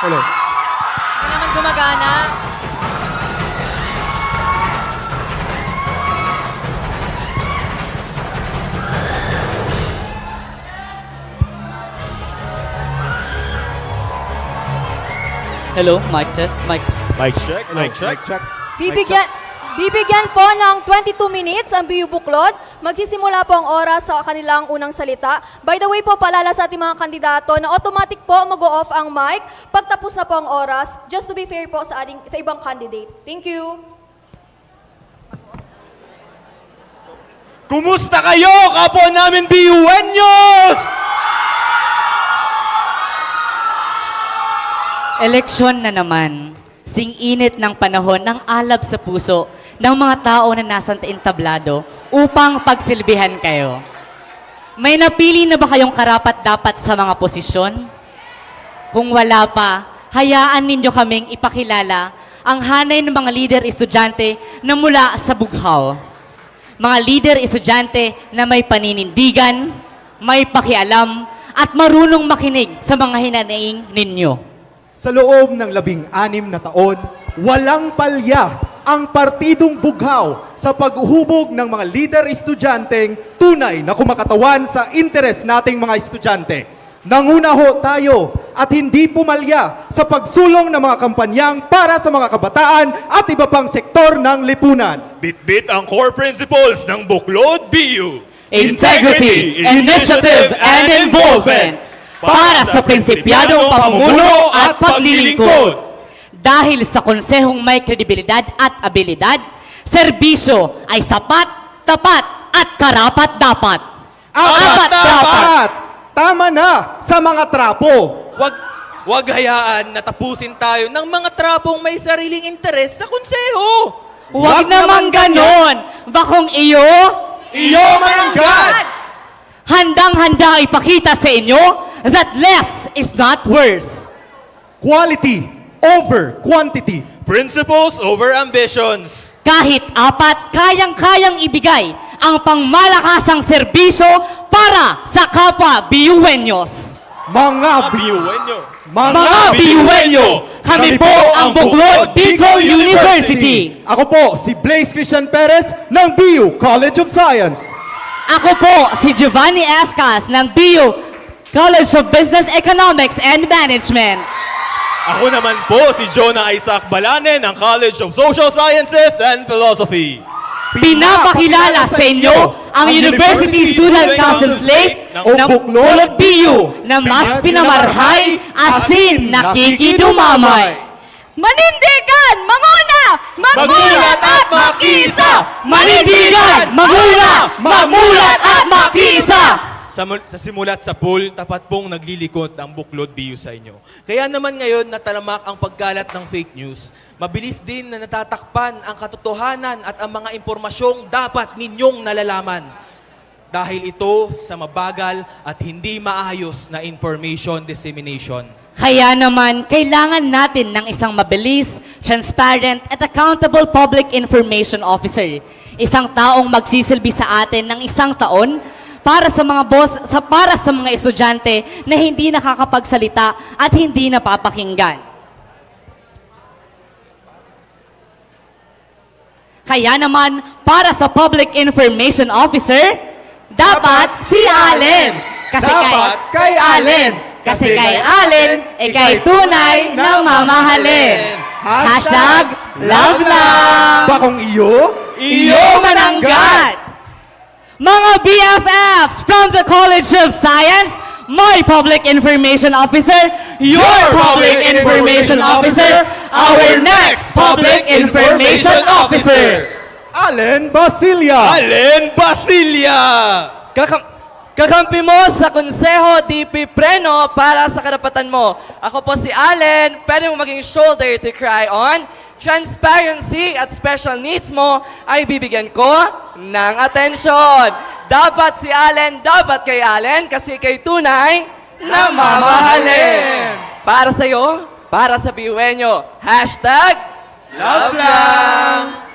Hello. Hindi naman gumagana. Hello, mic test, mic. Mic check, mic check. Bibigyan po ng 22 minutes ang BU Buklod. Magsisimula po ang oras sa kanilang unang salita. By the way po, paalala sa ating mga kandidato na automatic po mag-off ang mic pagtapos na po ang oras, just to be fair po sa ibang candidate. Thank you. Kumusta kayo, kapwa namin BUenyos? Eleksyon na naman. Sing-init ng panahon ng alab sa puso ng mga tao na nasa entablado upang pagsilbihan kayo. May napili na ba kayong karapat-dapat sa mga posisyon? Kung wala pa, hayaan ninyo kaming ipakilala ang hanay ng mga leader estudyante na mula sa Bughaw. Mga leader estudyante na may paninindigan, may pakialam, at marunong makinig sa mga hinanaing ninyo. Sa loob ng 16 na taon, walang palya ang partidong bughaw sa paghuhubog ng mga lider estudyanteng tunay na kumakatawan sa interes nating mga estudyante. Nanguna ho tayo at hindi pumalya sa pagsulong ng mga kampanyang para sa mga kabataan at iba pang sektor ng lipunan. Bitbit ang core principles ng Buklod BU. Integrity, initiative, and involvement para sa prinsipyadong pamumuno at paglilingkod. Dahil sa konsehong may kredibilidad at abilidad, serbisyo ay sapat, tapat, at karapat-dapat. Dapat! Tama na sa mga trapo. Wag hayaan na tapusin tayo ng mga trapong may sariling interes sa konseho. Huwag naman ganon! Bakong iyo mananggat! Handang-handa ipakita sa inyo that less is not worse. Quality over quantity. Principles over ambitions. Kahit apat, kayang-kayang ibigay ang pangmalakasang serbisyo para sa kapwa Biyuenyos. Mga Biyuenyo, kami po ang Buklod Bicol University. Ako po si Blaise Christian Perez ng BU College of Science. Ako po si Giovanni Escas ng BU College of Business Economics and Management. Ako naman po si Jonah Isaac Balane ng College of Social Sciences and Philosophy. Pinapakilala sa inyo ang University Student Council slate ng Buklod BU na mas pinamarhay, asin, nakikidumamay. Manindigan! Manguna! Magulat at makisa! Manindigan! Maguna! Mamulat at makisa! Sa simulat sa pool, tapat pong naglilikod ang Buklod BU sa inyo. Kaya naman ngayon natalamak ang pagkalat ng fake news. Mabilis din na natatakpan ang katotohanan at ang mga impormasyong dapat ninyong nalalaman. Dahil ito sa mabagal at hindi maayos na information dissemination. Kaya naman, kailangan natin ng isang mabilis, transparent at accountable public information officer. Isang taong magsisilbi sa atin ng isang taon para sa mga para sa mga estudyante na hindi nakakapagsalita at hindi napapakinggan. Kaya naman, para sa Public Information Officer, dapat si Allen. Kasi kay Allen, ikay tunay na mamahalin. Hashtag love lang. Bakong iyo mananggat. Mga BFFs from the College of Science, my Public Information Officer, your Public Information Officer, our next Public Information Officer. Allen Basilia. Kakampi mo sa Konseho DP Preno para sa karapatan mo. Ako po si Allen, pwede mo maging shoulder to cry on. Transparency at special needs mo ay bibigyan ko ng atensyon. Dapat si Allen, dapat kay Allen kasi kay tunay na mamahalin. Para sa'yo, para sa Biyuenyo, hashtag love lang.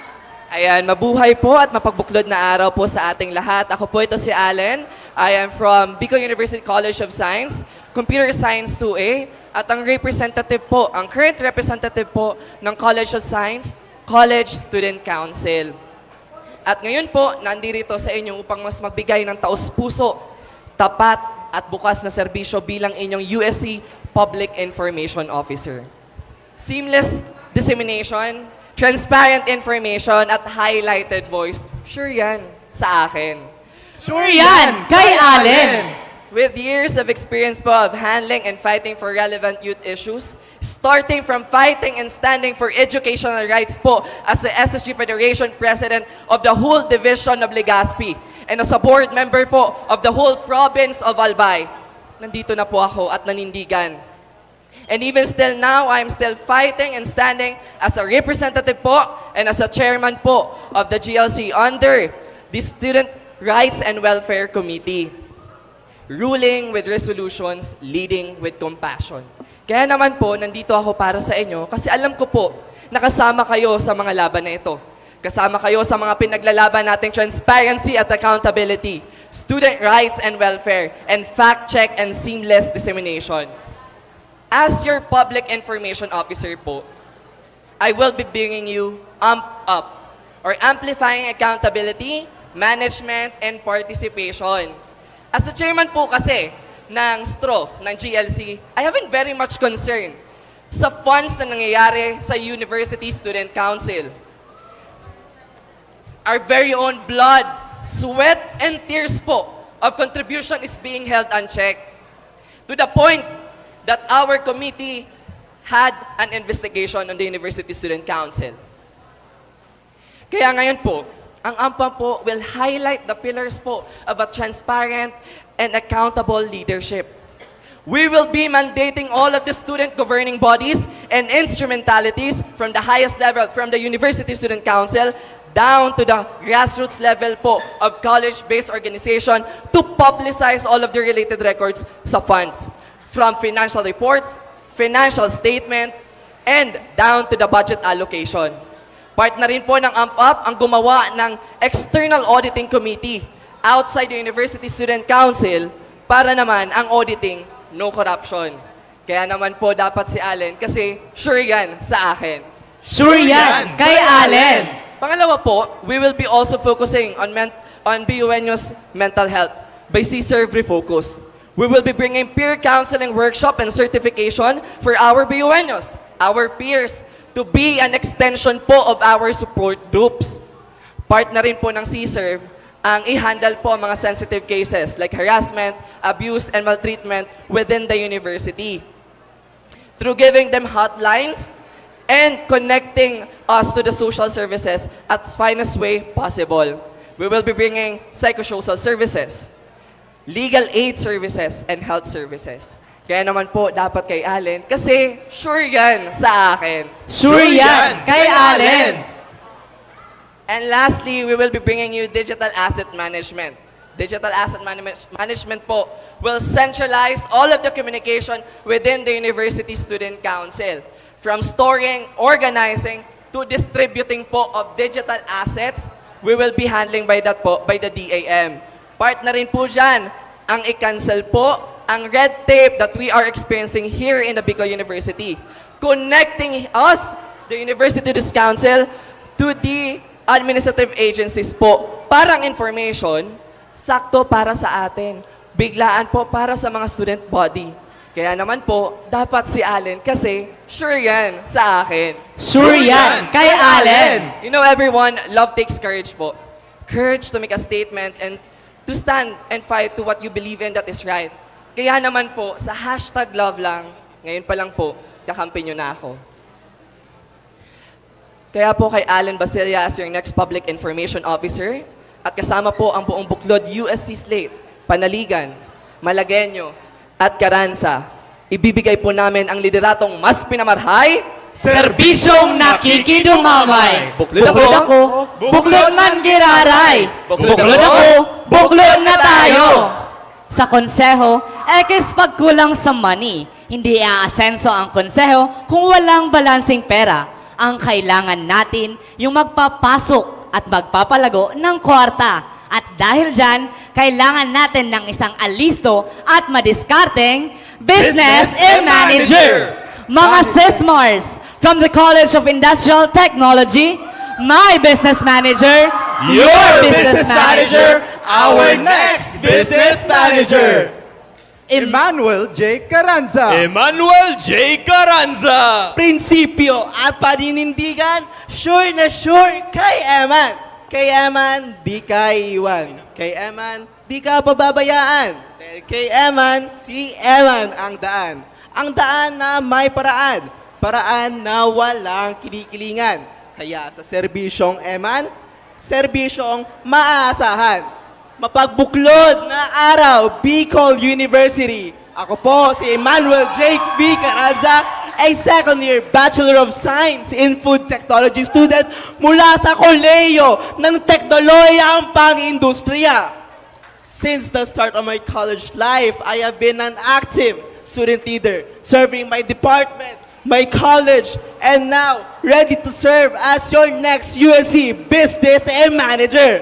Ayan, mabuhay po at mapagbuklod na araw po sa ating lahat. Ako po ito si Allen. I am from Bicol University College of Science, Computer Science 2A, at ang representative po, ang current representative po ng College of Science, College Student Council. At ngayon po, nandirito sa inyo upang mas magbigay ng taos-puso, tapat at bukas na serbisyo bilang inyong USC Public Information Officer. Seamless dissemination, transparent information at highlighted voice, sure yan sa akin. Sure yan, kay Allen. With years of experience po of handling and fighting for relevant youth issues, starting from fighting and standing for educational rights po as the SSG Federation President of the whole Division of Legazpi and as a board member po of the whole province of Albay. Nandito na po ako at nanindigan. And even still now, I'm still fighting and standing as a representative po and as a chairman po of the GLC under the Student Rights and Welfare Committee. Ruling with resolutions, leading with compassion. Kaya naman po, nandito ako para sa inyo kasi alam ko po, nakasama kayo sa mga laban na ito. Kasama kayo sa mga pinaglalaban nating transparency at accountability, student rights and welfare, and fact-check and seamless dissemination. As your public information officer po, I will be bringing you AMP Up, or Amplifying Accountability, Management, and Participation. As the chairman po kasi ng STRO, ng GLC, I have been very much concerned sa funds na nangyayari sa University Student Council. Our very own blood, sweat, and tears po of contribution is being held unchecked. To the point that our committee had an investigation on the University Student Council. Kaya ngayon po, ang AMPA po will highlight the pillars po of a transparent and accountable leadership. We will be mandating all of the student governing bodies and instrumentalities from the highest level, from the University Student Council, down to the grassroots level po of college-based organization to publicize all of the related records sa funds. From financial reports, financial statement, and down to the budget allocation. Part na rin po ng AMP-UP ang gumawa ng External Auditing Committee outside the University Student Council para naman ang auditing no corruption. Kaya naman po dapat si Allen kasi sure yan sa akin. Sure yan, kay Allen. Pangalawa po, we will be also focusing on BUNYO's mental health by C-Serve Refocus. We will be bringing peer counseling workshop and certification for our BUNYOs, our peers, to be an extension po of our support groups. Part na rin po ng C-Serve ang i-handle po ang mga sensitive cases like harassment, abuse, and maltreatment within the university. Through giving them hotlines and connecting us to the social services at finest way possible. We will be bringing psychosocial services, legal aid services, and health services. Kaya naman po, dapat kay Allen, kasi sure yan sa akin. Sure yan, kay Allen. And lastly, we will be bringing you digital asset management. Digital asset management po will centralize all of the communication within the University Student Council. From storing, organizing, to distributing po of digital assets, we will be handling by that po, by the DAM. Part na rin po dyan, ang i-cancel po ang red tape that we are experiencing here in the Bicol University. Connecting us, the University Student Council, to the administrative agencies po. Parang information, sakto para sa atin. Biglaan po para sa mga student body. Kaya naman po, dapat si Allen kasi sure yan sa akin. Sure yan, kay Allen. You know everyone, love takes courage po. Courage to make a statement and to stand and fight to what you believe in that is right. Kaya naman po, sa hashtag love lang, ngayon pa lang po, kakampi nyo na ako. Kaya po kay Allen Basilia as your next Public Information Officer at kasama po ang buong buklod USC slate, Panaligan, Malagueño, at Carranza, ibibigay po namin ang lideratong mas pinamarhay, Serbisyong nakikidumamay. Buklod ako, buklod man giraray. Buklod ako, buklod na tayo. Sa konseho, ekis pagkulang sa money. Hindi aasenso ang konseho kung walang balansing pera. Ang kailangan natin yung magpapasok at magpapalago ng kwarta. At dahil dyan, kailangan natin ng isang alisto at madiskarteng business manager. Mga SISMARs from the College of Industrial Technology, my business manager, Your business manager, our next business manager. Emmanuel J. Carranza. Emmanuel J. Carranza. Prinsipyo at paninindigan, sure na sure kay Eman. Kay Eman, di ka iiwan. Kay Eman, di ka pababayaan. Dahil kay Eman, si Eman ang daan. Ang daan na may paraan. Paraan na walang kinikilingan. Kaya sa serbisyong Eman, serbisyong maaasahan. Mapagbuklod na araw, Bicol University. Ako po si Emmanuel J. V. Carranza, a second-year Bachelor of Science in Food Technology student mula sa Kolehiyo ng Teknolohiyang Pang-Industriya. Since the start of my college life, I have been an active student leader, serving my department, my college, and now ready to serve as your next USC Business and Manager.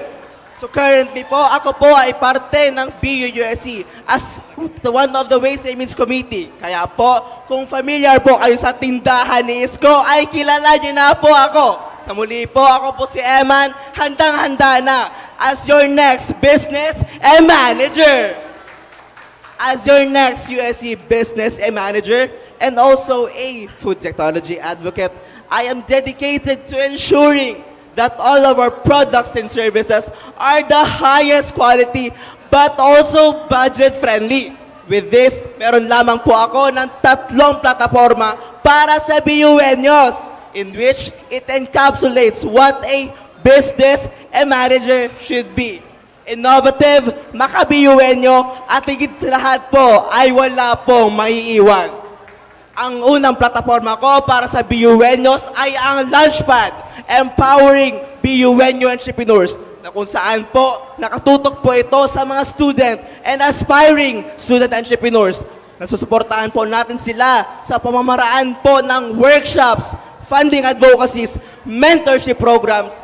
So currently po, ako po ay parte ng BUUSC as one of the Ways and Means Committee. Kaya po, kung familiar po kayo sa tindahan ni Isko, ay kilala niyo na po ako. Sa muli po, ako po si Eman, handang-handa na as your next business and manager. As your next USC business and manager and also a food technology advocate, I am dedicated to ensuring that all of our products and services are the highest quality but also budget-friendly. With this, meron lamang po ako ng 3 plataforma para sa BUenos in which it encapsulates what a business and manager should be. Innovative, maka-BUenyo, at higit sa lahat po ay wala pong maiiwan. Ang unang plataforma ko para sa BUenos ay ang Launchpad, Empowering BUenyo Entrepreneurs, na kung saan po nakatutok po ito sa mga student and aspiring student entrepreneurs. Nasusuportahan po natin sila sa pamamaraan po ng workshops, funding advocacies, mentorship programs,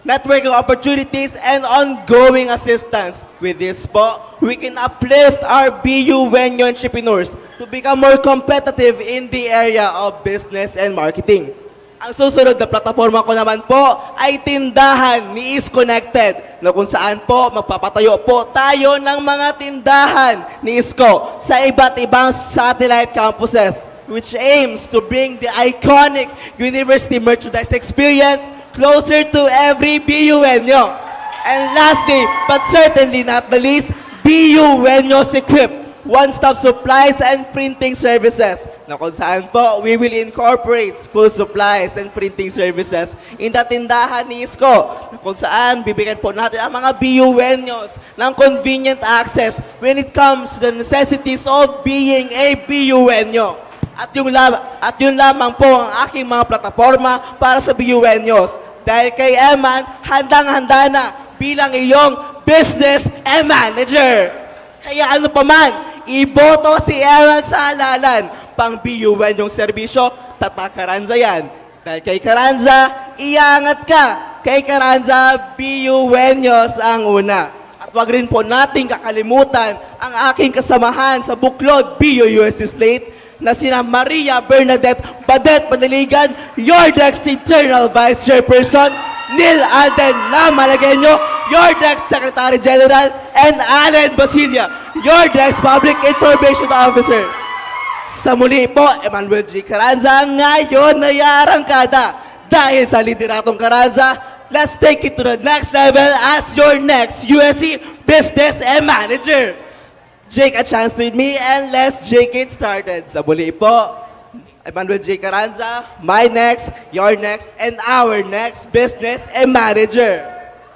networking opportunities, and ongoing assistance. With this po, we can uplift our BUenyo entrepreneurs to become more competitive in the area of business and marketing. Ang susunod na plataforma ko naman po ay tindahan ni Is Connected, na kung saan po magpapatayo po tayo ng mga tindahan ni Isko sa iba't ibang satellite campuses, which aims to bring the iconic university merchandise experience closer to every BUenyo. And lastly, but certainly not the least, BUenos Equip, one-stop supplies and printing services, na kung saan po we will incorporate school supplies and printing services in the tindahan ni Isko, na kung saan bibigyan po natin ang mga BUenos ng convenient access when it comes to the necessities of being a BUenyo. At yun lamang po ang aking mga plataforma para sa BUenos. Dahil kay Eman, handang-handa na bilang iyong business and manager. Kaya ano pa man, iboto si Eman sa halalan. Pang BUenyong serbisyo, Tatak Carranza yan. Dahil kay Carranza, iangat ka. Kay Carranza, BUenos ang una. At wag rin po nating kakalimutan ang aking kasamahan sa Buklod BUUSC Slate, na sina Maria Bernadette Badet Maniligan, your next Internal Vice Chairperson, Neil Alden Malagueño, your next Secretary General, and Allen Basilia, your next Public Information Officer. Sa muli po, Emmanuel G. Carranza, ngayon na yarangkada. Dahil sa lideratong Carranza, let's take it to the next level as your next USC Business and Manager. Jake a chance with me and let's Jake it started. Sa muli po, Emmanuel J. Carranza, my next, your next, and our next business and manager.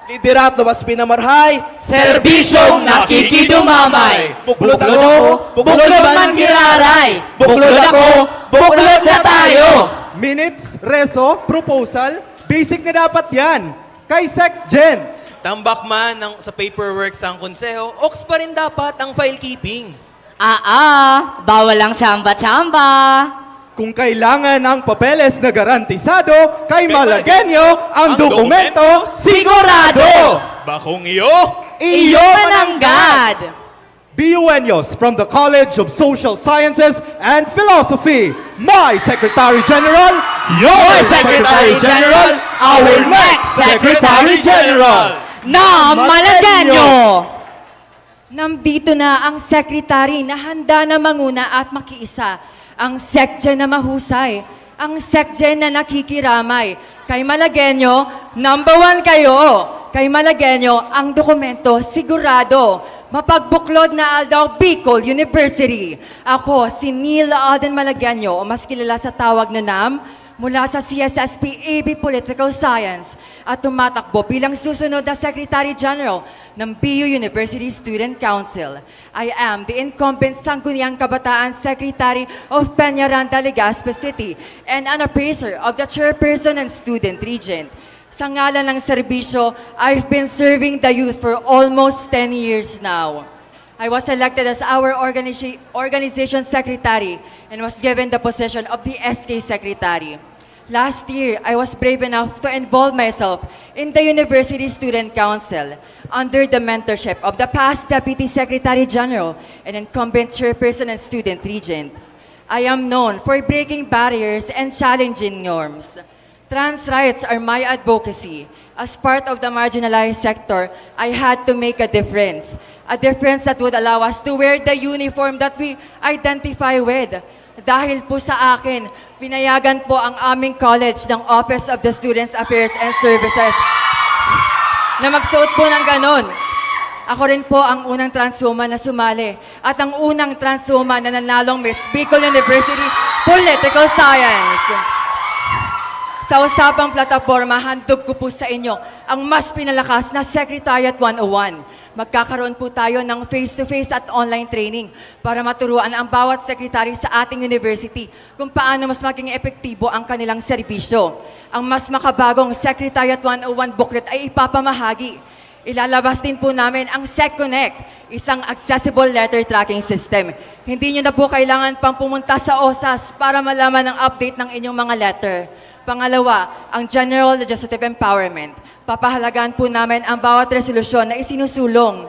Liderato mas pinamarhay, Serbisyong nakikidumamay. Buklod ako, buklod man giraray. Buklod ako, buklod na tayo. Minutes, reso, proposal, basic na dapat yan. Kay SecGen. Tambak man sa paperwork sa konseho, oks pa rin dapat ang file keeping. Bawal ang chamba-chamba. Kung kailangan ng papeles na garantisado, kay Malagueño ang dokumento sigurado. Bakong iyo, Iyo mananggad. BUenos from the College of Social Sciences and Philosophy. My Secretary General, Your Secretary General, our next Secretary General, na Malagueño. Nandito na ang sekretary na handa na manguna at makiisa. Ang SecGen na mahusay. Ang SecGen na nakikiramay. Kay Malagueño, #1 kayo. Kay Malagueño, ang dokumento sigurado. Mapagbuklod na Aldaw Bicol University. Ako, si Neil Alden Malagueño, o mas kilala sa tawag na NAM, mula sa CSSP AB Political Science at tumatakbo bilang susunod na Secretary General ng BU University Student Council. I am the incumbent Sangguniang Kabataan Secretary of Peñaranda, Legazpi City and an appraiser of the Chairperson and Student Regent. Sa ngalan ng serbisyo, I've been serving the youth for almost 10 years now. I was elected as our organization secretary and was given the position of the SK secretary. Last year, I was brave enough to involve myself in the University Student Council under the mentorship of the past Deputy Secretary General and incumbent Chairperson and Student Regent. I am known for breaking barriers and challenging norms. Trans rights are my advocacy. As part of the marginalized sector, I had to make a difference that would allow us to wear the uniform that we identify with. Dahil po sa akin, pinayagan po ang aming college ng Office of the Students Affairs and Services na magsuot po ng ganon. Ako rin po ang unang transwoman na sumali at ang unang transwoman na nanalong Miss Bicol University Political Science. Sa usapang plataforma, handog ko po sa inyo ang mas pinalakas na Secretariat 101. Magkakaroon po tayo ng face-to-face at online training para maturuan ang bawat sekretary sa ating university kung paano mas maging epektibo ang kanilang serbisyo. Ang mas makabagong Secretariat 101 booklet ay ipapamahagi. Ilalabas din po namin ang SecConnect, isang accessible letter tracking system. Hindi nyo na po kailangan pang pumunta sa OSAS para malaman ang update ng inyong mga letter. Pangalawa, ang General Legislative Empowerment. Papahalagaan po namin ang bawat resolusyon na isinusulong.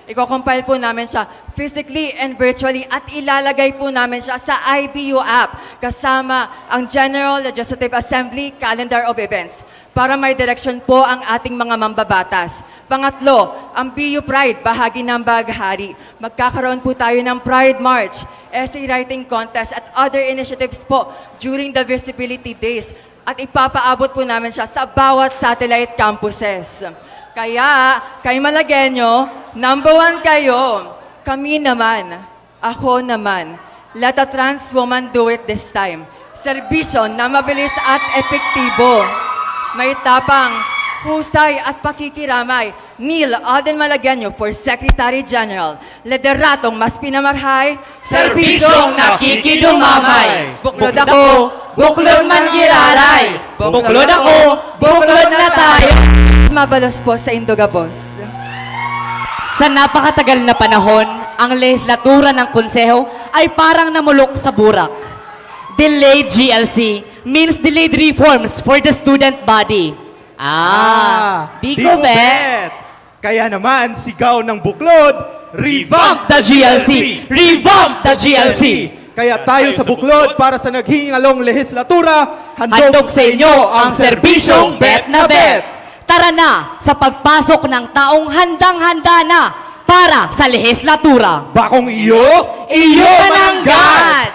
Iko-compile po namin siya physically and virtually at ilalagay po namin siya sa IBU app kasama ang General Legislative Assembly Calendar of Events para may direksyon po ang ating mga mambabatas. Pangatlo, ang BU Pride, bahagi ng baghari. Magkakaroon po tayo ng Pride March, essay writing contest at other initiatives po during the Visibility Days at ipapaabot po namin siya sa bawat satellite campuses. Kaya, kay Malagueño, #1 kayo. Kami naman, ako naman, let a trans woman do it this time. Serbisyo na mabilis at epektibo. May tapang, husay at pakikiramay. Neil Alden Malagueño for Secretary General. Lideratong mas pinamarhay, serbisyong nakikidumamay. Buklod ako, buklod man giraray. Buklod ako, buklod na tayo. Mabalos po sa Indogabos. Sa napakatagal na panahon, ang lehislatura ng konseho ay parang namulok sa burak. Delayed GLC means delayed reforms for the student body. Di ko bet. Kaya naman, sigaw ng buklod, Revamp the GLC! Revamp the GLC! Kaya tayo sa buklod para sa naghihingalong lehislatura, Handog sa inyo ang serbisyong bet na bet! Tara na sa pagpasok ng taong handang-handa na para sa lehislatura. Bakong iyo? Iyo mananggat!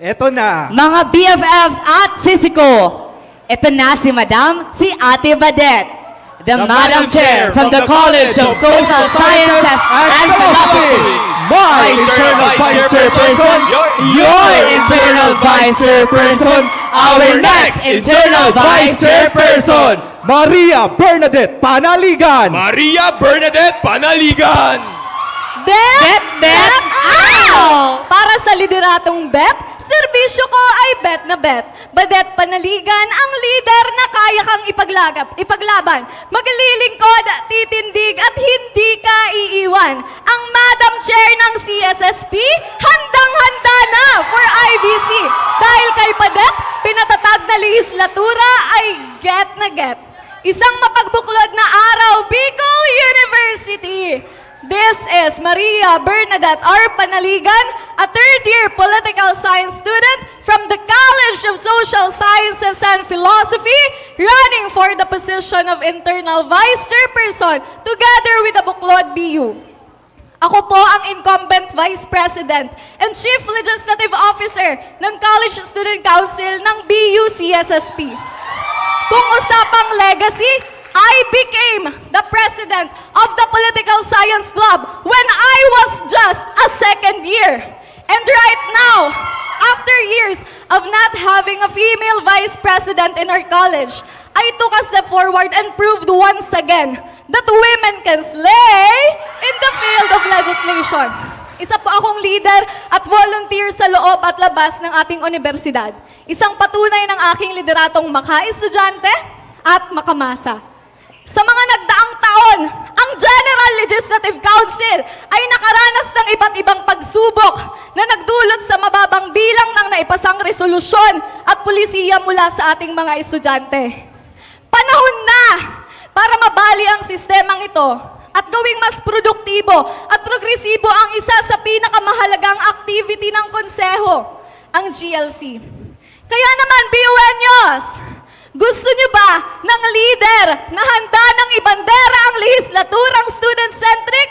Eto na. Mga BFFs at sisiko, ito na si Madam, si Ate Badet. The Madam Chair from the College of Social Sciences and Philosophy. My internal vice chairperson, Your internal vice chairperson, our next internal vice chairperson, Maria Bernadette Panaligan. Maria Bernadette Panaligan. Bet! Bet! Ow! Para sa lideratong bet, serbisyo ko ay bet na bet. Badet Panaligan, ang leader na kaya kang ipaglaban. Maglilingkod, titindig at hindi ka iiwan. Ang Madam Chair ng CSSP, handang-handa na for IBC. Dahil kay Padet, pinatatag na lehislatura ay get na get. Isang mapagbuklod na araw, Bicol University. This is Maria Bernadette R. Panaligan, a third-year political science student from the College of Social Sciences and Philosophy, running for the position of internal vice chairperson together with the Buklod BU. Ako po ang incumbent vice president and chief legislative officer ng College Student Council ng BU CSSP. Kung usapang legacy, I became the president of the Political Science Club when I was just a second year. And right now, after years of not having a female vice president in our college, I took a step forward and proved once again that women can slay in the field of legislation. Isa po akong leader at volunteer sa loob at labas ng ating universidad. Isang patunay ng aking lideratong maka-estudyante at makamasa. Sa mga nagdaang taon, ang General Legislative Council ay nakaranas ng iba't ibang pagsubok na nagdulot sa mababang bilang ng naipasang solusyon at pulisiya mula sa ating mga estudyante. Panahon na para mabali ang sistemang ito at gawing mas produktibo at progresibo ang isa sa pinakamahalagang activity ng konseho, ang GLC. Kaya naman, BUNyos, gusto niyo ba ng leader na handa ng ibandera ang lehislaturang student-centric?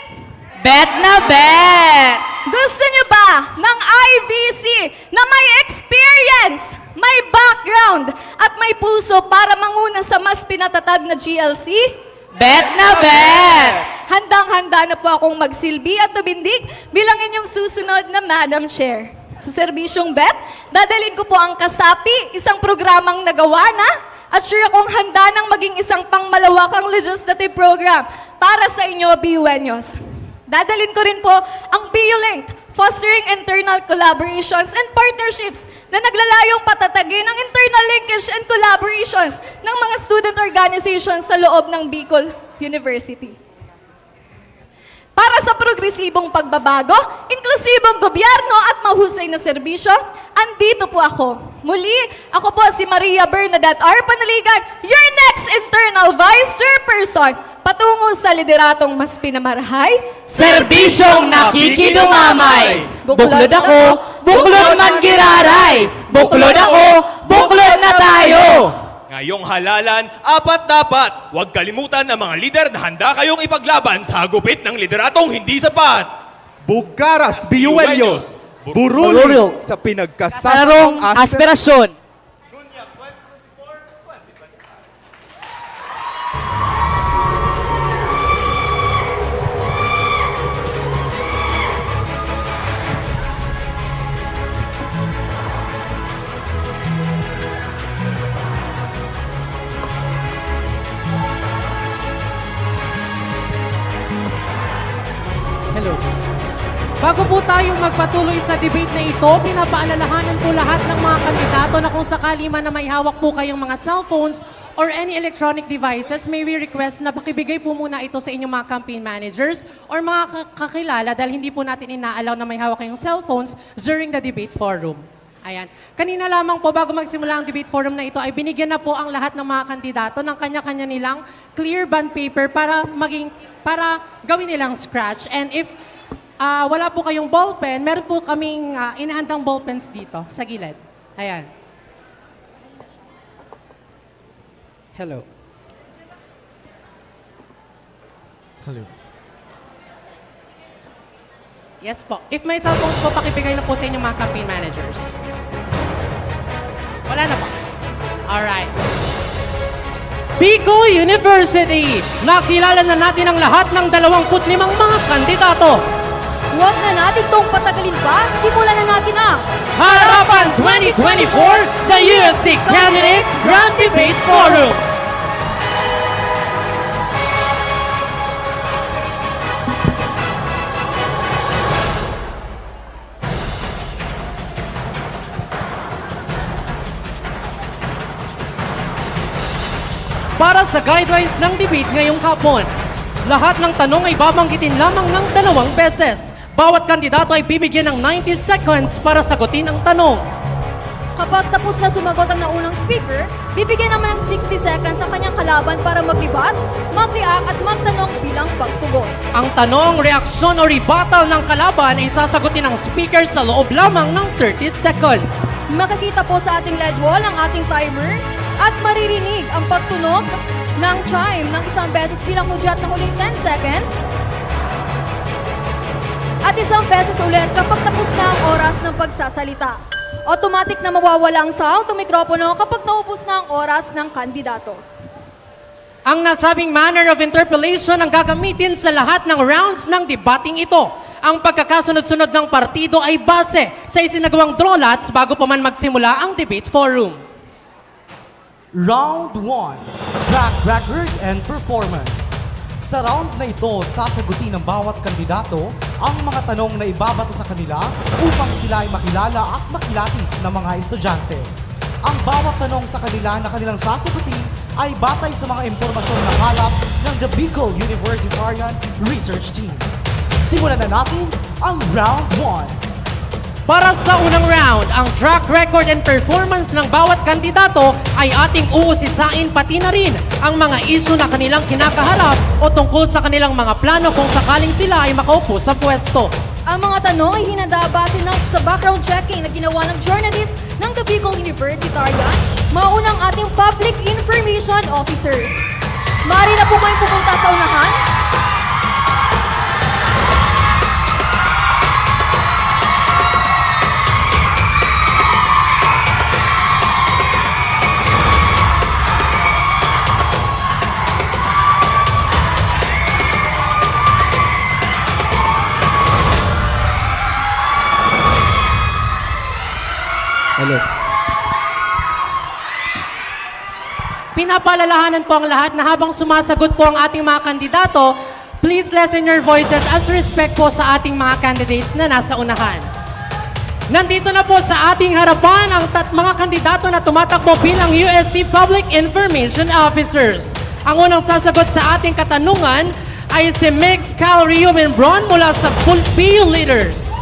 Bet na bet! Gusto niyo ba ng IVC na may experience, may background, at may puso para manguna sa mas pinatatag na GLC? Bet na bet! Handang-handa na po akong magsilbi at tumindig bilang inyong susunod na Madam Chair. Sa serbisyong BET, dadalhin ko po ang Kasapi, isang programang nagawa na, at sure akong handa ng maging isang pangmalawakang legislative program para sa inyo, BUNyos. Dadalhin ko rin po ang BU-Linked, fostering internal collaborations and partnerships na naglalayong patatagin ang internal linkage and collaborations ng mga student organizations sa loob ng Bicol University. Para sa progresibong pagbabago, inklusibong gobyerno at mahusay na serbisyo, andito po ako. Muli, ako po si Maria Bernadette R. Panaligan, your next internal vice chairperson, patungo sa lideratong mas pinamarahay, Serbisyong nakikidumamay! Buklod ako, buklod man giraray! Buklod ako, buklod na tayo! Ngayong halalan, apat dapat. Huwag kalimutan ng mga lider na handa kayong ipaglaban sa gupit ng lideratong hindi sapat. Bukaras, BUNyos, buruli sa pinagkasarong aspirasyon. Hello. Bago po tayong magpatuloy sa debate na ito, pinapaalalahanan po lahat ng mga kandidato na kung sakali man na may hawak po kayong mga cellphones or any electronic devices, may we request na pakibigay po muna ito sa inyong mga campaign managers or mga kakilala dahil hindi po natin inaalaw na may hawak kayong cellphones during the debate forum. Ayan. Kanina lamang po bago magsimula ang debate forum na ito ay binigyan na po ang lahat ng mga kandidato ng kanya-kanya nilang clear bond paper para gawin nilang scratch. And if wala po kayong ballpen, meron po kaming inahandang ballpens dito sa gilid. Ayan. Hello. Hello. Yes po. If may cellphones po, pakibigay na po sa inyong mga campaign managers. Wala na po. Alright. Bicol University! Nakilala na natin ang lahat ng 25 mga kandidato. Huwag na natin tong patagalin pa. Simulan na natin ang Harapan 2024, the USC Candidates Grand Debate Forum. Para sa guidelines ng debate ngayong hapon, lahat ng tanong ay babanggitin lamang ng 2 beses. Bawat kandidato ay bibigyan ng 90 seconds para sagutin ang tanong. Kapag tapos na sumagot ang naunang speaker, bibigyan naman ng 60 seconds ang kanyang kalaban para mag-rebut, mag-react at magtanong bilang pagtugon. Ang tanong, reaksyon o rebuttal ng kalaban ay sasagutin ng speaker sa loob lamang ng 30 seconds. Makikita po sa ating LED wall ang ating timer at maririnig ang pagtunog ng chime ng isang beses bilang hudyat ng huling 10 seconds. At isang beses ulit kapag tapos na ang oras ng pagsasalita. Automatic na mawawala ang sound o mikropono kapag naubos na ang oras ng kandidato. Ang nasabing manner of interpellation ang gagamitin sa lahat ng rounds ng debating ito. Ang pagkakasunod-sunod ng partido ay base sa isinagawang draw lots bago pa man magsimula ang debate forum. Round 1, track record and performance. Sa round na ito, sasagutin ng bawat kandidato ang mga tanong na ibabato sa kanila upang sila ay makilala at makilatis ng mga estudyante. Ang bawat tanong sa kanila na kanilang sasagutin ay batay sa mga impormasyong nakalap ng The Bicol Universitarian Research Team. Simulan na natin ang round 1. Para sa unang round, ang track record and performance ng bawat kandidato ay ating uusisain pati na rin ang mga issue na kanilang kinakaharap o tungkol sa kanilang mga plano kung sakaling sila ay makaupo sa pwesto. Ang mga tanong ay hinanda base sa background checking na ginawa ng journalist ng The Bicol Universitarian, maunang ating public information officers. Maaari na po kayong pupunta sa unahan. Hello. Pinapaalalahanan po ang lahat na habang sumasagot po ang ating mga kandidato, please lessen your voices as respect po sa ating mga candidates na nasa unahan. Nandito na po sa ating harapan ang mga kandidato na tumatakbo bilang USC Public Information Officers. Ang unang sasagot sa ating katanungan ay si Mix Cal Rio Benbron mula sa PU Leaders.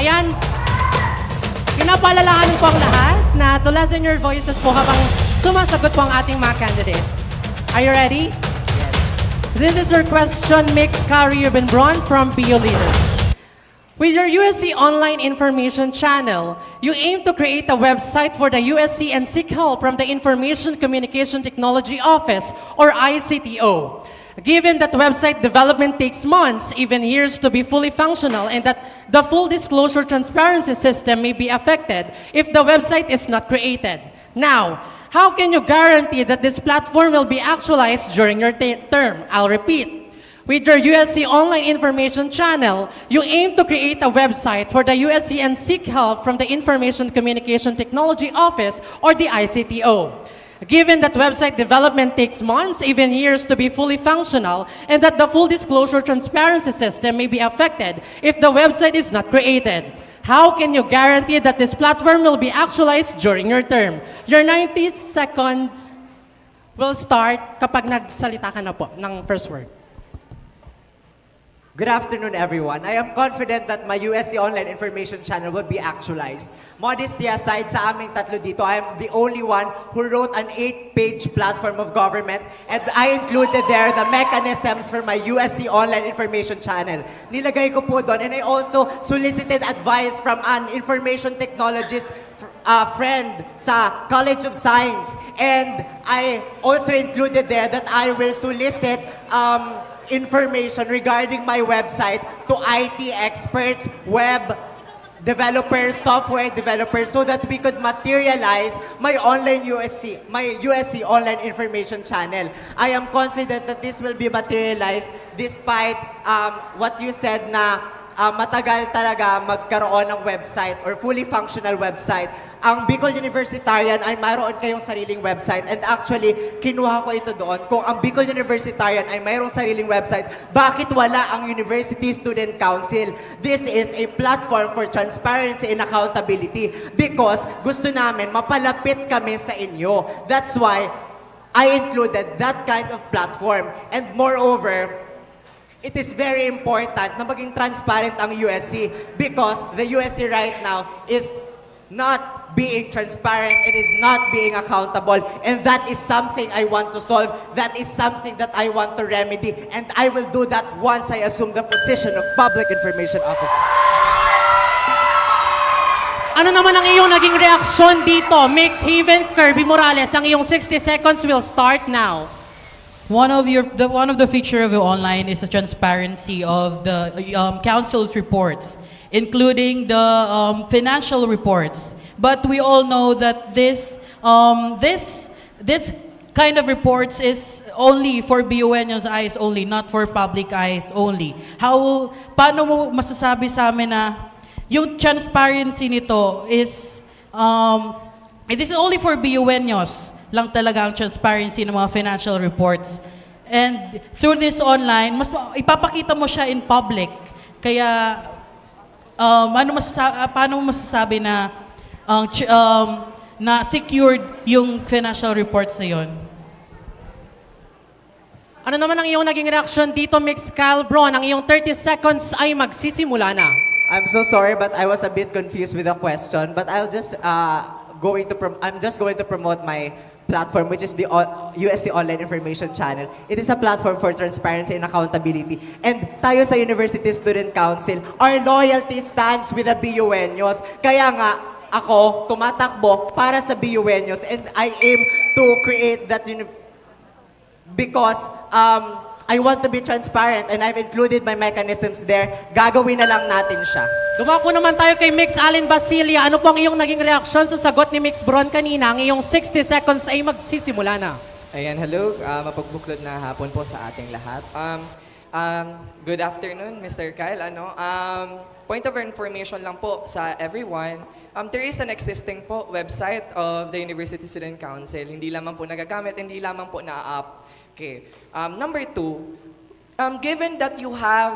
Ayan, pinapaalalahanan po ang lahat na to lessen your voices po habang sumasagot po ang ating mga candidates. Are you ready? Yes. This is your question, Mix Kari Benbron from PU Leaders. With your USC Online Information Channel, you aim to create a website for the USC and seek help from the Information Communication Technology Office, or ICTO. Given that website development takes months, even years to be fully functional, and that the full disclosure transparency system may be affected if the website is not created. Now, how can you guarantee that this platform will be actualized during your term? I'll repeat. With your USC Online Information Channel, you aim to create a website for the USC and seek help from the Information Communication Technology Office, or the ICTO. Given that website development takes months, even years to be fully functional, and that the full disclosure transparency system may be affected if the website is not created, how can you guarantee that this platform will be actualized during your term? Your 90 seconds will start kapag nagsalita ka na po ng first word. Good afternoon, everyone. I am confident that my USC Online Information Channel will be actualized. Modesty aside sa aming tatlo dito, I am the only one who wrote an 8-page platform of government, and I included there the mechanisms for my USC Online Information Channel. Nilagay ko po doon, and I also solicited advice from an information technologist friend sa College of Science. And I also included there that I will solicit information regarding my website to IT experts, web developers, software developers, so that we could materialize my USC Online Information Channel. I am confident that this will be materialized despite what you said na matagal talaga magkaroon ng website or fully functional website. Ang Bicol Universitarian ay mayroon kayong sariling website, and actually, kinuha ko ito doon. Kung ang Bicol Universitarian ay mayroong sariling website, bakit wala ang University Student Council? This is a platform for transparency and accountability because gusto namin mapalapit kami sa inyo. That's why I included that kind of platform. And moreover, it is very important na maging transparent ang USC because the USC right now is not being transparent, it is not being accountable, and that is something I want to solve. That is something that I want to remedy, and I will do that once I assume the position of Public Information Officer. Ano naman ang iyong naging reaksyon dito? Mix Haven Kirby Morales, ang iyong 60 seconds will start now. One of the feature of your online is the transparency of the council's reports, including the financial reports. But we all know that this kind of reports is only for BUN's eyes only, not for public eyes only. Paano mo masasabi sa amin na yung transparency nito is it is only for BUN's lang talaga ang transparency ng mga financial reports. And through this online, ipapakita mo siya in public. Kaya paano mo masasabi na na secured yung financial reports na yun. Ano naman ang iyong naging reaction dito, Mix Calbron? Ang iyong 30 seconds ay magsisimula na. I'm so sorry, but I was a bit confused with the question. But I'm just going to promote my platform, which is the USC Online Information Channel. It is a platform for transparency and accountability. And tayo sa University Student Council, our loyalty stands with the BUNyos. Kaya nga, ako tumatakbo para sa BUNyos, and I aim to create that because I want to be transparent and I've included my mechanisms there. Gagawin na lang natin siya. Dumako naman tayo kay Mix Allen Basilia. Ano po ang iyong naging reaksyon sa sagot ni Mix Bron kanina? Ang iyong 60 seconds ay magsisimula na. Ayan, hello. Mapagbuklod na hapon po sa ating lahat. Good afternoon, Mr. Kyle. Point of information lang po sa everyone. There is an existing po website of the University Student Council. Hindi lamang po nagagamit, hindi lamang po na-up. Okay. Number 2, given that you have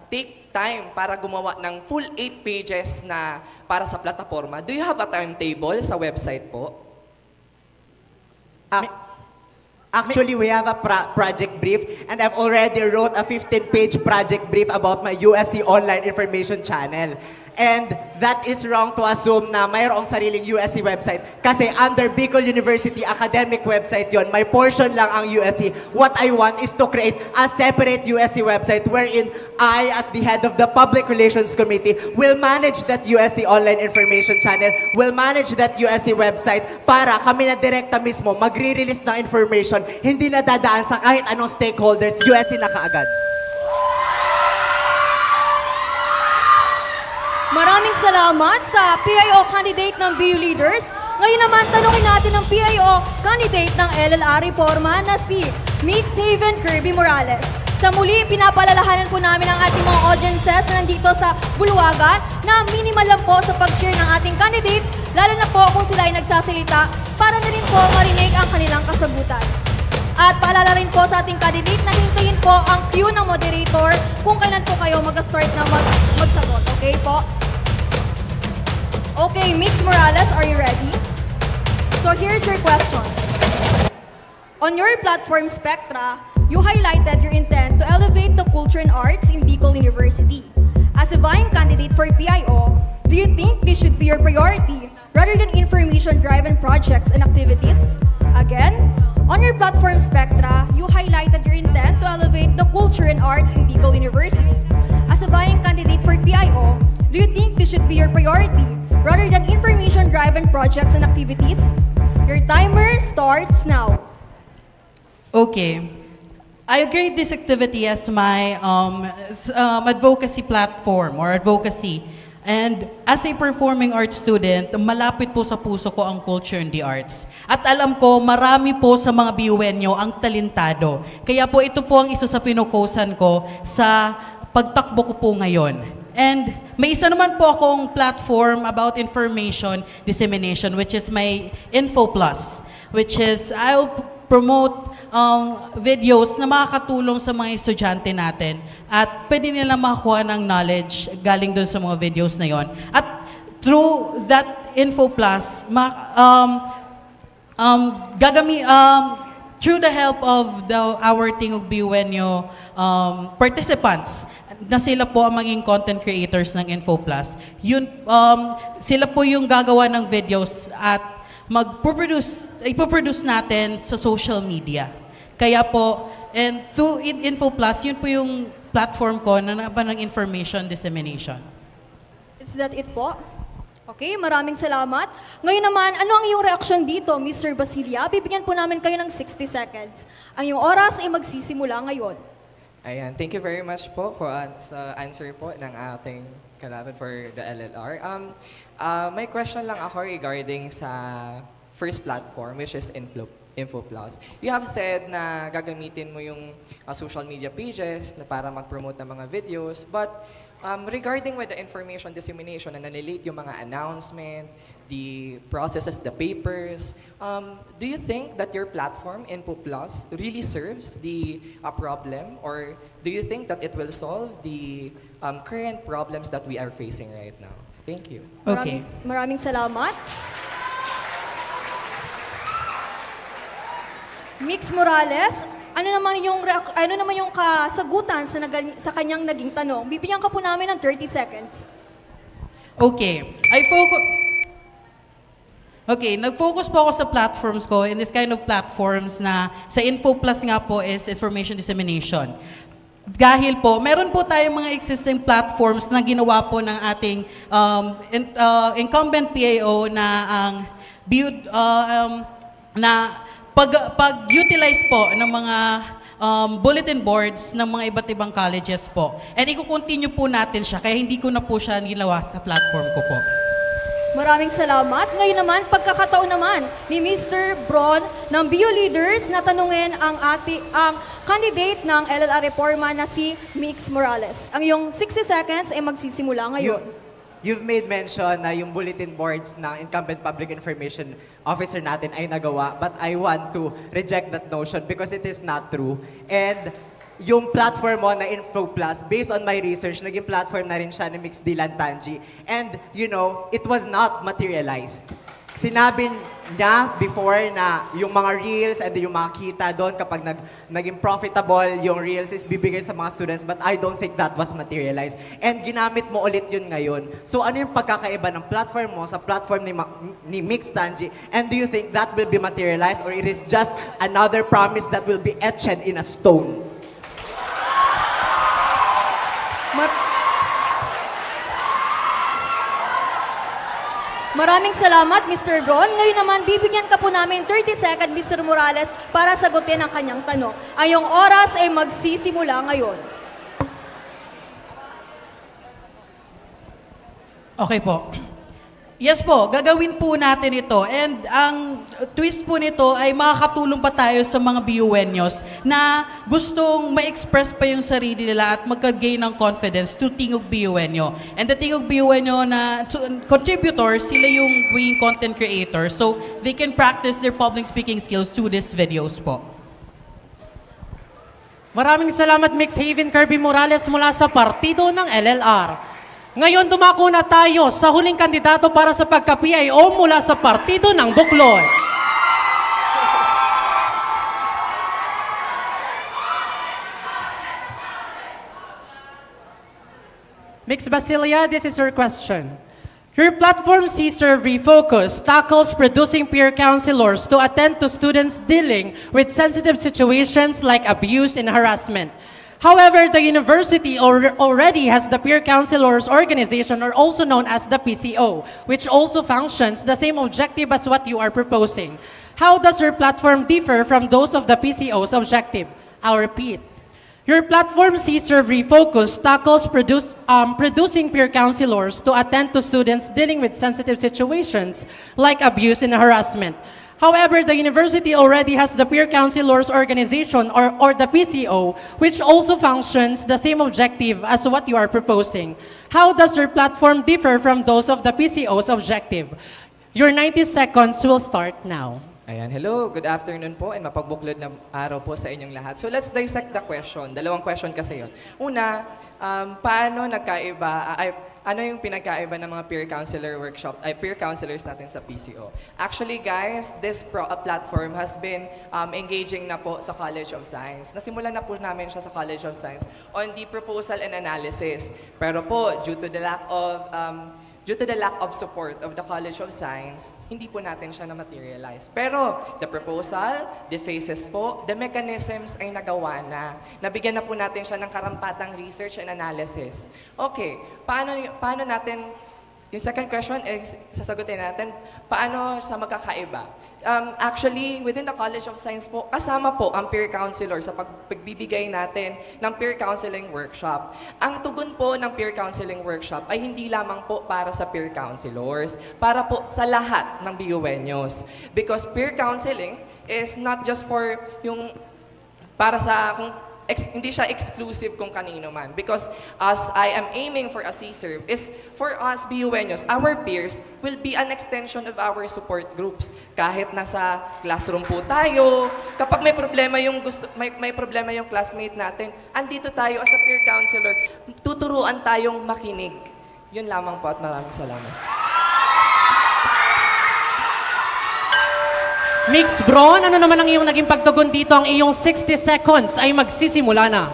take time para gumawa ng full 8 pages na para sa plataforma, do you have a timetable sa website po? Actually, we have a project brief, and I've already wrote a 15-page project brief about my USC Online Information Channel. And that is wrong to assume na mayroong sariling USC website. Kasi under Bicol University academic website yon, may portion lang ang USC. What I want is to create a separate USC website wherein I, as the head of the Public Relations Committee, will manage that USC Online Information Channel, will manage that USC website para kami na direkta mismo magre-release ng information, hindi na dadaan sa kahit anong stakeholders, USC na kaagad. Maraming salamat sa PIO candidate ng BU Leaders. Ngayon naman, tanungin natin ang PIO candidate ng LLR Reforma na si Mix Haven Kirby Morales. Sa muli, pinapalalahanan po namin ang ating mga audiences na nandito sa Bulwagan na minimal lang po sa pag-share ng ating candidates, lalo na po kung sila ay nagsasalita para na rin po marinig ang kanilang kasagutan. At paalala rin po sa ating candidate na hintayin po ang cue ng moderator kung kailan po kayo mag-start na magsagot. Okay po? Okay, Mix Morales, are you ready? So here's your question. On your platform Spectra, you highlighted your intent to elevate the culture and arts in Bicol University. As a vying candidate for PIO, do you think this should be your priority rather than information-driven projects and activities? Again, on your platform Spectra, you highlighted your intent to elevate the culture and arts in Bicol University. As a vying candidate for PIO, do you think this should be your priority rather than information-driven projects and activities? Your timer starts now. Okay. I grade this activity as my advocacy platform or advocacy. And as a performing arts student, malapit po sa puso ko ang culture and the arts. At alam ko, marami po sa mga BUNyo ang talentado. Kaya po ito po ang isa sa pinukusan ko sa pagtakbo ko po ngayon. And may isa naman po akong platform about information dissemination, which is my Info Plus, which is I'll promote videos na makakatulong sa mga estudyante natin at pwede nila makakuha ng knowledge galing dun sa mga videos na yon. At through that Info Plus, through the help of our Tingog BUNyo participants, na sila po ang maging content creators ng Info Plus. Yun, sila po yung gagawa ng videos at ipoproduce natin sa social media. Kaya po, and to Info Plus, yun po yung platform ko na naban ng information dissemination. Is that it po? Okay, maraming salamat. Ngayon naman, ano ang iyong reaksyon dito, Mr. Basilia? Bibigyan po namin kayo ng 60 seconds. Ang iyong oras ay magsisimula ngayon. Ayan, thank you very much po for sa answer po ng ating kalaban for the LLR. May question lang ako regarding sa first platform, which is Info Plus. You have said na gagamitin mo yung social media pages na para mag-promote ng mga videos, but regarding with the information dissemination na nalilate yung mga announcement, the processes, the papers, do you think that your platform, Info Plus, really serves the problem, or do you think that it will solve the current problems that we are facing right now? Thank you. Okay. Maraming salamat. Mix Morales, ano naman yung kasagutan sa kanyang naging tanong? Bibigyan ka po namin ng 30 seconds. Okay. Nag-focus po ako sa platforms ko, in this kind of platforms na sa Info Plus nga po is information dissemination. Dahil po, meron po tayong mga existing platforms na ginawa po ng ating incumbent PAO na ang pag-utilize po ng mga bulletin boards ng mga iba't ibang colleges po. And i-continue po natin siya, kaya hindi ko na po siya ginawa sa platform ko po. Maraming salamat. Ngayon naman, pagkakataon naman ni Mr. Bron ng BU Leaders na tanungin ang candidate ng LLR Reforma na si Mix Morales. Ang iyong 60 seconds ay magsisimula ngayon. You've made mention na yung bulletin boards ng incumbent public information officer natin ay nagawa, but I want to reject that notion because it is not true. And yung platform mo na Info Plus, based on my research, naging platform na rin siya ni Mix Dylan Tanji. And, you know, it was not materialized. Sinabi niya before na yung mga reels and yung mga kita doon kapag naging profitable yung reels is bibigay sa mga students, but I don't think that was materialized. And ginamit mo ulit yun ngayon. So ano yung pagkakaiba ng platform mo sa platform ni Mix Tanji? And do you think that will be materialized or it is just another promise that will be etched in a stone? Maraming salamat, Mr. Bron. Ngayon naman, bibigyan ka po namin 30 seconds, Mr. Morales, para sagutin ang kanyang tanong. Ang iyong oras ay magsisimula ngayon. Okay po. Yes po, gagawin po natin ito. And ang twist po nito ay makakatulong pa tayo sa mga BUenyos na gustong ma-express pa yung sarili nila at magka-gain ng confidence to Tingog BUenyo. And the Tingog BUenyo na contributors, sila yung being content creators. So they can practice their public speaking skills through these videos po. Maraming salamat, Mix Haven Kirby Morales mula sa partido ng LLR. Ngayon, dumako na tayo sa huling kandidato para sa pagka-PIO mula sa partido ng Buklod. Mix Basilia, this is your question. Your platform, C-Serve Refocus, tackles producing peer counselors to attend to students dealing with sensitive situations like abuse and harassment. However, the university already has the Peer Counselors Organization, or also known as the PCO, which also functions the same objective as what you are proposing. How does your platform differ from those of the PCO's objective? I'll repeat. Your platform, C-Serve Refocus, tackles producing peer counselors to attend to students dealing with sensitive situations like abuse and harassment. However, the university already has the Peer Counselors Organization, or the PCO, which also functions the same objective as what you are proposing. How does your platform differ from those of the PCO's objective? Your 90 seconds will start now. Ayan, hello, good afternoon po and mapagbuklod na araw po sa inyong lahat. So let's dissect the question. Dalawang question kasi yun. Una, paano ano yung pinagkaiba ng mga peer counselors natin sa PCO? Actually guys, this platform has been engaging na po sa College of Science. Nasimulan na po namin siya sa College of Science on the proposal and analysis. Pero po, due to the lack of support of the College of Science, hindi po natin siya na-materialize. Pero the proposal, the phases po, the mechanisms ay nagawa na. Nabigyan na po natin siya ng karampatang research and analysis. Okay, paano natin, yung second question, sasagutin natin, paano sa magkakaiba? Actually, within the College of Science po, kasama po ang peer counselor sa pagbibigay natin ng peer counseling workshop. Ang tugon po ng peer counseling workshop ay hindi lamang po para sa peer counselors, para po sa lahat ng BUenyos. Because peer counseling is not just for yung para sa hindi siya exclusive kung kanino man. Because as I am aiming for a C-Serve is for us BUenyos, our peers will be an extension of our support groups. Kahit nasa classroom po tayo, kapag may problema may problema yung classmate natin, andito tayo as a peer counselor, tuturuan tayong makinig. Yun lamang po at maraming salamat. Mix Bron, ano naman ang iyong naging pagtugon dito? Ang iyong 60 seconds ay magsisimula na.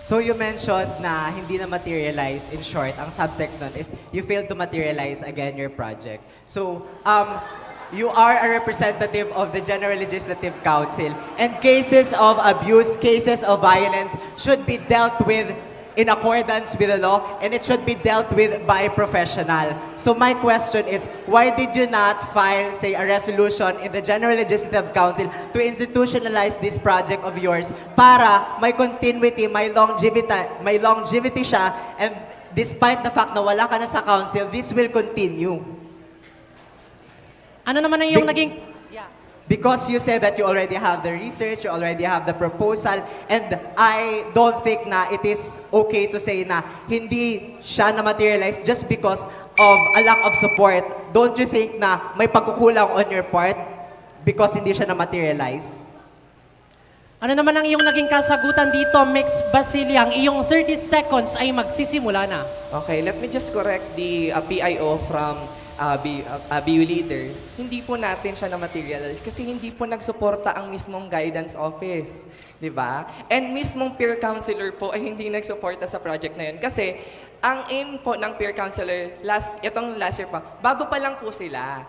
So you mentioned na hindi na materialize. In short, ang subtext nun is you failed to materialize again your project. So, you are a representative of the General Legislative Council, and cases of abuse, cases of violence should be dealt with in accordance with the law, and it should be dealt with by a professional. So my question is, why did you not file, say, a resolution in the General Legislative Council to institutionalize this project of yours para may continuity, may longevity siya, and despite the fact na wala ka na sa council, this will continue? Ano naman ang iyong naging... Because you said that you already have the research, you already have the proposal, and I don't think na it is okay to say na hindi siya na-materialize just because of a lack of support. Don't you think na may pagkukulang on your part because hindi siya na-materialize? Ano naman ang iyong naging kasagutan dito, Mix Basilia? Ang iyong 30 seconds ay magsisimula na. Okay, let me just correct the PIO from BU leaders. Hindi po natin siya na-materialize kasi hindi po nagsuporta ang mismong guidance office. Di ba? And mismong peer counselor po ay hindi nagsuporta sa project na yun. Kasi ang aim po ng peer counselor, itong last year pa, bago pa lang po sila.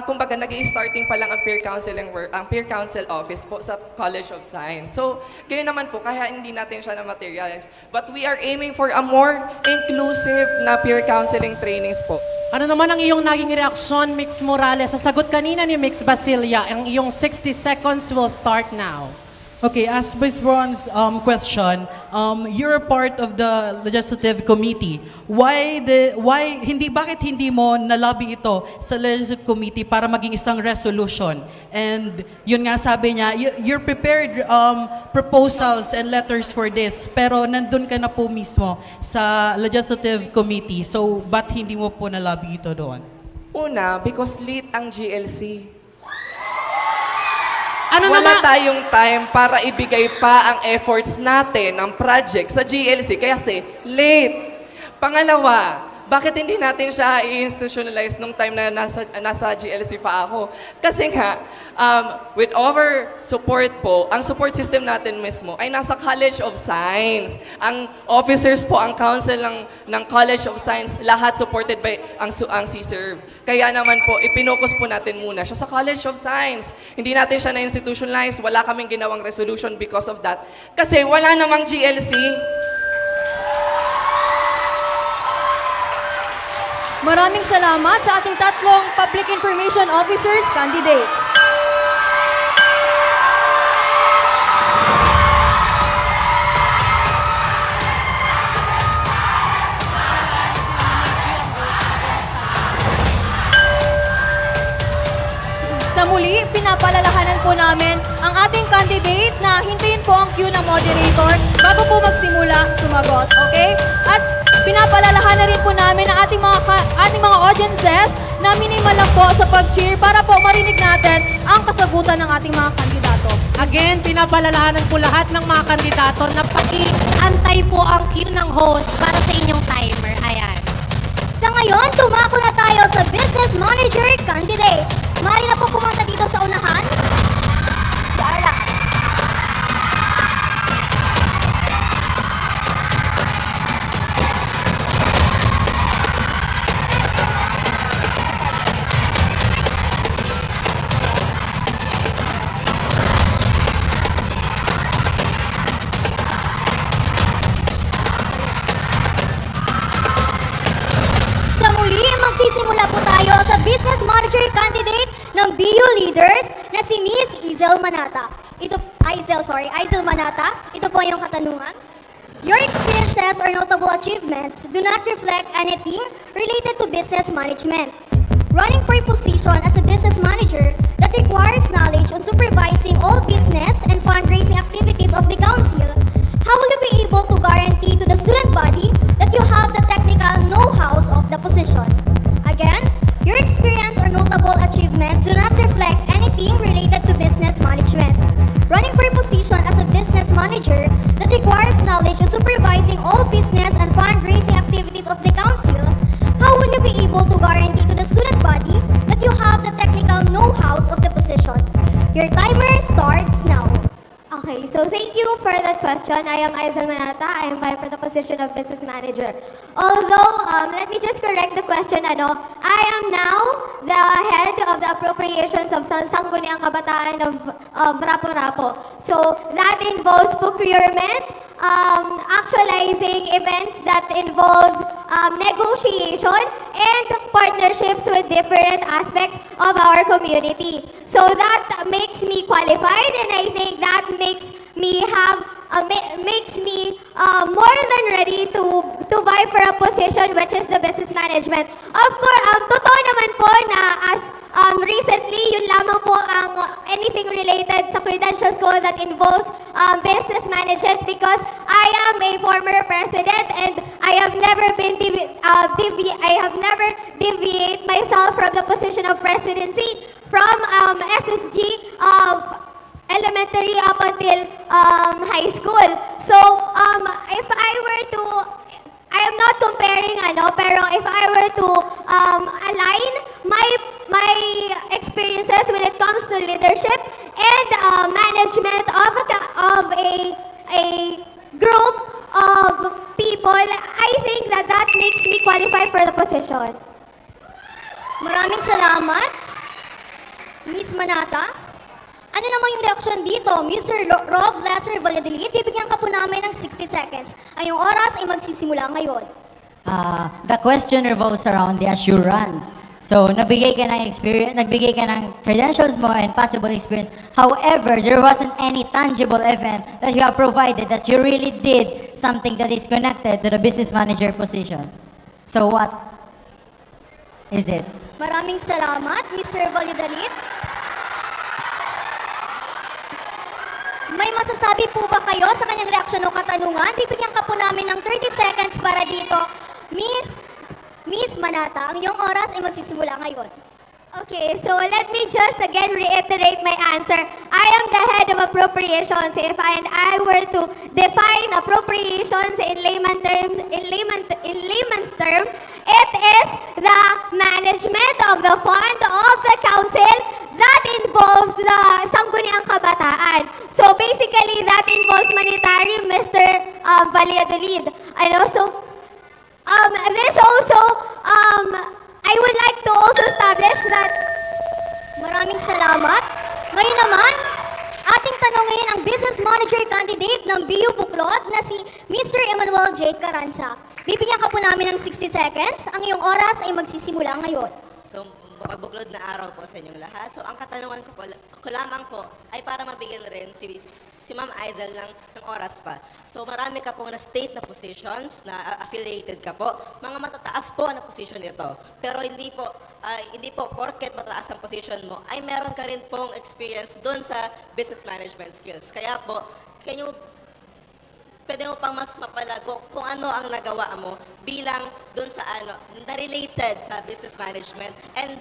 Kumbaga, nag-i-starting pa lang ang peer counseling work, ang peer counsel office po sa College of Science. So, ganyan naman po, kaya hindi natin siya na-materialize. But we are aiming for a more inclusive na peer counseling trainings po. Ano naman ang iyong naging reaksyon, Mix Morales? Sa sagot kanina ni Mix Basilia, ang iyong 60 seconds will start now. Okay, as Ms. Ron's question, you're a part of the legislative committee. Bakit hindi mo nalobby ito sa legislative committee para maging isang resolution? And yun nga sabi niya, you're prepared proposals and letters for this, pero nandun ka na po mismo sa legislative committee. So, ba't hindi mo po nalobby ito doon? Una, because late ang GLC. naman? Wala tayong time para ibigay pa ang efforts natin ng project sa GLC kasi late. Pangalawa, bakit hindi natin siya i-institutionalize nung time na nasa GLC pa ako? Kasi nga, with our support po, ang support system natin mismo ay nasa College of Science. Ang officers po, ang council ng College of Science, lahat supported by ang CSERV. Kaya naman po, ipinokus po natin muna siya sa College of Science. Hindi natin siya na-institutionalize, wala kaming ginawang resolution because of that. Kasi wala namang GLC. Maraming salamat sa ating tatlong Public Information Officers candidates. Sa muli, pinapalalahanan po namin ang ating candidate na hintayin po ang cue ng moderator bago po magsimula sumagot, okay? At pinapalalahanan rin po namin ang ating mga audiences na minimal lang po sa pag-cheer para po marinig natin ang kasagutan ng ating mga kandidato. Again, pinapalalahanan po lahat ng mga kandidato na paki-antay po ang cue ng host para sa inyong timer. Ayan. Sa ngayon, tumako na tayo sa Business Manager Candidate. Maaari na po pumunta dito sa unahan. Darla. Sa muli, magsisimula po tayo sa Business Manager Candidate ng BU Leaders na si Miss Izel Manata. Izel Manata. Ito po yung katanungan. Your experiences or notable achievements do not reflect anything related to business management. Running for a position as a business manager that requires knowledge on supervising all business and fundraising activities of the council, how will you be able to guarantee to the student body that you have the technical know-how of the position? Again, your experience or notable achievements do not reflect anything related to business management. Running for a position as a business manager that requires knowledge on supervising all business and fundraising activities of the council, how will you be able to guarantee to the student body that you have the technical know Your timer starts now. Okay, so thank you for that question. I am Aizel Manata. I am vying for the position of business manager. Although, let me just correct the question. I am now the head of the appropriations of Sangguniang Kabataan of Rapo-Rapo. So that involves procurement, actualizing events that involves negotiation and partnerships with different aspects of our community. So that makes me qualified, and I think that makes me more than ready to vie for a position which is the business management. Of course, totoo naman po na as recently, yun lamang po ang anything related sa credentials ko that involves business management, because I am a former president and I have never been deviate myself from the position of presidency from SSG of elementary up until high school. So, if I were to, I am not comparing pero if I were to align my experiences when it comes to leadership and management of a group of people, I think that makes me qualified for the position. Maraming salamat, Miss Manata. Ano naman yung reaksyon dito, Mr. Rob Lester Valladolid? Bibigyan ka po namin ng 60 seconds. Ang iyong oras ay magsisimula ngayon. The question revolves around the assurance. So, nagbigay ka ng experience, nagbigay ka ng credentials mo and possible experience. However, there wasn't any tangible event that you have provided that you really did something that is connected to the business manager position. So, what is it? Maraming salamat, Mr. Valladolid. May masasabi po ba kayo sa kanyang reaksyon o katanungan? Bibigyan ka po namin ng 30 seconds para dito. Miss Manata, ang iyong oras ay magsisimula ngayon. Okay, so let me just again reiterate my answer. I am the head of appropriations. If I were to define appropriations in layman's term, it is the management of the fund of the council that involves the Sangguniang Kabataan. So basically, that involves monetary, Mr. Valladolid. And also, this also, I would like to also establish that... Maraming salamat. Ngayon naman, ating tanongin ang business manager candidate ng BU Buklod na si Mr. Emmanuel J. Caranza. Bibigyan ka po namin ng 60 seconds. Ang iyong oras ay magsisimula ngayon. So, pagbuklod na araw po sa inyong lahat. So, ang katanungan ko lamang po ay para mabigyan rin si Ma'am Aizel ng oras pa. So, marami ka pong na-state na positions, na affiliated ka po. Mga matataas po na position ito. Pero hindi po porket mataas ang position mo, ay meron ka rin pong experience doon sa business management skills. Kaya po, pwede mo pang mas mapalago kung ano ang nagawa mo bilang doon sa na-related sa business management. And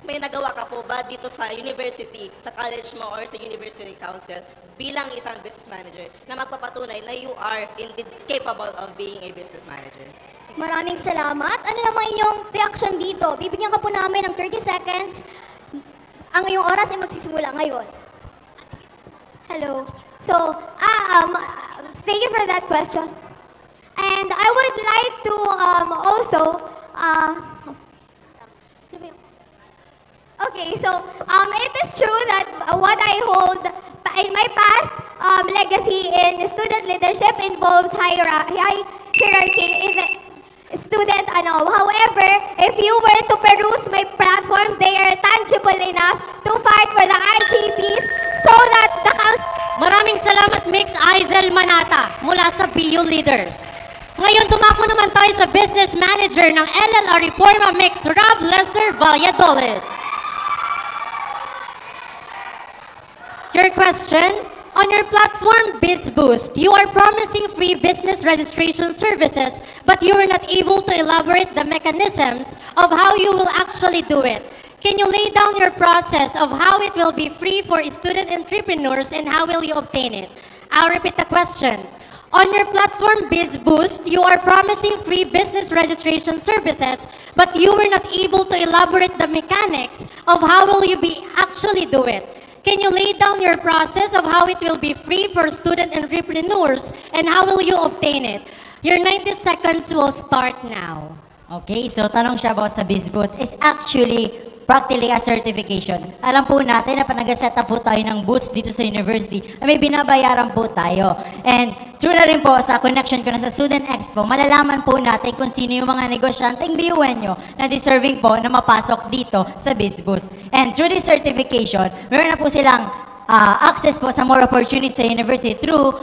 may nagawa ka po ba dito sa university, sa college mo or sa university council bilang isang business manager na magpapatunay na you are indeed capable of being a business manager? Maraming salamat. Ano naman inyong reaction dito? Bibigyan ka po namin ng 30 seconds. Ang iyong oras ay magsisimula ngayon. Hello. So, thank you for that question. And I would like to also... Okay, so it is true that what I hold in my past legacy in student leadership involves hierarchy in the student. However, if you were to peruse my platforms, they are tangible enough to fight for the IGPs so that the council... Maraming salamat, Mix Aizel Manata mula sa BU Leaders. Ngayon, tumako naman tayo sa business manager ng LLR Reforma Mix, Rob Lester Valladolid. Your question, on your platform BizBoost, you are promising free business registration services, but you are not able to elaborate the mechanisms of how you will actually do it. Can you lay down your process of how it will be free for student entrepreneurs and how will you obtain it? I'll repeat the question. On your platform BizBoost, you are promising free business registration services, but you were not able to elaborate the mechanics of how will you be actually do it. Can you lay down your process of how it will be free for student entrepreneurs and how will you obtain it? Your 90 seconds will start now. Okay, so tanong siya about sa BizBoot is actually practically a certification. Alam po natin na pag nag-set up po tayo ng booths dito sa university, may binabayaran po tayo. And true na rin po sa connection ko na sa Student Expo, malalaman po natin kung sino yung mga negosyanteng BUNyo na deserving po na mapasok dito sa BizBoost. And through this certification, meron na po silang access po sa more opportunities sa university through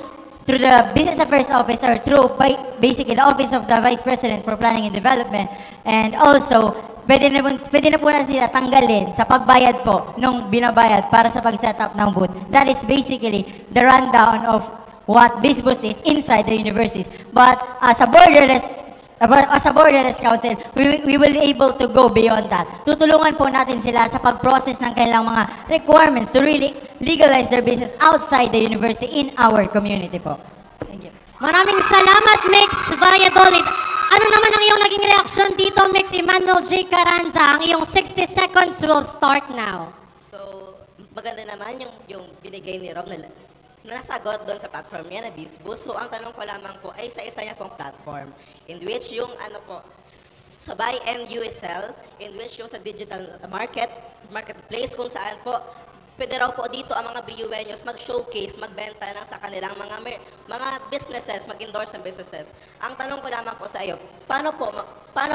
the Business Affairs Office or through basically the Office of the Vice President for Planning and Development. And also, pwede na po na sila tanggalin sa pagbayad po nung binabayad para sa pag-set up ng booth. That is basically the rundown of what BizBoost is inside the universities. But as a borderless council, we will be able to go beyond that. Tutulungan po natin sila sa pag-process ng kanilang mga requirements to really legalize their business outside the university in our community po. Thank you. Maraming salamat, Mix Valladolid. Ano naman ang iyong naging reaksyon dito, Mix Emmanuel J. Carranza? Ang iyong 60 seconds will start now. So, maganda naman yung binigay ni Rob na nasagot doon sa platform niya na BizBoost. So, ang tanong ko lamang po ay sa isa niya pong platform in which yung sa buy and USL, in which yung sa digital marketplace kung saan po pwede raw po dito ang mga BUNyos mag-showcase, magbenta ng sa kanilang mga businesses, mag-endorse ng businesses. Ang tanong ko lamang po sa iyo, paano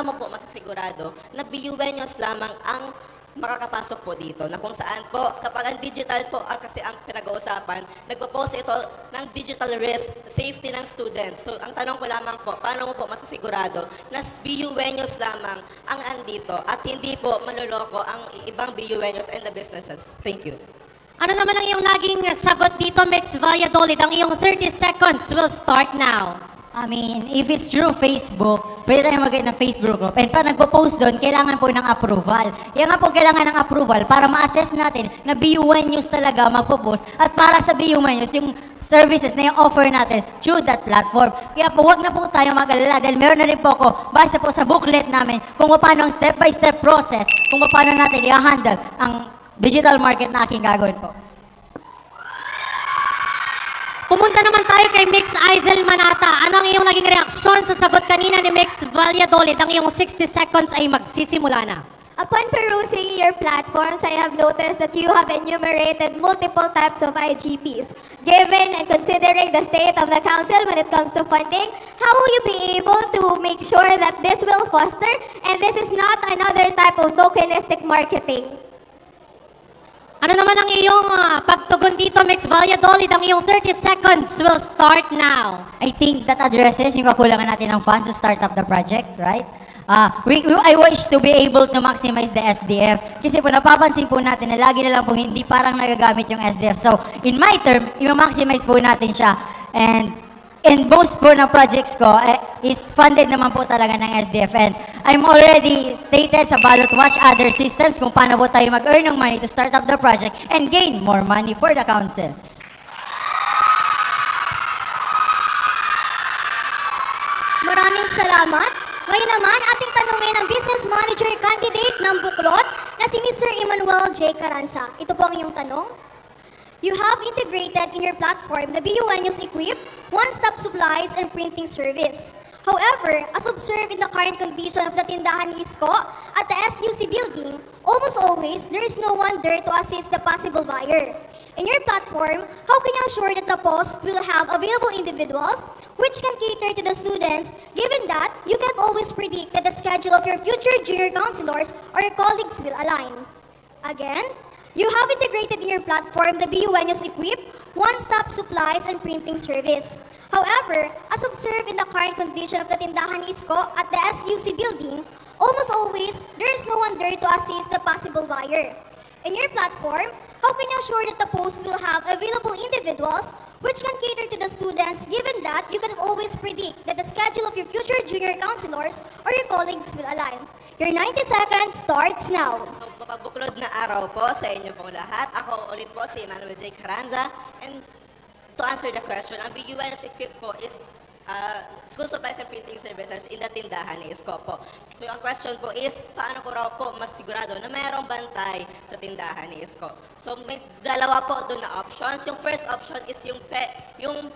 mo po masasigurado na BUNyos lamang ang makakapasok po dito, na kung saan po, kapag ang digital po kasi ang pinag-uusapan, nagpo-post ito ng digital risk, safety ng students. So, ang tanong ko lamang po, paano mo po masasigurado na BUNyos lamang ang andito at hindi po maluloko ang ibang BUNyos and the businesses? Thank you. Ano naman ang iyong naging sagot dito, Mix Valladolid? Ang iyong 30 seconds will start now. I mean, if it's through Facebook, pwede tayong mag-get ng Facebook group. And pag nagpo-post doon, kailangan po ng approval. Yan nga po kailangan ng approval para ma-assess natin na BUN News talaga magpo-post. At para sa BUN News, yung services na yung offer natin through that platform. Kaya po, huwag na po tayo mag-alala dahil meron na rin po ako, basta po sa booklet namin, kung paano ang step-by-step process, kung paano natin i-handle ang digital market na aking gagawin po. Pumunta naman tayo kay Mix Aizel Manata. Ano ang iyong naging reaksyon sa sagot kanina ni Mix Valladolid? Ang iyong 60 seconds ay magsisimula na. Upon perusing your platforms, I have noticed that you have enumerated multiple types of IGPs. Given and considering the state of the council when it comes to funding, how will you be able to make sure that this will foster and this is not another type of tokenistic marketing? Ano naman ang iyong pagtugon dito, Mix Valladolid? Ang iyong 30 seconds will start now. I think that addresses yung kakulangan natin ng funds to start up the project, right? I wish to be able to maximize the SDF. Kasi po napapansin po natin na lagi na lang po hindi parang nagagamit yung SDF. So, in my term, i-maximize po natin siya. And most po ng projects ko is funded naman po talaga ng SDF. And I'm already stated sa Ballot Watch other systems kung paano po tayo mag-earn ng money to start up the project and gain more money for the council. Maraming salamat. Ngayon naman, ating tanungin ang business manager candidate ng Buklod na si Mr. Emmanuel J. Carranza. Ito po ang iyong tanong. You have integrated in your platform the BUN News Equip, one-stop supplies and printing service. However, as observed in the current condition of the Tindahan ni Isko at the SUC building, almost always there is no one there to assist the possible buyer. In your platform, how can you ensure that the post will have available individuals which can cater to the students, given that you cannot always predict that the schedule of your future junior counselors or your colleagues will align? Again, you have integrated in your platform the BUN News Equip, one-stop supplies and printing service. However, as observed in the current condition of the Tindahan ni Isko at the SUC building, almost always there is no one there to assist the possible buyer. In your platform, how can you ensure that the post will have available individuals which can cater to the students, given that you cannot always predict that the schedule of your future junior counselors or your colleagues will align? Your 90 seconds starts now. So, mapabuklod na araw po sa inyo pong lahat. Ako ulit po si Emmanuel J. Carranza. And to answer the question, ang BUN News Equip po is school supplies and printing services in the tindahan ni Isko po. So ang question po is, paano ko raw po masigurado na mayroong bantay sa tindahan ni Isko? So may dalawa po doon na options. Yung first option is yung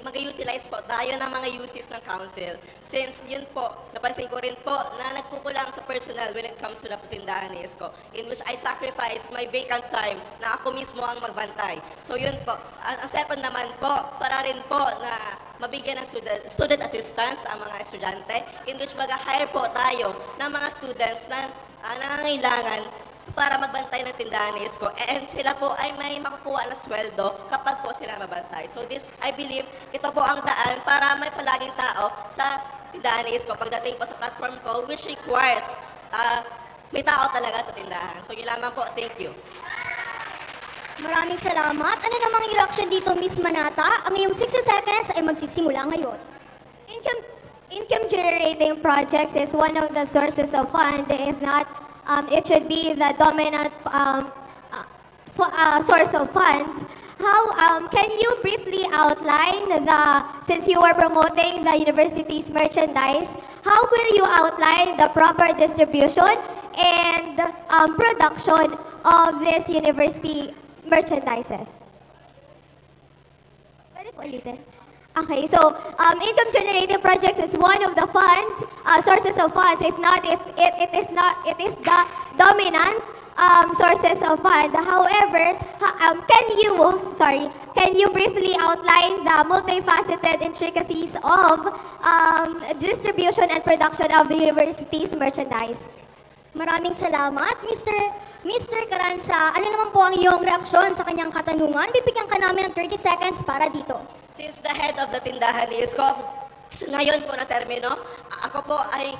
mag-utilize po tayo ng mga uses ng council. Since yun po, napansin ko rin po na nagkukulang sa personnel when it comes to the tindahan ni Isko, in which I sacrifice my vacant time na ako mismo ang magbantay. So yun po. Ang second naman po, para rin po na mabigyan ng student assistance ang mga estudyante, in which mag-hire po tayo ng mga students na nangangailangan para magbantay ng tindahan ni Isko. And sila po ay may makukuha na sweldo kapag po sila mabantay. So this, I believe, ito po ang daan para may palaging tao sa tindahan ni Isko pagdating po sa platform ko, which requires may tao talaga sa tindahan. So yun lamang po. Thank you. Maraming salamat. Ano namang reaction dito, Miss Manata? Ang iyong 60 seconds ay magsisimula ngayon. Income generating projects is one of the sources of fund. If not, it should be the dominant source of funds. How can you briefly outline since you are promoting the university's merchandise, how will you outline the proper distribution and production of this university merchandises? Pwede po ulitin. Okay, so income generating projects is one of the funds, sources of funds. If not, it is the dominant sources of fund. However, can you briefly outline the multifaceted intricacies of distribution and production of the university's merchandise? Maraming salamat, Mr. Caranza. Ano naman po ang iyong reaksyon sa kanyang katanungan? Bibigyan ka namin ng 30 seconds para dito. Since the head of the tindahan ni Isko, ngayon po na termino, ako po ay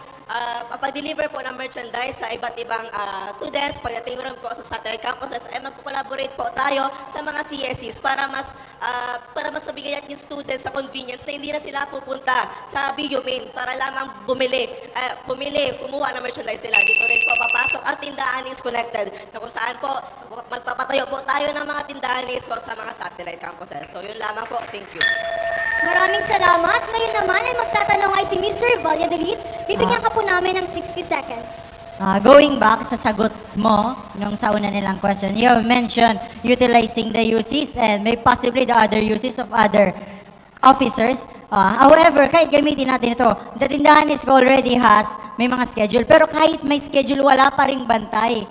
papag-deliver po ng merchandise sa iba't ibang students. Pagdating rin po sa satellite campuses, ay mag-collaborate po tayo sa mga CSEs para mas mabigyan yung students sa convenience na hindi na sila pupunta sa video main para lamang kumuha ng merchandise sila. Dito rin po papasok ang tindahan is connected na kung saan po magpapatayo po tayo ng mga tindahan is sa mga satellite campuses. So yun lamang po. Thank you. Maraming salamat. Ngayon naman ay magtatanong ay si Mr. Valladolid. Bibigyan ka po namin ng 60 seconds. Going back sa sagot mo nung sa una nilang question, you have mentioned utilizing the uses and may possibly the other uses of other officers. However, kahit gamitin natin ito, the tindahan is already may mga schedule. Pero kahit may schedule, wala pa ring bantay.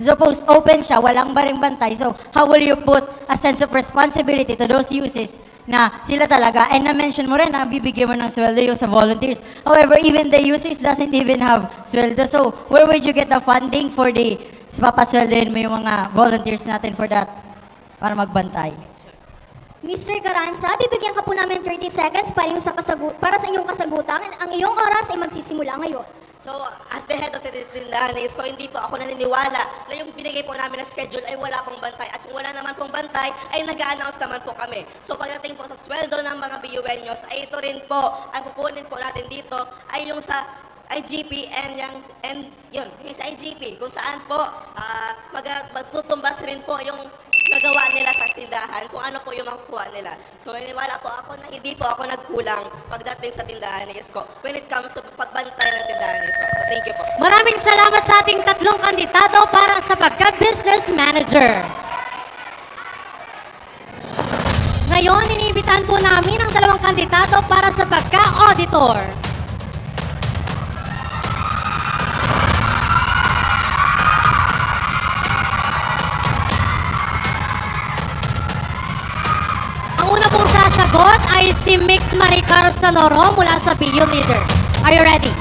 Suppose open siya, walang ba ring bantay. So, how will you put a sense of responsibility to those uses na sila talaga? And na-mention mo rin na bibigyan mo ng sweldo yung sa volunteers. However, even the uses doesn't even have sweldo. So, where would you get the funding for papasweldoin mo yung mga volunteers natin for that, para magbantay? Mr. Caranza, bibigyan ka po namin 30 seconds para sa inyong kasagutan. Ang iyong oras ay magsisimula ngayon. So, as the head of the tindahan ni Isko, hindi po ako naniniwala na yung binigay po namin na schedule ay wala pong bantay. At kung wala naman pong bantay, ay nag-a-announce naman po kami. So, pagdating po sa sweldo ng mga BUNyos, ay ito rin po, ang kukunin po natin dito, ay yung sa IGP and yun, yung sa IGP, kung saan po magtutumbas rin po yung nagawa nila sa tindahan, kung ano po yung makukuha nila. So, naniwala po ako na hindi po ako nagkulang pagdating sa tindahan ni Isko when it comes to pagbantay ng tindahan ni Isko. So, thank you po. Maraming salamat sa ating tatlong kandidato para sa pagka-business manager. Ngayon, iniimbitahan po namin ang dalawang kandidato para sa pagka-auditor. Ang una pong sasagot ay si Mix Maricar Sonoro mula sa BU Leaders. Are you ready?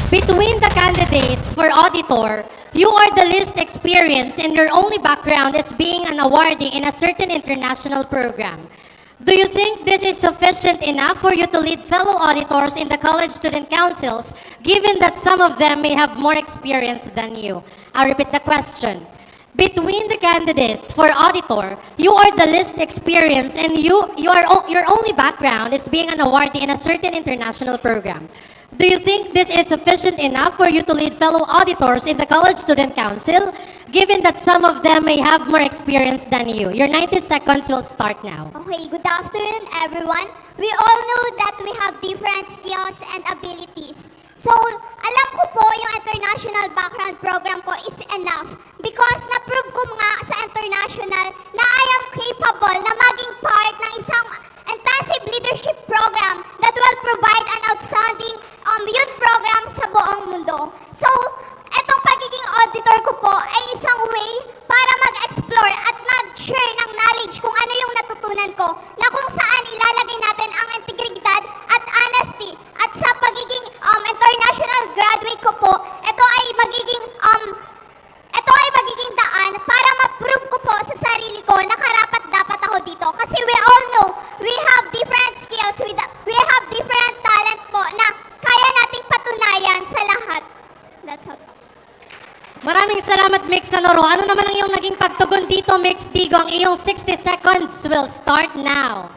Between the candidates for auditor, you are the least experienced and your only background is being an awardee in a certain international program. Do you think this is sufficient enough for you to lead fellow auditors in the college student councils, given that some of them may have more experience than you? I'll repeat the question. Between the candidates for auditor, you are the least experienced and your only background is being an awardee in a certain international program. Do you think this is sufficient enough for you to lead fellow auditors in the College Student Council, given that some of them may have more experience than you? Your 90 seconds will start now. Okay, good afternoon everyone. We all know that we have different skills and abilities. So, alam ko po yung international background program ko is enough because na-prove ko nga sa international na I am capable na maging part ng isang intensive leadership program that will provide an outstanding youth program sa buong mundo. So, etong pagiging auditor ko po ay isang way para mag-explore at mag-share ng knowledge kung ano yung natutunan ko na kung saan ilalagay natin ang integridad at honesty. At sa pagiging international graduate ko po, ito ay magiging daan para ma-prove ko po sa sarili ko na karapat dapat ako dito. Kasi we all know, we have different skills, we have different talent po na kaya nating patunayan sa lahat. That's all. Maraming salamat, Mix Sanoro. Ano naman ang iyong naging pagtugon dito, Mix Digo? Ang iyong 60 seconds will start now.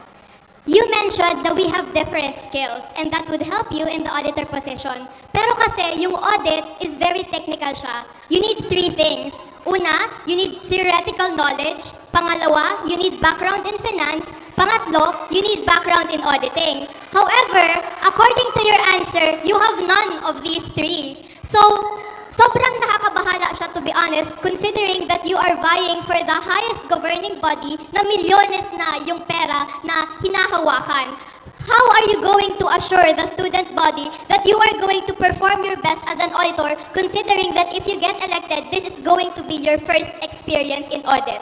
You mentioned that we have different skills and that would help you in the auditor position. Pero kasi yung audit is very technical siya. You need 3 things. Una, you need theoretical knowledge. Pangalawa, you need background in finance. Pangatlo, you need background in auditing. However, according to your answer, you have none of these 3. So, sobrang nakakabahala siya, to be honest, considering that you are vying for the highest governing body na milyones na yung pera na hinahawakan. How are you going to assure the student body that you are going to perform your best as an auditor, considering that if you get elected, this is going to be your first experience in audit?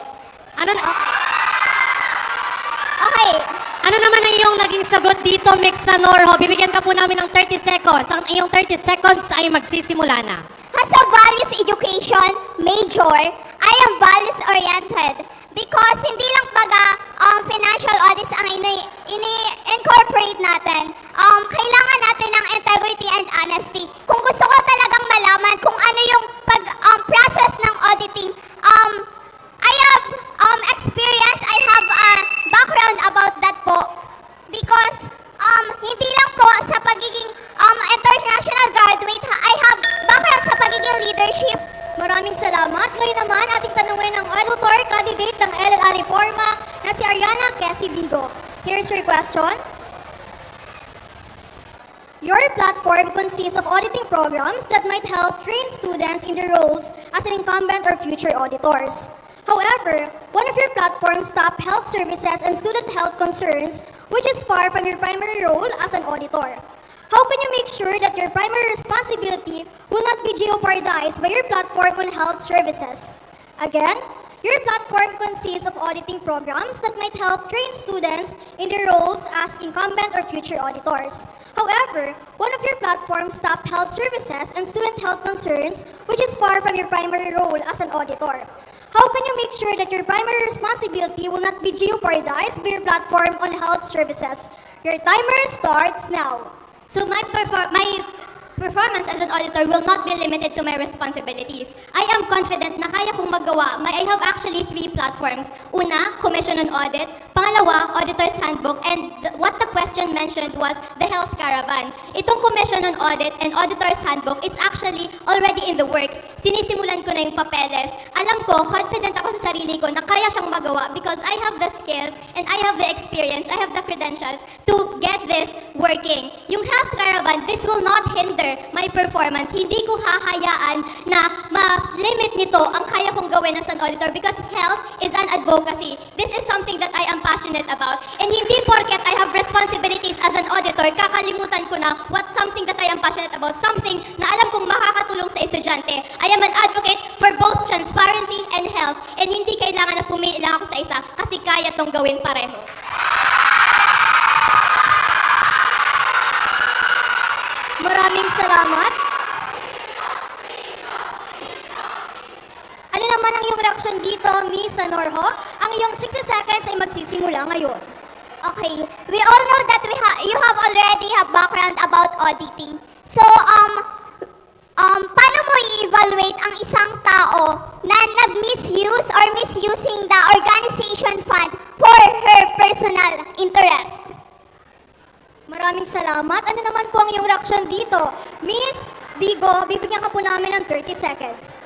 Okay. Ano naman ang iyong naging sagot dito, Mix Sanoro? Bibigyan ka po namin ng 30 seconds. Ang iyong 30 seconds ay magsisimula na. As a values education major, I am values-oriented because hindi lang financial audits ang ini-incorporate natin. Kailangan natin ng integrity and honesty. Kung gusto ko talagang malaman kung ano yung process ng auditing, I have experience, I have a background about that po. Because hindi lang po sa pagiging international graduate, I have background sa pagiging leadership. Maraming salamat. Ngayon naman, ating tanungin ang auditor candidate ng LLR Reforma na si Ariana Quezzi Digo. Here's your question. Your platform consists of auditing programs that might help train students in their roles as an incumbent or future auditors. However, one of your platform's top health services and student health concerns, which is far from your primary role as an auditor. How can you make sure that your primary responsibility will not be jeopardized by your platform on health services? Again, your platform consists of auditing programs that might help train students in their roles as incumbent or future auditors. However, one of your platform's top health services and student health concerns, which is far from your primary role as an auditor. How can you make sure that your primary responsibility will not be jeopardized by your platform on health services? Your timer starts now. So my performance as an auditor will not be limited to my responsibilities. I am confident na kaya kong magawa. I have actually 3 platforms. Una, Commission on Audit. Pangalawa, Auditor's Handbook. And what the question mentioned was the Health Caravan. Itong Commission on Audit and Auditor's Handbook, it's actually already in the works. Sinisimulan ko na yung papeles. Alam ko, confident ako sa sarili ko na kaya siyang magawa because I have the skills and I have the experience, I have the credentials to get this working. Yung Health Caravan, this will not hinder my performance. Hindi ko hahayaan na ma-limit nito ang kaya kong gawin as an auditor because health is an advocacy. This is something that I am passionate about. And hindi porket I have responsibilities as an auditor, kakalimutan ko na what's something that I am passionate about, something na alam kong makakatulong sa estudyante. I am an advocate for both transparency and health. And hindi kailangan na pumili lang ako sa isa kasi kaya tong gawin pareho. Maraming salamat. Ano naman ang iyong reaksyon dito, Miss Norho? Ang iyong 60 seconds ay magsisimula ngayon. Okay, we all know that you have already have background about auditing. So, paano mo i-evaluate ang isang tao na nag-misuse or misusing the organization fund for her personal interest? Maraming salamat. Ano naman po ang iyong reaksyon dito? Miss Vigo, bibigyan ka po namin ng 30 seconds.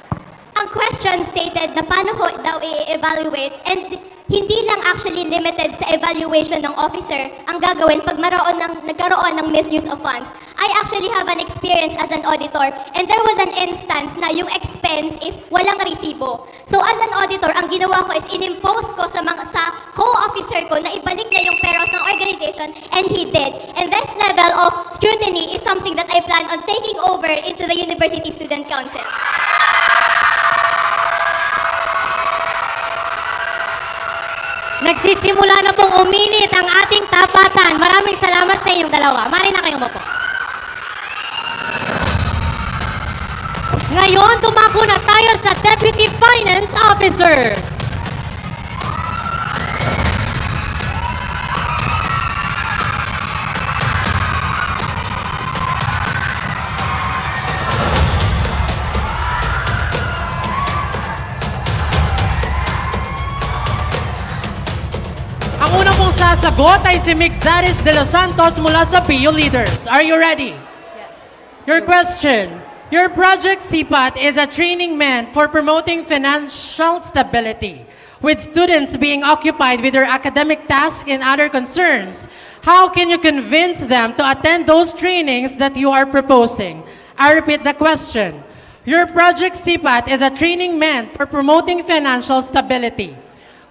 Ang question stated na paano ko daw i-evaluate and hindi lang actually limited sa evaluation ng officer ang gagawin pag nagkaroon ng misuse of funds. I actually have an experience as an auditor and there was an instance na yung expense is walang resibo. So as an auditor, ang ginawa ko is inimpose ko sa co-officer ko na ibalik niya yung peros ng organization and he did. And this level of scrutiny is something that I plan on taking over into the University Student Council. Nagsisimula na pong uminit ang ating tapatan. Maraming salamat sa inyong dalawa. Mari na kayong umapo. Ngayon, tumako na tayo sa Deputy Finance Officer. Ang una pong sasagot ay si Mixaris de los Santos mula sa PU Leaders. Are you ready? Yes. Your question. Your project CPAT is a training meant for promoting financial stability, with students being occupied with their academic tasks and other concerns. How can you convince them to attend those trainings that you are proposing? I repeat the question. Your project CPAT is a training meant for promoting financial stability,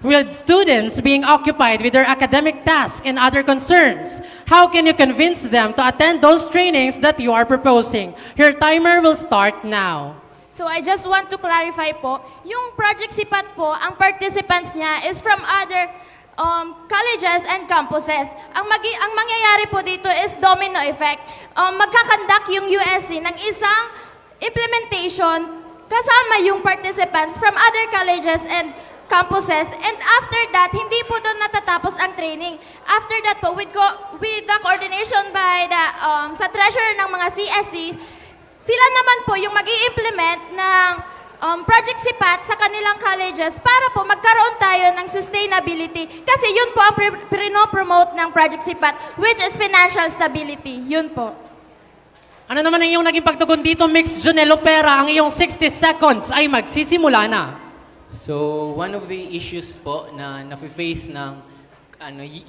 with students being occupied with their academic tasks and other concerns. How can you convince them to attend those trainings that you are proposing? Your timer will start now. So I just want to clarify po, yung Project SIPAT po, ang participants niya is from other colleges and campuses. Ang mangyayari po dito is domino effect. Magkakandak yung USC ng isang implementation kasama yung participants from other colleges and campuses, and after that, hindi po doon natatapos ang training. After that po, with the coordination by the sa treasurer ng mga CSC, sila naman po yung mag-i-implement ng Project SIPAT sa kanilang colleges para po magkaroon tayo ng sustainability. Kasi yun po ang pre-promote ng Project SIPAT, which is financial stability. Yun po. Ano naman ang iyong naging pagtugon dito, Mix Junel Opera? Ang iyong 60 seconds ay magsisimula na. So, one of the issues po na nafe-face ng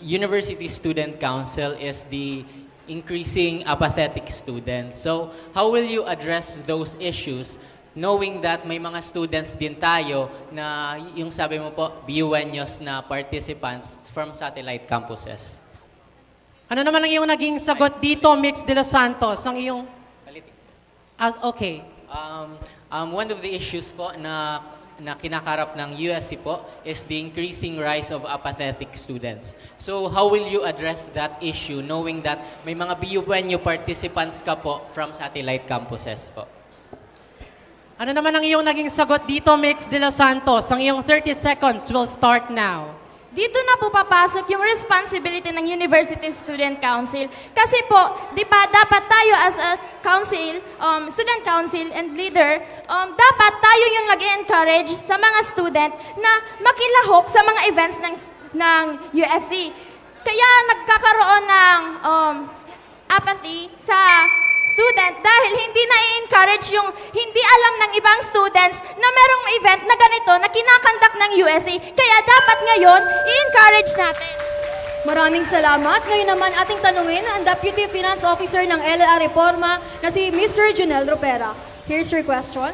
University Student Council is the increasing apathetic students. So, how will you address those issues knowing that may mga students din tayo na yung sabi mo po, BUenos na participants from satellite campuses? Ano naman ang iyong naging sagot dito, Mix de los Santos? Ang iyong... okay. One of the issues po na kinakarap ng USC po is the increasing rise of apathetic students. So how will you address that issue knowing that may mga BUenyo participants ka po from satellite campuses po? Ano naman ang iyong naging sagot dito, Mix de los Santos? Ang iyong 30 seconds will start now. Dito na po papasok yung responsibility ng University Student Council. Kasi po, di ba, dapat tayo as a council, student council and leader, dapat tayo yung nag-encourage sa mga student na makilahok sa mga events ng USC. Kaya nagkakaroon ng apathy sa student dahil hindi na-encourage yung hindi alam ng ibang students na merong event na ganito na kinakandak ng USC. Kaya dapat ngayon, i-encourage natin. Maraming salamat. Ngayon naman ating tanungin ang Deputy Finance Officer ng LLR Reforma na si Mr. Junel Ropera. Here's your question.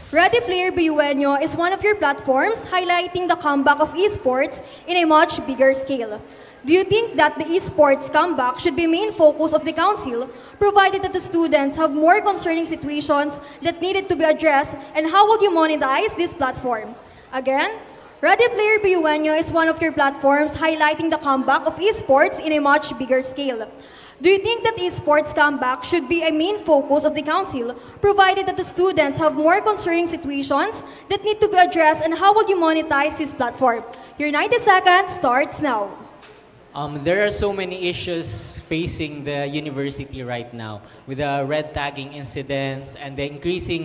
Ready Player BUenyo is one of your platforms highlighting the comeback of esports in a much bigger scale. Do you think that the esports comeback should be main focus of the council, provided that the students have more concerning situations that needed to be addressed, and how will you monetize this platform? Again, Ready Player BUenyo is one of your platforms highlighting the comeback of esports in a much bigger scale. Do you think that esports comeback should be a main focus of the council, provided that the students have more concerning situations that need to be addressed, and how will you monetize this platform? Your 90 seconds starts now. There are so many issues facing the university right now with the red tagging incidents and the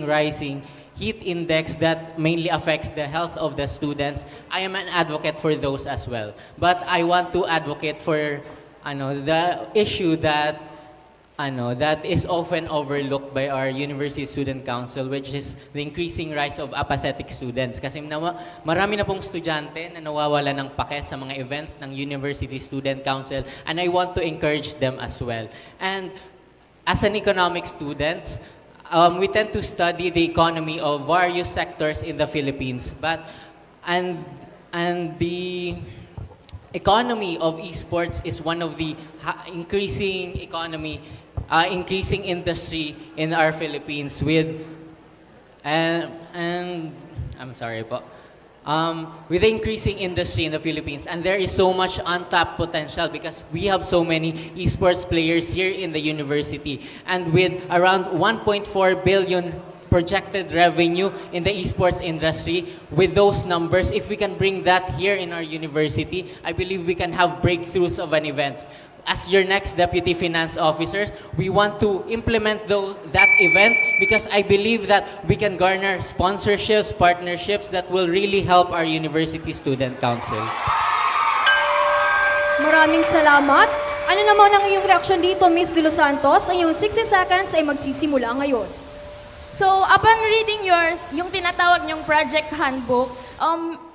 rising heat index that mainly affects the health of the students. I am an advocate for those as well. But I want to advocate for the issue that is often overlooked by our University Student Council, which is the increasing rise of apathetic students. Kasi marami na pong estudyante na nawawala ng pake sa mga events ng University Student Council, and I want to encourage them as well. And as an economic student, we tend to study the economy of various sectors in the Philippines, and the economy of esports is one of the increasing industry in our Philippines with with the increasing industry in the Philippines, and there is so much untapped potential because we have so many esports players here in the university, and with around 1.4 billion projected revenue in the esports industry. With those numbers, if we can bring that here in our university, I believe we can have breakthroughs of an event. As your next Deputy Finance Officer, we want to implement that event because I believe that we can garner sponsorships, partnerships that will really help our University Student Council. Maraming salamat. Ano naman ang iyong reaksyon dito, Miss De Los Santos? Ang iyong 60 seconds ay magsisimula ngayon. So, upon reading yung tinatawag niyong project handbook,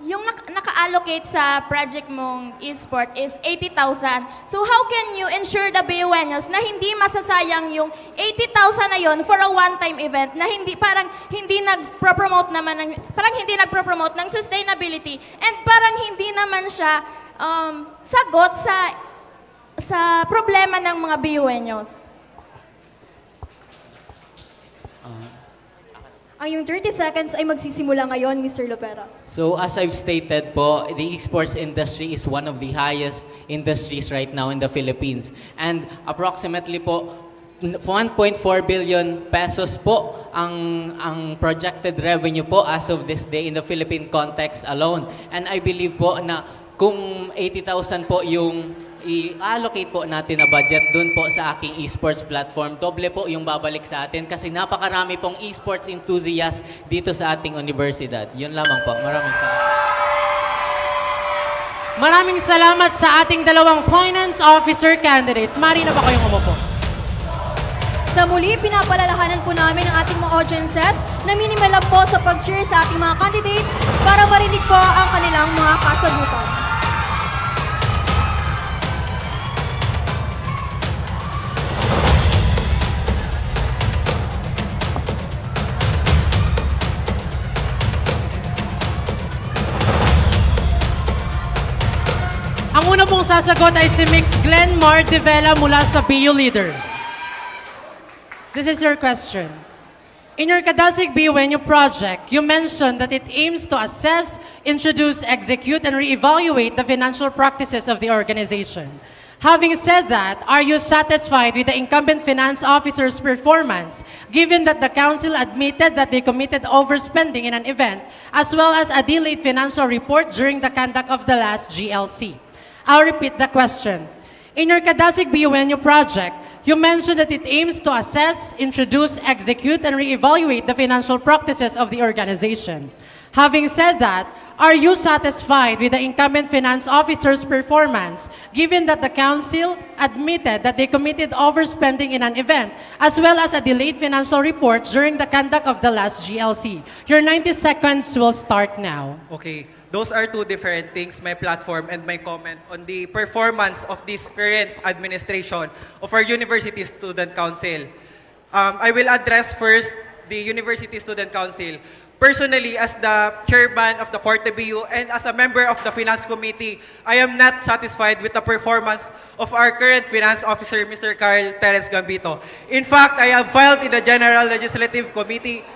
yung naka-allocate sa project mong e-sport is 80,000. So, how can you ensure the BUNOs na hindi masasayang yung 80,000 na yon for a one-time event na hindi nagpropromote ng sustainability and parang hindi naman siya sagot sa problema ng mga BUNOs? Ang iyong 30 seconds ay magsisimula ngayon, Mr. Lopera. So as I've stated po, the esports industry is one of the highest industries right now in the Philippines. And approximately po, 1.4 billion pesos po ang projected revenue po as of this day in the Philippine context alone. And I believe po na kung 80,000 po yung i-allocate po natin na budget dun po sa aking esports platform, doble po yung babalik sa atin kasi napakarami pong esports enthusiasts dito sa ating universidad. Yun lamang po. Maraming salamat. Maraming salamat sa ating dalawang finance officer candidates. Mari na ba kayong umupo? Sa muli, pinapalalahanan po namin ang ating mga audiences na minimal lang po sa pag-cheer sa ating mga candidates para marinig po ang kanilang mga kasagutan. Ang una pong sasagot ay si Mix Glenmar De Vela mula sa BU Leaders. This is your question. In your Kadasig BUNU project, you mentioned that it aims to assess, introduce, execute, and reevaluate the financial practices of the organization. Having said that, are you satisfied with the incumbent finance officer's performance, given that the council admitted that they committed overspending in an event, as well as a delayed financial report during the conduct of the last GLC? I'll repeat the question. In your Kadasig BUNU project, you mentioned that it aims to assess, introduce, execute, and reevaluate the financial practices of the organization. Having said that, are you satisfied with the incumbent finance officer's performance, given that the council admitted that they committed overspending in an event, as well as a delayed financial report during the conduct of the last GLC? Your 90 seconds will start now. Okay. Those are two different things, my platform and my comment on the performance of this current administration of our University Student Council. I will address first the University Student Council. Personally, as the chairman of the Corte BU and as a member of the Finance Committee, I am not satisfied with the performance of our current Finance Officer, Mr. Carl Teres Gambito. In fact, I have filed in the General Legislative Committee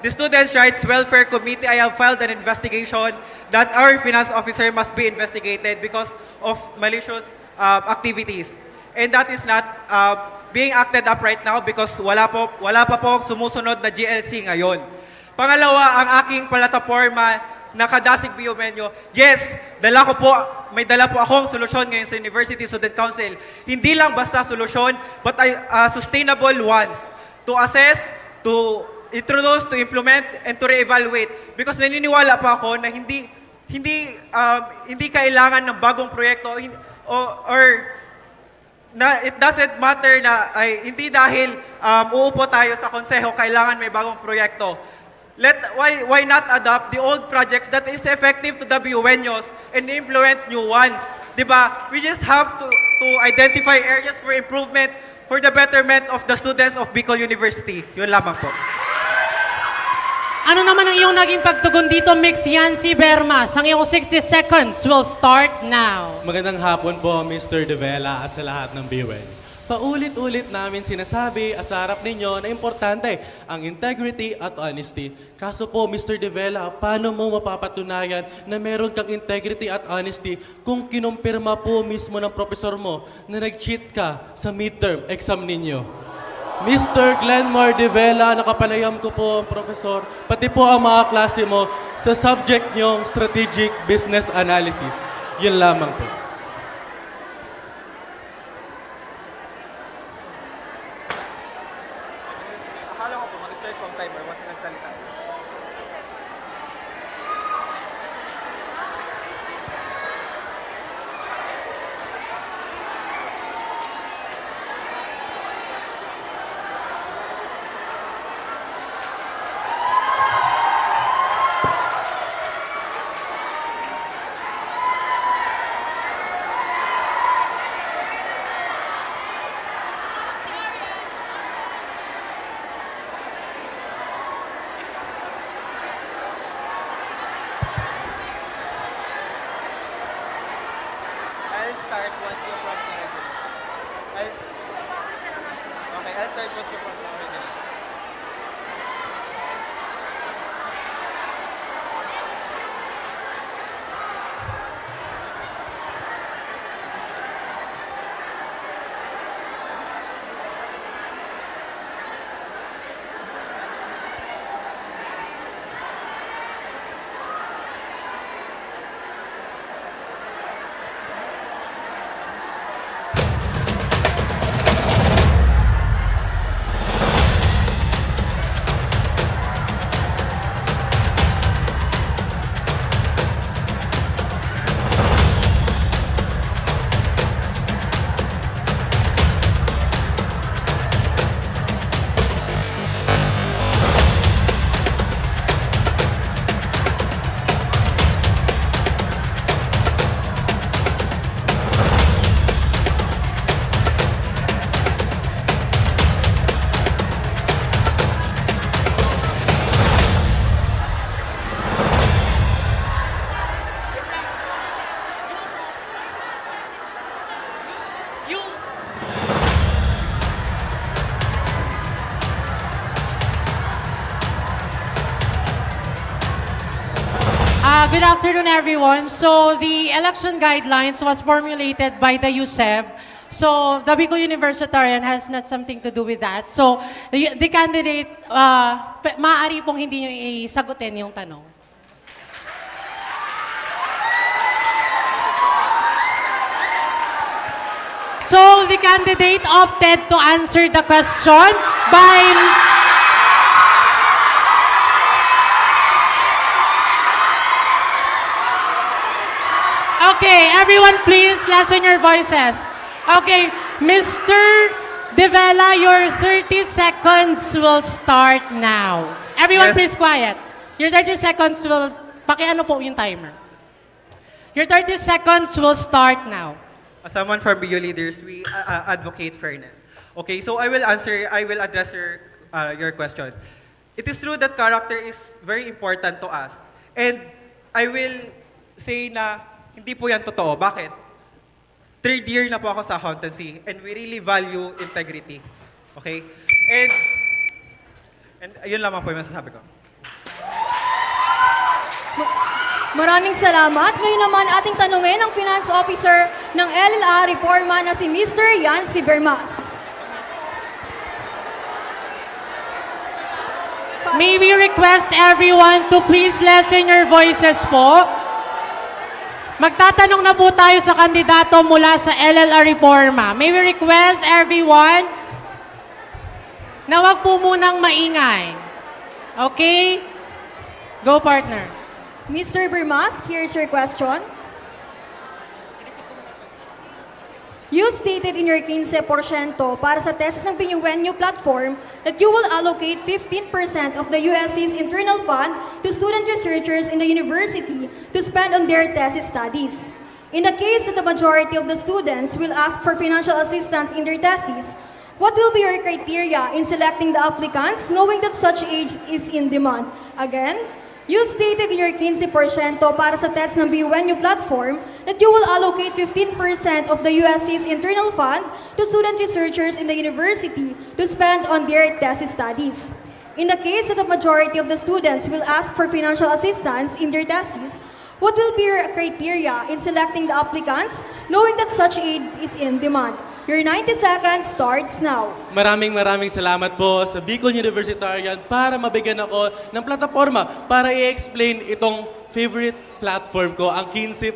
the Students' Rights Welfare Committee. I have filed an investigation that our finance officer must be investigated because of malicious activities. And that is not being acted up right now because wala pa po sumusunod na GLC ngayon. Pangalawa, ang aking plataforma nakadasig BUMenyo, yes, may dala po akong solusyon ngayon sa University Student Council. Hindi lang basta solusyon, but sustainable ones to assess, to introduce, to implement, and to re-evaluate. Because naniniwala pa ako na hindi kailangan ng bagong proyekto or na it doesn't matter na hindi dahil uupo tayo sa konseho kailangan may bagong proyekto. Why not adopt the old projects that is effective to the BUenos and implement new ones? Diba? We just have to identify areas for improvement for the betterment of the students of Bicol University. Yun lamang po. Ano naman ang iyong naging pagtugon dito, Miss Yancy Bermas? Ang iyong 60 seconds will start now. Magandang hapon po, Mr. De Vela at sa lahat ng BUen. Paulit-ulit namin sinasabi sa harap ninyo na importante ang integrity at honesty. Kaso po, Mr. De Vela, paano mo mapapatunayan na meron kang integrity at honesty kung kinumpirma po mismo ng professor mo na nag-cheat ka sa midterm exam ninyo? Mr. Glenmore De Vela, nakapanayam ko po ang professor, pati po ang mga klase mo sa subject nyong strategic business analysis. Yun lamang po. Akala ko po mag-start from timer once nagsalita. I'll start once you prompt na ready. I'll start once you prompt na ready. Good afternoon, everyone. So the election guidelines was formulated by the USEB. So the Bicol Universitarian has not something to do with that. So the candidate, maaari pong hindi nyo isagutin yung tanong. So the candidate opted to answer the question by... Okay, everyone please lessen your voices. Okay, Mr. De Vela, your 30 seconds will start now. Everyone Yes. please quiet. Your 30 seconds will... Pakiano po yung timer. Your 30 seconds will start now. As someone from BU Leaders, we advocate fairness. Okay, so I will address your question. It is true that character is very important to us. And I will say na hindi po yan totoo. Bakit? 3rd year na po ako sa accountancy and we really value integrity. Okay? And yun lamang po yung masasabi ko. Maraming salamat. Ngayon naman ating tanungin ang Finance Officer ng LLR Reforma na si Mr. Yancy Bermas. May we request everyone to please lessen your voices po? Magtatanong na po tayo sa kandidato mula sa LLR Reforma. May we request everyone na wag po munang maingay. Okay? Go, partner. Mr. Bermas, here's your question. You stated in your 15% para sa tesis ng Binuenyo platform that you will allocate 15% of the USC's internal fund to student researchers in the university to spend on their thesis studies. In the case that the majority of the students will ask for financial assistance in their thesis, what will be your criteria in selecting the applicants knowing that such aid is in demand? Again, you stated in your 15% para sa test ng Binuenyo platform that you will allocate 15% of the USC's internal fund to student researchers in the university to spend on their thesis studies. In the case that the majority of the students will ask for financial assistance in their thesis, what will be your criteria in selecting the applicants knowing that such aid is in demand? Your 90 seconds starts now. Maraming salamat po sa Bicol Universitarian para mabigyan ako ng plataforma para i-explain itong favorite platform ko, ang 15%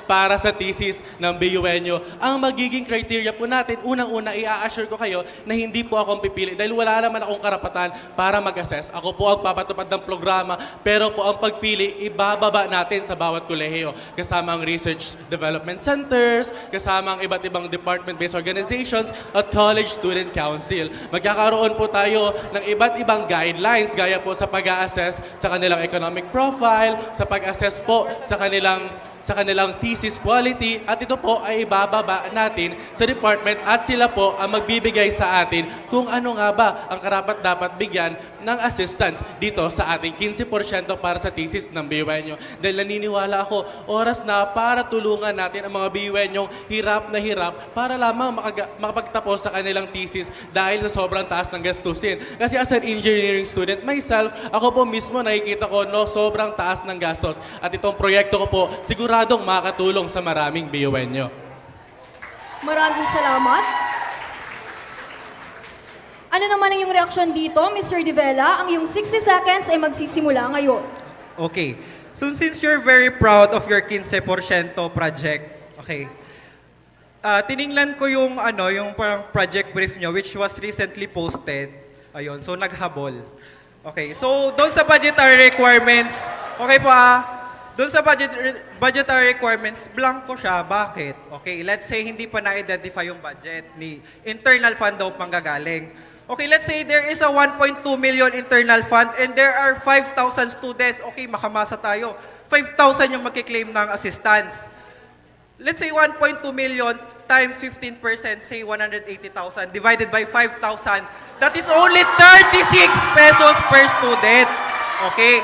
para sa thesis ng BUNyo. Ang magiging criteria po natin, unang-una, i-assure ko kayo na hindi po akong pipili dahil wala naman akong karapatan para mag-assess. Ako po ang papatupad ng programa, pero po ang pagpili, ibababa natin sa bawat kolehiyo. Kasama ang research development centers, kasama ang iba't ibang department-based organizations at college student council. Magkakaroon po tayo ng iba't ibang guidelines gaya po sa pag-assess sa kanilang economic profile, sa pag-assess po sa kanilang thesis quality, at ito po ay ibababa natin sa department at sila po ang magbibigay sa atin kung ano nga ba ang karapat-dapat bigyan ng assistance dito sa ating 15% para sa thesis ng BUNyo. Dahil naniniwala ako, oras na para tulungan natin ang mga BUNyong hirap na hirap para lamang makapagtapos sa kanilang thesis dahil sa sobrang taas ng gastusin. Kasi as an engineering student myself, ako po mismo nakikita ko sobrang taas ng gastos. At itong proyekto ko po, siguradong makakatulong sa maraming BUNyo. Maraming salamat. Ano naman ang iyong reaksyon dito, Mr. Divela? Ang iyong 60 seconds ay magsisimula ngayon. Okay. So since you're very proud of your 15% project, okay, tiningnan ko yung parang project brief nyo which was recently posted. Ayun, so naghabol. Okay, so doon sa budgetary requirements, okay po doon sa budgetary requirements, blanco siya. Bakit? Okay, let's say hindi pa na-identify yung budget ni internal fund daw panggagaling. Okay, let's say there is a 1.2 million internal fund and there are 5,000 students. Okay, makamasa tayo. 5,000 yung magkiklaim ng assistance. Let's say 1.2 million times 15%, say 180,000, divided by 5,000. That is only 36 pesos per student. Okay?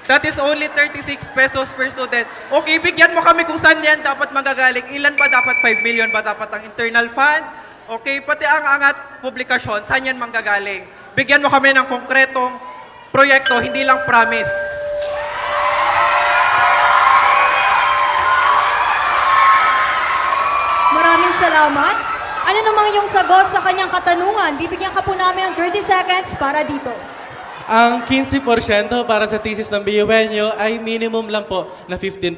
That is only 36 pesos per student. Okay, bigyan mo kami kung saan yan dapat magagaling. Ilan ba dapat? 5 million ba dapat ang internal fund? Okay, pati ang angat publikasyon, saan yan manggagaling? Bigyan mo kami ng konkretong proyekto, hindi lang promise. Maraming salamat. Ano namang iyong sagot sa kanyang katanungan? Bibigyan ka po namin ng 30 seconds para dito. Ang 15% para sa thesis ng BUNyo ay minimum lang po na 15%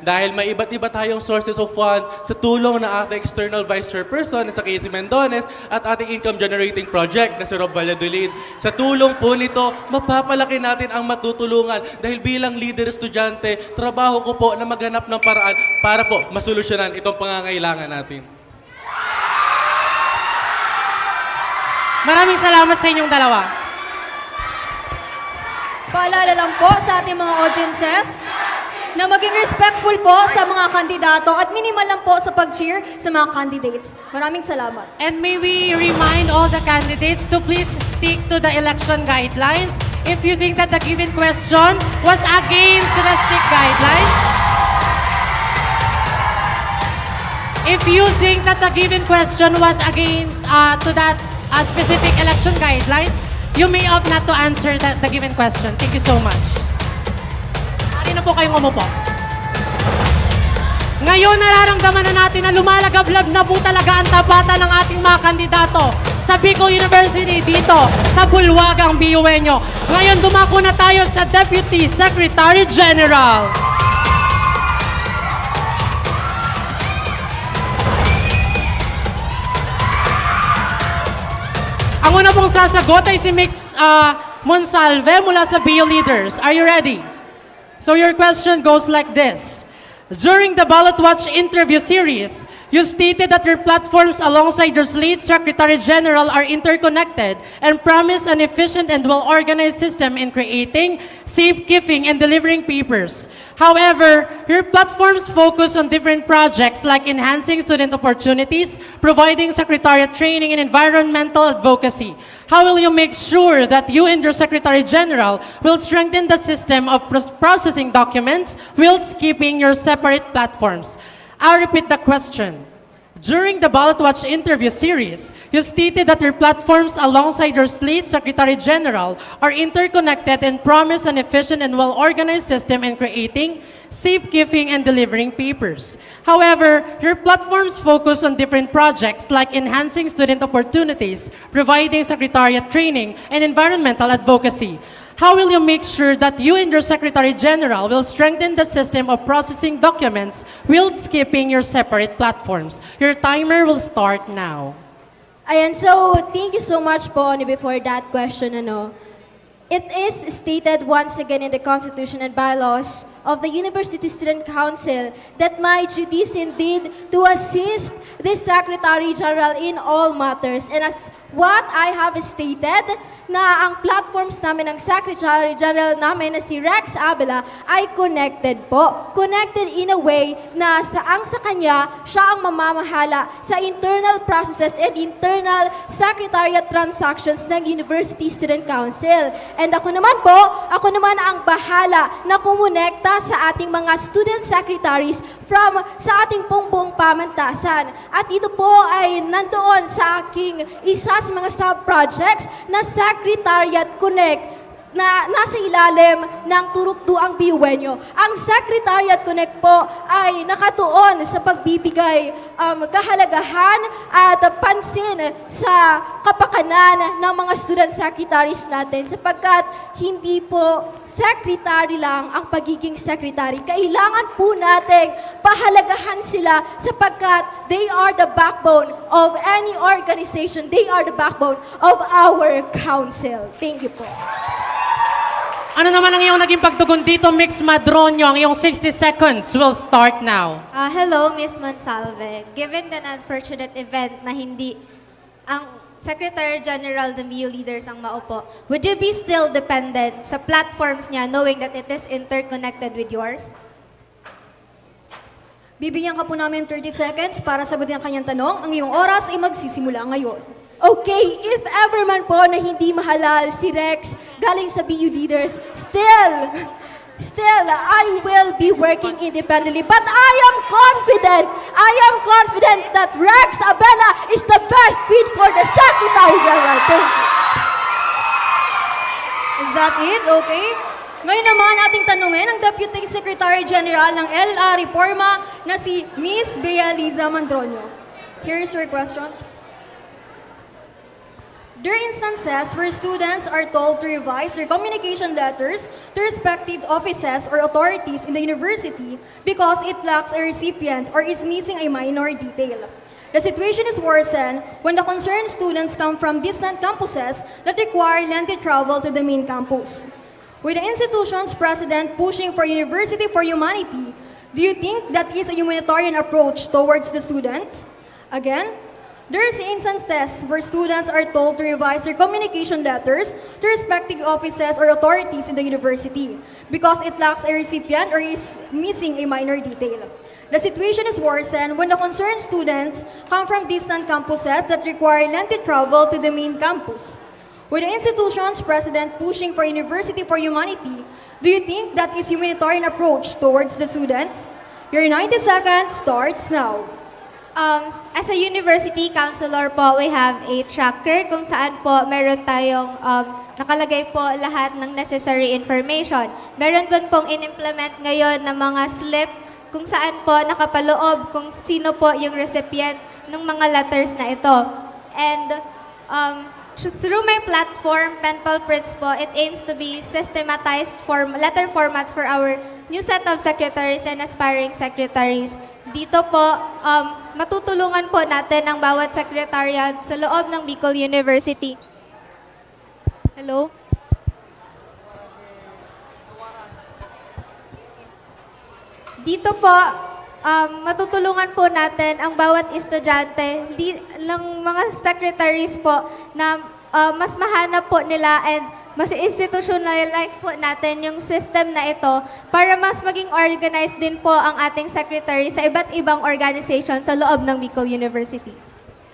dahil may iba't iba tayong sources of fund sa tulong ng ating external vice chairperson na sa Casey Mendones at ating income generating project na si Rob Valladolid. Sa tulong po nito, mapapalaki natin ang matutulungan dahil bilang leader estudyante, trabaho ko po na maghanap ng paraan para po masolusyonan itong pangangailangan natin. Maraming salamat sa inyong dalawa. Paalala lang po sa ating mga audiences na maging respectful po sa mga kandidato at minimal lang po sa pag-cheer sa mga candidates. Maraming salamat. And may we remind all the candidates to please stick to the election guidelines. If you think that the given question was against the strict guidelines, if you think that the given question was against to that specific election guidelines, you may opt not to answer the given question. Thank you so much. Ari na po kayong umupo. Ngayon, nararamdaman na natin na lumalagablab na po talaga ang tapatan ng ating mga kandidato sa Bicol University dito sa Bulwagang BUNyo. Ngayon dumako na tayo sa Deputy Secretary General. Ang una pong sasagot ay si Mix Monsalve mula sa BU Leaders. Are you ready? So your question goes like this. During the Ballot Watch interview series, you stated that your platforms alongside your late Secretary General are interconnected and promise an efficient and well-organized system in creating, safekeeping, and delivering papers. However, your platforms focus on different projects like enhancing student opportunities, providing secretariat training, and environmental advocacy. How will you make sure that you and your Secretary General will strengthen the system of processing documents whilst keeping your separate platforms? I'll repeat the question. During the Ballot Watch interview series, you stated that your platforms alongside your late Secretary General are interconnected and promise an efficient and well-organized system in creating, safekeeping, and delivering papers. However, your platforms focus on different projects like enhancing student opportunities, providing secretariat training, and environmental advocacy. How will you make sure that you and your Secretary General will strengthen the system of processing documents whilst keeping your separate platforms? Your timer will start now. Ayan, so thank you so much po before that question. It is stated once again in the Constitution and bylaws of the University Student Council that my duty is indeed to assist the Secretary General in all matters. And as what I have stated, na ang platforms namin ng Secretary General namin na si Rex Abela ay connected po. Connected in a way na sa kanya, siya ang mamamahala sa internal processes and internal secretariat transactions ng University Student Council. And ako naman ang bahala na kumonekta sa ating mga student secretaries sa ating buong pamantasan. At ito po ay nandoon sa aking isa sa mga sub-projects na Secretariat Connect na nasa ilalim ng Turugtuang BUNyo. Ang Secretariat Connect po ay nakatuon sa pagbibigay kahalagahan at pansin sa kapakanan ng mga student secretaries natin sapagkat hindi po secretary lang ang pagiging secretary. Kailangan po nating pahalagahan sila sapagkat they are the backbone of any organization. They are the backbone of our council. Thank you po. Ano naman ang iyong naging pagtugon dito, Mix Madronio? Ang iyong 60 seconds will start now. Hello, Ms. Monsalve. Given the unfortunate event na hindi ang Secretary General ng BU Leaders ang maupo, would you be still dependent sa platforms niya knowing that it is interconnected with yours? Bibigyan ka po namin 30 seconds para sagutin ang kanyang tanong. Ang iyong oras ay magsisimula ngayon. Okay, if ever man po na hindi mahalal si Rex galing sa BU Leaders, still, I will be working independently. But I am confident that Rex Abela is the best fit for the Secretary General. Thank you. Is that it? Okay. Ngayon naman ating tanungin ang Deputy Secretary General ng LLR Reforma na si Miss Bea Liza Mandronio. Here is your question. There are instances where students are told to revise their communication letters to respective offices or authorities in the university because it lacks a recipient or is missing a minor detail. The situation is worsened when the concerned students come from distant campuses that require lengthy travel to the main campus. With the institution's president pushing for University for Humanity, do you think that is a humanitarian approach towards the students? Again, there are instances where students are told to revise their communication letters to respective offices or authorities in the university because it lacks a recipient or is missing a minor detail. The situation is worsened when the concerned students come from distant campuses that require lengthy travel to the main campus. With the institution's president pushing for University for Humanity, do you think that is humanitarian approach towards the students? Your 90 seconds starts now. As a university counselor po, we have a tracker kung saan po meron tayong nakalagay po lahat ng necessary information. Meron din pong in-implement ngayon ng mga slip kung saan po nakapaloob kung sino po yung recipient ng mga letters na ito. And through my platform, Penpal Prints po, it aims to be systematized letter formats for our new set of secretaries and aspiring secretaries. Dito po, matutulungan po natin ang bawat secretariat sa loob ng Bicol University. Hello? Dito po, matutulungan po natin ang bawat estudyante ng mga secretaries po na mas mahanap po nila and mas institutionalize po natin yung system na ito para mas maging organized din po ang ating secretary sa iba't ibang organization sa loob ng Bicol University.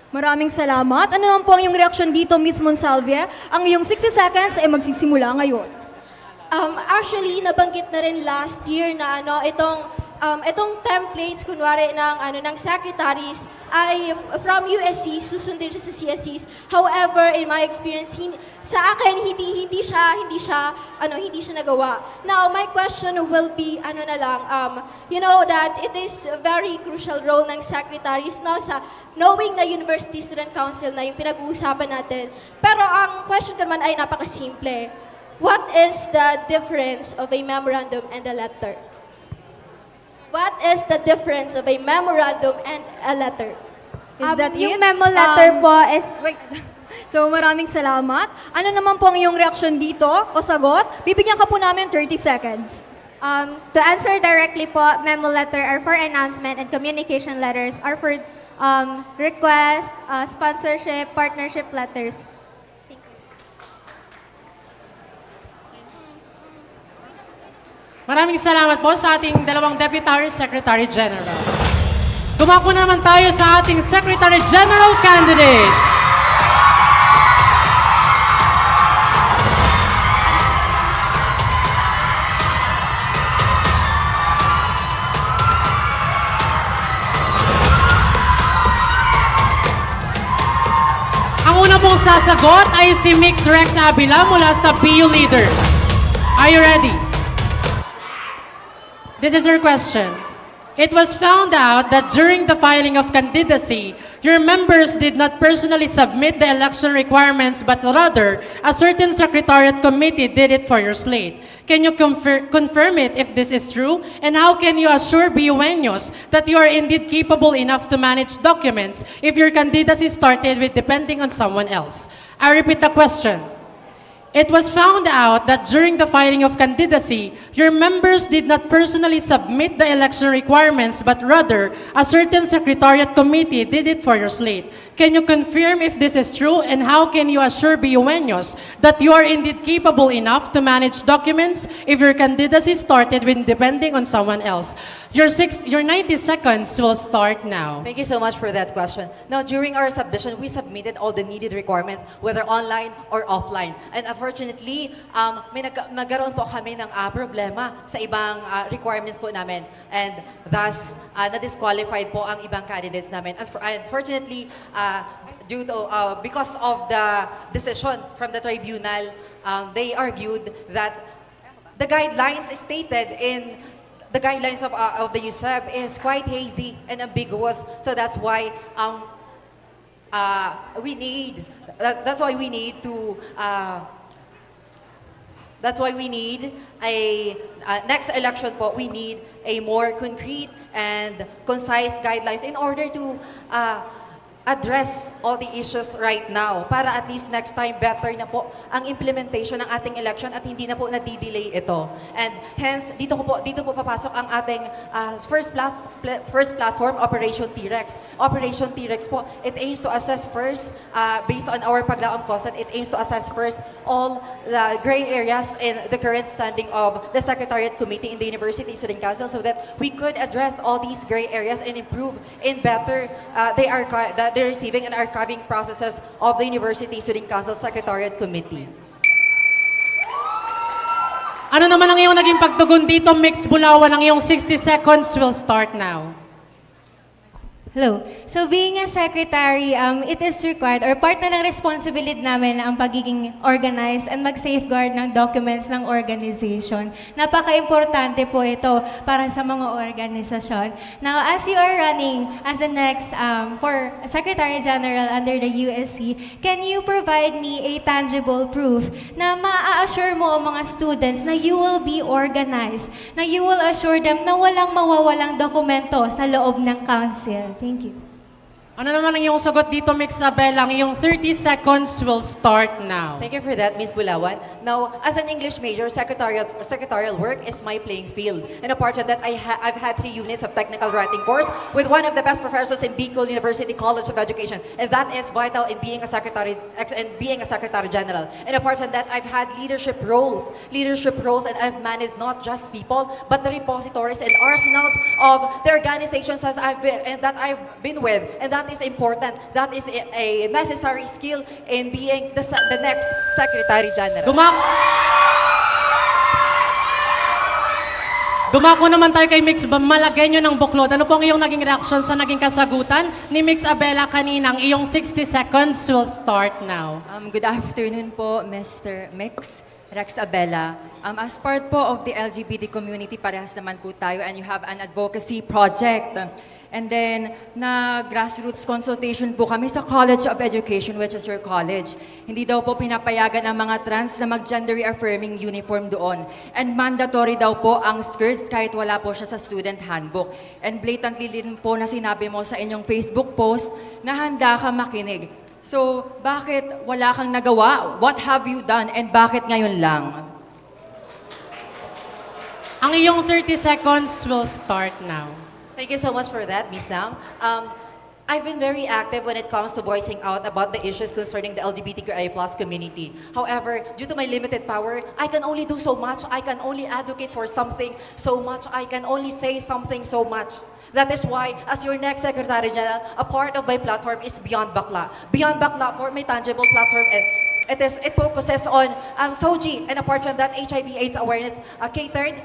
Maraming salamat. Ano naman po ang iyong reaksyon dito, Miss Monsalve? Ang iyong 60 seconds ay magsisimula ngayon. Actually, nabanggit na rin last year na itong templates kunwari ng secretaries ay from USC susundin siya sa CSCs. However, in my experience, sa akin hindi siya nagawa. Now, my question will be you know that it is a very crucial role ng secretaries sa knowing na University Student Council na yung pinag-uusapan natin. Pero ang question ko naman ay napakasimple. What is the difference of a memorandum and a letter? What is the difference of a memorandum and a letter? Is that Yung it? memo letter po is... Wait. So maraming salamat. Ano naman po ang iyong reaksyon dito o sagot? Bibigyan ka po namin 30 seconds. To answer directly po, memo letter are for announcement and communication letters are for request, sponsorship, partnership letters. Maraming salamat po sa ating dalawang Deputy Secretary General. Tumakbo naman tayo sa ating Secretary General candidates. Ang una pong sasagot ay si Mix Rex Abila mula sa BU Leaders. Are you ready? This is her question. It was found out that during the filing of candidacy, your members did not personally submit the election requirements, but rather, a certain secretariat committee did it for your slate. Can you confirm it if this is true? And how can you assure BUenos that you are indeed capable enough to manage documents if your candidacy started with depending on someone else? I repeat the question. It was found out that during the filing of candidacy, your members did not personally submit the election requirements, but rather, a certain secretariat committee did it for your slate. Can you confirm if this is true, and how can you assure BUenos that you are indeed capable enough to manage documents if your candidacy started when depending on someone else? Your 90 seconds will start now. Thank you so much for that question. Now, during our submission, we submitted all the needed requirements, whether online or offline. And unfortunately, nagkaroon po kami ng problema sa ibang requirements po namin. And thus, na-disqualified po ang ibang candidates namin. Unfortunately, because of the decision from the tribunal, they argued that the guidelines stated in the guidelines of the USEP is quite hazy and ambiguous. So that's why we need a next election po. We need a more concrete and concise guidelines in order to address all the issues right now para at least next time better na po ang implementation ng ating election at hindi na po nadidelay ito. And hence, dito po papasok ang ating first platform, Operation T-Rex. Operation T-Rex po, it aims to assess first, based on our paglaom cost, it aims to assess first all the gray areas in the current standing of the Secretariat Committee in the University Student Council so that we could address all these gray areas and improve in better the receiving and archiving processes of the University Student Council Secretariat Committee. Ano naman ang iyong naging pagtugon dito, Mix Bulawan? Ang iyong 60 seconds will start now. Hello. So being a secretary, it is required or part na ng responsibility namin ang pagiging organized and mag-safeguard ng documents ng organization. Napaka-importante po ito para sa mga organisasyon. Now, as you are running as the next for Secretary General under the USC, can you provide me a tangible proof na maa-assure mo ang mga students na you will be organized, na you will assure them na walang mawawalang dokumento sa loob ng council? Thank you. Ano naman ang iyong sagot dito, Miss Abela? Ang iyong 30 seconds will start now. Thank you for that, Ms. Bulawan. Now, as an English major, secretarial work is my playing field. And apart from that, I've had 3 units of technical writing course with one of the best professors in Bicol University College of Education. And that is vital in being a secretary general. And apart from that, I've had leadership roles, and I've managed not just people, but the repositories and arsenals of the organizations that I've been with. And that is important. That is a necessary skill in being the next Secretary General. Dumako naman tayo kay Mix Malagueño ng Buklod. Ano po ang iyong naging reaction sa naging kasagutan ni Mix Abela kanina? Ang iyong 60 seconds will start now. Good afternoon po, Mr. Mix Rex Abela. As part po of the LGBT community, parehas naman po tayo, and you have an advocacy project. And then, na grassroots consultation po kami sa College of Education, which is your college. Hindi daw po pinapayagan ang mga trans na mag-gender affirming uniform doon. And mandatory daw po ang skirts kahit wala po siya sa student handbook. And blatantly din po na sinabi mo sa inyong Facebook post na handa ka makinig. So, bakit wala kang nagawa? What have you done? And bakit ngayon lang? Ang iyong 30 seconds will start now. Thank you so much for that, Ms. Nam. I've been very active when it comes to voicing out about the issues concerning the LGBTQIA+ community. However, due to my limited power, I can only do so much. I can only advocate for something so much. I can only say something so much. That is why, as your next Secretary General, a part of my platform is Beyond Bakla. Beyond Bakla, for my tangible platform, it focuses on SOGI, and apart from that, HIV/AIDS awareness catered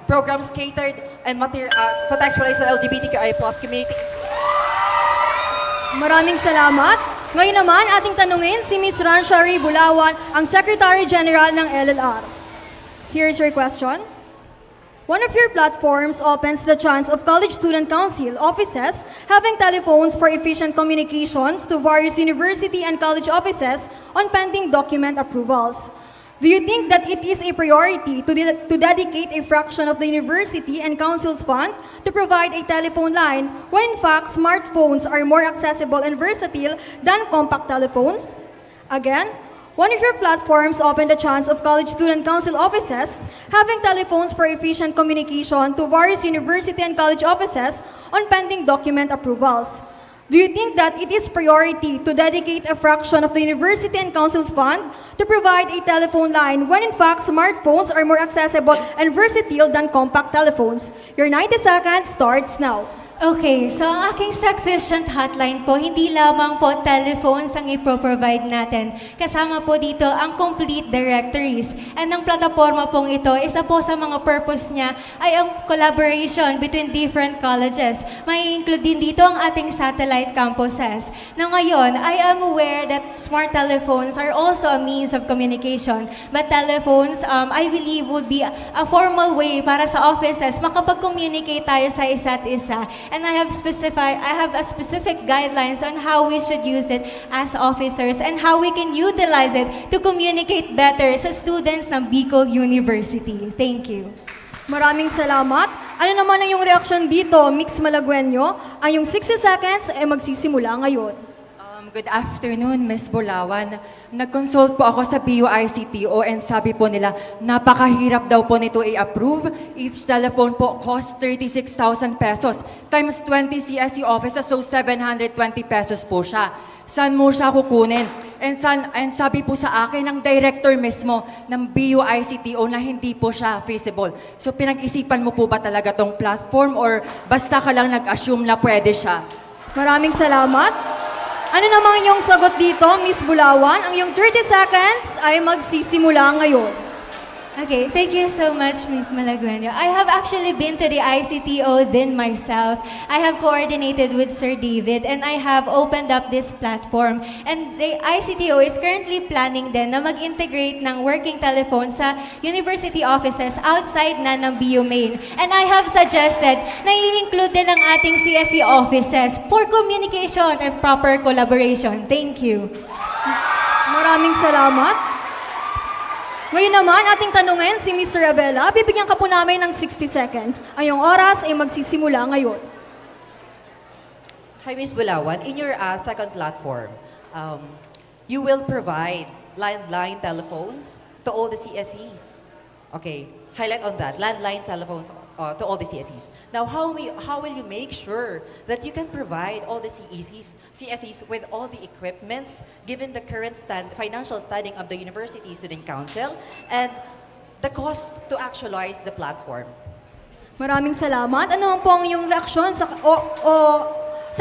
programs catered and contextualized to LGBTQIA+ community. Maraming salamat. Ngayon naman, ating tanungin si Ms. Ranshari Bulawan, ang Secretary General ng LLR. Here's your question. One of your platforms opens the chance of college student council offices having telephones for efficient communications to various university and college offices on pending document approvals. Do you think that it is a priority to dedicate a fraction of the university and council's fund to provide a telephone line when in fact smartphones are more accessible and versatile than compact telephones? Again, one of your platforms opened the chance of college student council offices having telephones for efficient communication to various university and college offices on pending document approvals. Do you think that it is priority to dedicate a fraction of the university and council's fund to provide a telephone line when in fact smartphones are more accessible and versatile than compact telephones? Your 90 seconds starts now. Okay, so ang aking sufficient hotline po, hindi lamang po telephones ang ipro-provide natin. Kasama po dito ang complete directories. And ang plataforma pong ito, isa po sa mga purpose niya ay ang collaboration between different colleges. May include din dito ang ating satellite campuses. Na ngayon, I am aware that smart telephones are also a means of communication. But telephones, I believe would be a formal way para sa offices makapag-communicate tayo sa isa't isa. And I have a specific guidelines on how we should use it as officers and how we can utilize it to communicate better sa students ng Bicol University. Thank you. Maraming salamat. Ano naman ang iyong reaksyon dito, Mix Malagueño? Ang iyong 60 seconds ay magsisimula ngayon. Good afternoon, Ms. Bulawan. Nag-consult po ako sa BUICTO and sabi po nila, napakahirap daw po nito i-approve. Each telephone po cost 36,000 pesos times 20 CSE offices, so 720 pesos po siya. Saan mo siya kukunin? And sabi po sa akin ng director mismo ng BUICTO na hindi po siya feasible. So pinag-isipan mo po ba talaga tong platform or basta ka lang nag-assume na pwede siya? Maraming salamat. Ano namang iyong sagot dito, Miss Bulawan? Ang iyong 30 seconds ay magsisimula ngayon. Okay, thank you so much, Ms. Malagueño. I have actually been to the ICTO din myself. I have coordinated with Sir David and I have opened up this platform. And the ICTO is currently planning din na mag-integrate ng working telephone sa university offices outside na ng BU Main. And I have suggested na i-include din ang ating CSE offices for communication and proper collaboration. Thank you. Maraming salamat. Ngayon naman, ating tanungin si Mr. Abela. Bibigyan ka po namin ng 60 seconds. Ang iyong oras ay magsisimula ngayon. Hi, Ms. Bulawan. In your second platform, you will provide landline telephones to all the CSEs. Okay, highlight on that, landline telephones to all the CSEs. Now, how will you make sure that you can provide all the CSEs with all the equipments given the current financial standing of the University Student Council and the cost to actualize the platform? Maraming salamat. Ano po ang iyong reaksyon sa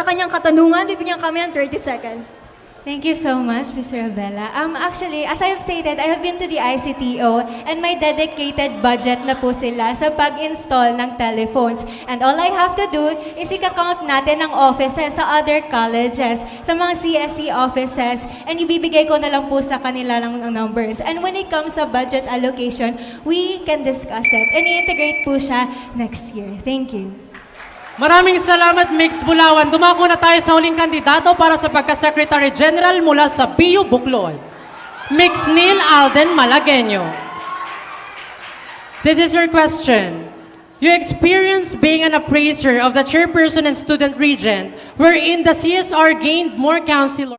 kanyang katanungan? Bibigyan kami ng 30 seconds. Thank you so much, Mr. Abela. Actually, as I have stated, I have been to the ICTO and may dedicated budget na po sila sa pag-install ng telephones. And all I have to do is i-count natin ang offices sa other colleges, sa mga CSE offices, and ibibigay ko na lang po sa kanila ng numbers. And when it comes sa budget allocation, we can discuss it and i-integrate po siya next year. Thank you. Maraming salamat, Mix Bulawan. Dumako na tayo sa huling kandidato para sa pagka-Secretary General mula sa BU Buklod. Mix Neil Alden Malagueño. This is your question. You experienced being an appraiser of the chairperson and student regent, wherein the CSR gained more councilors.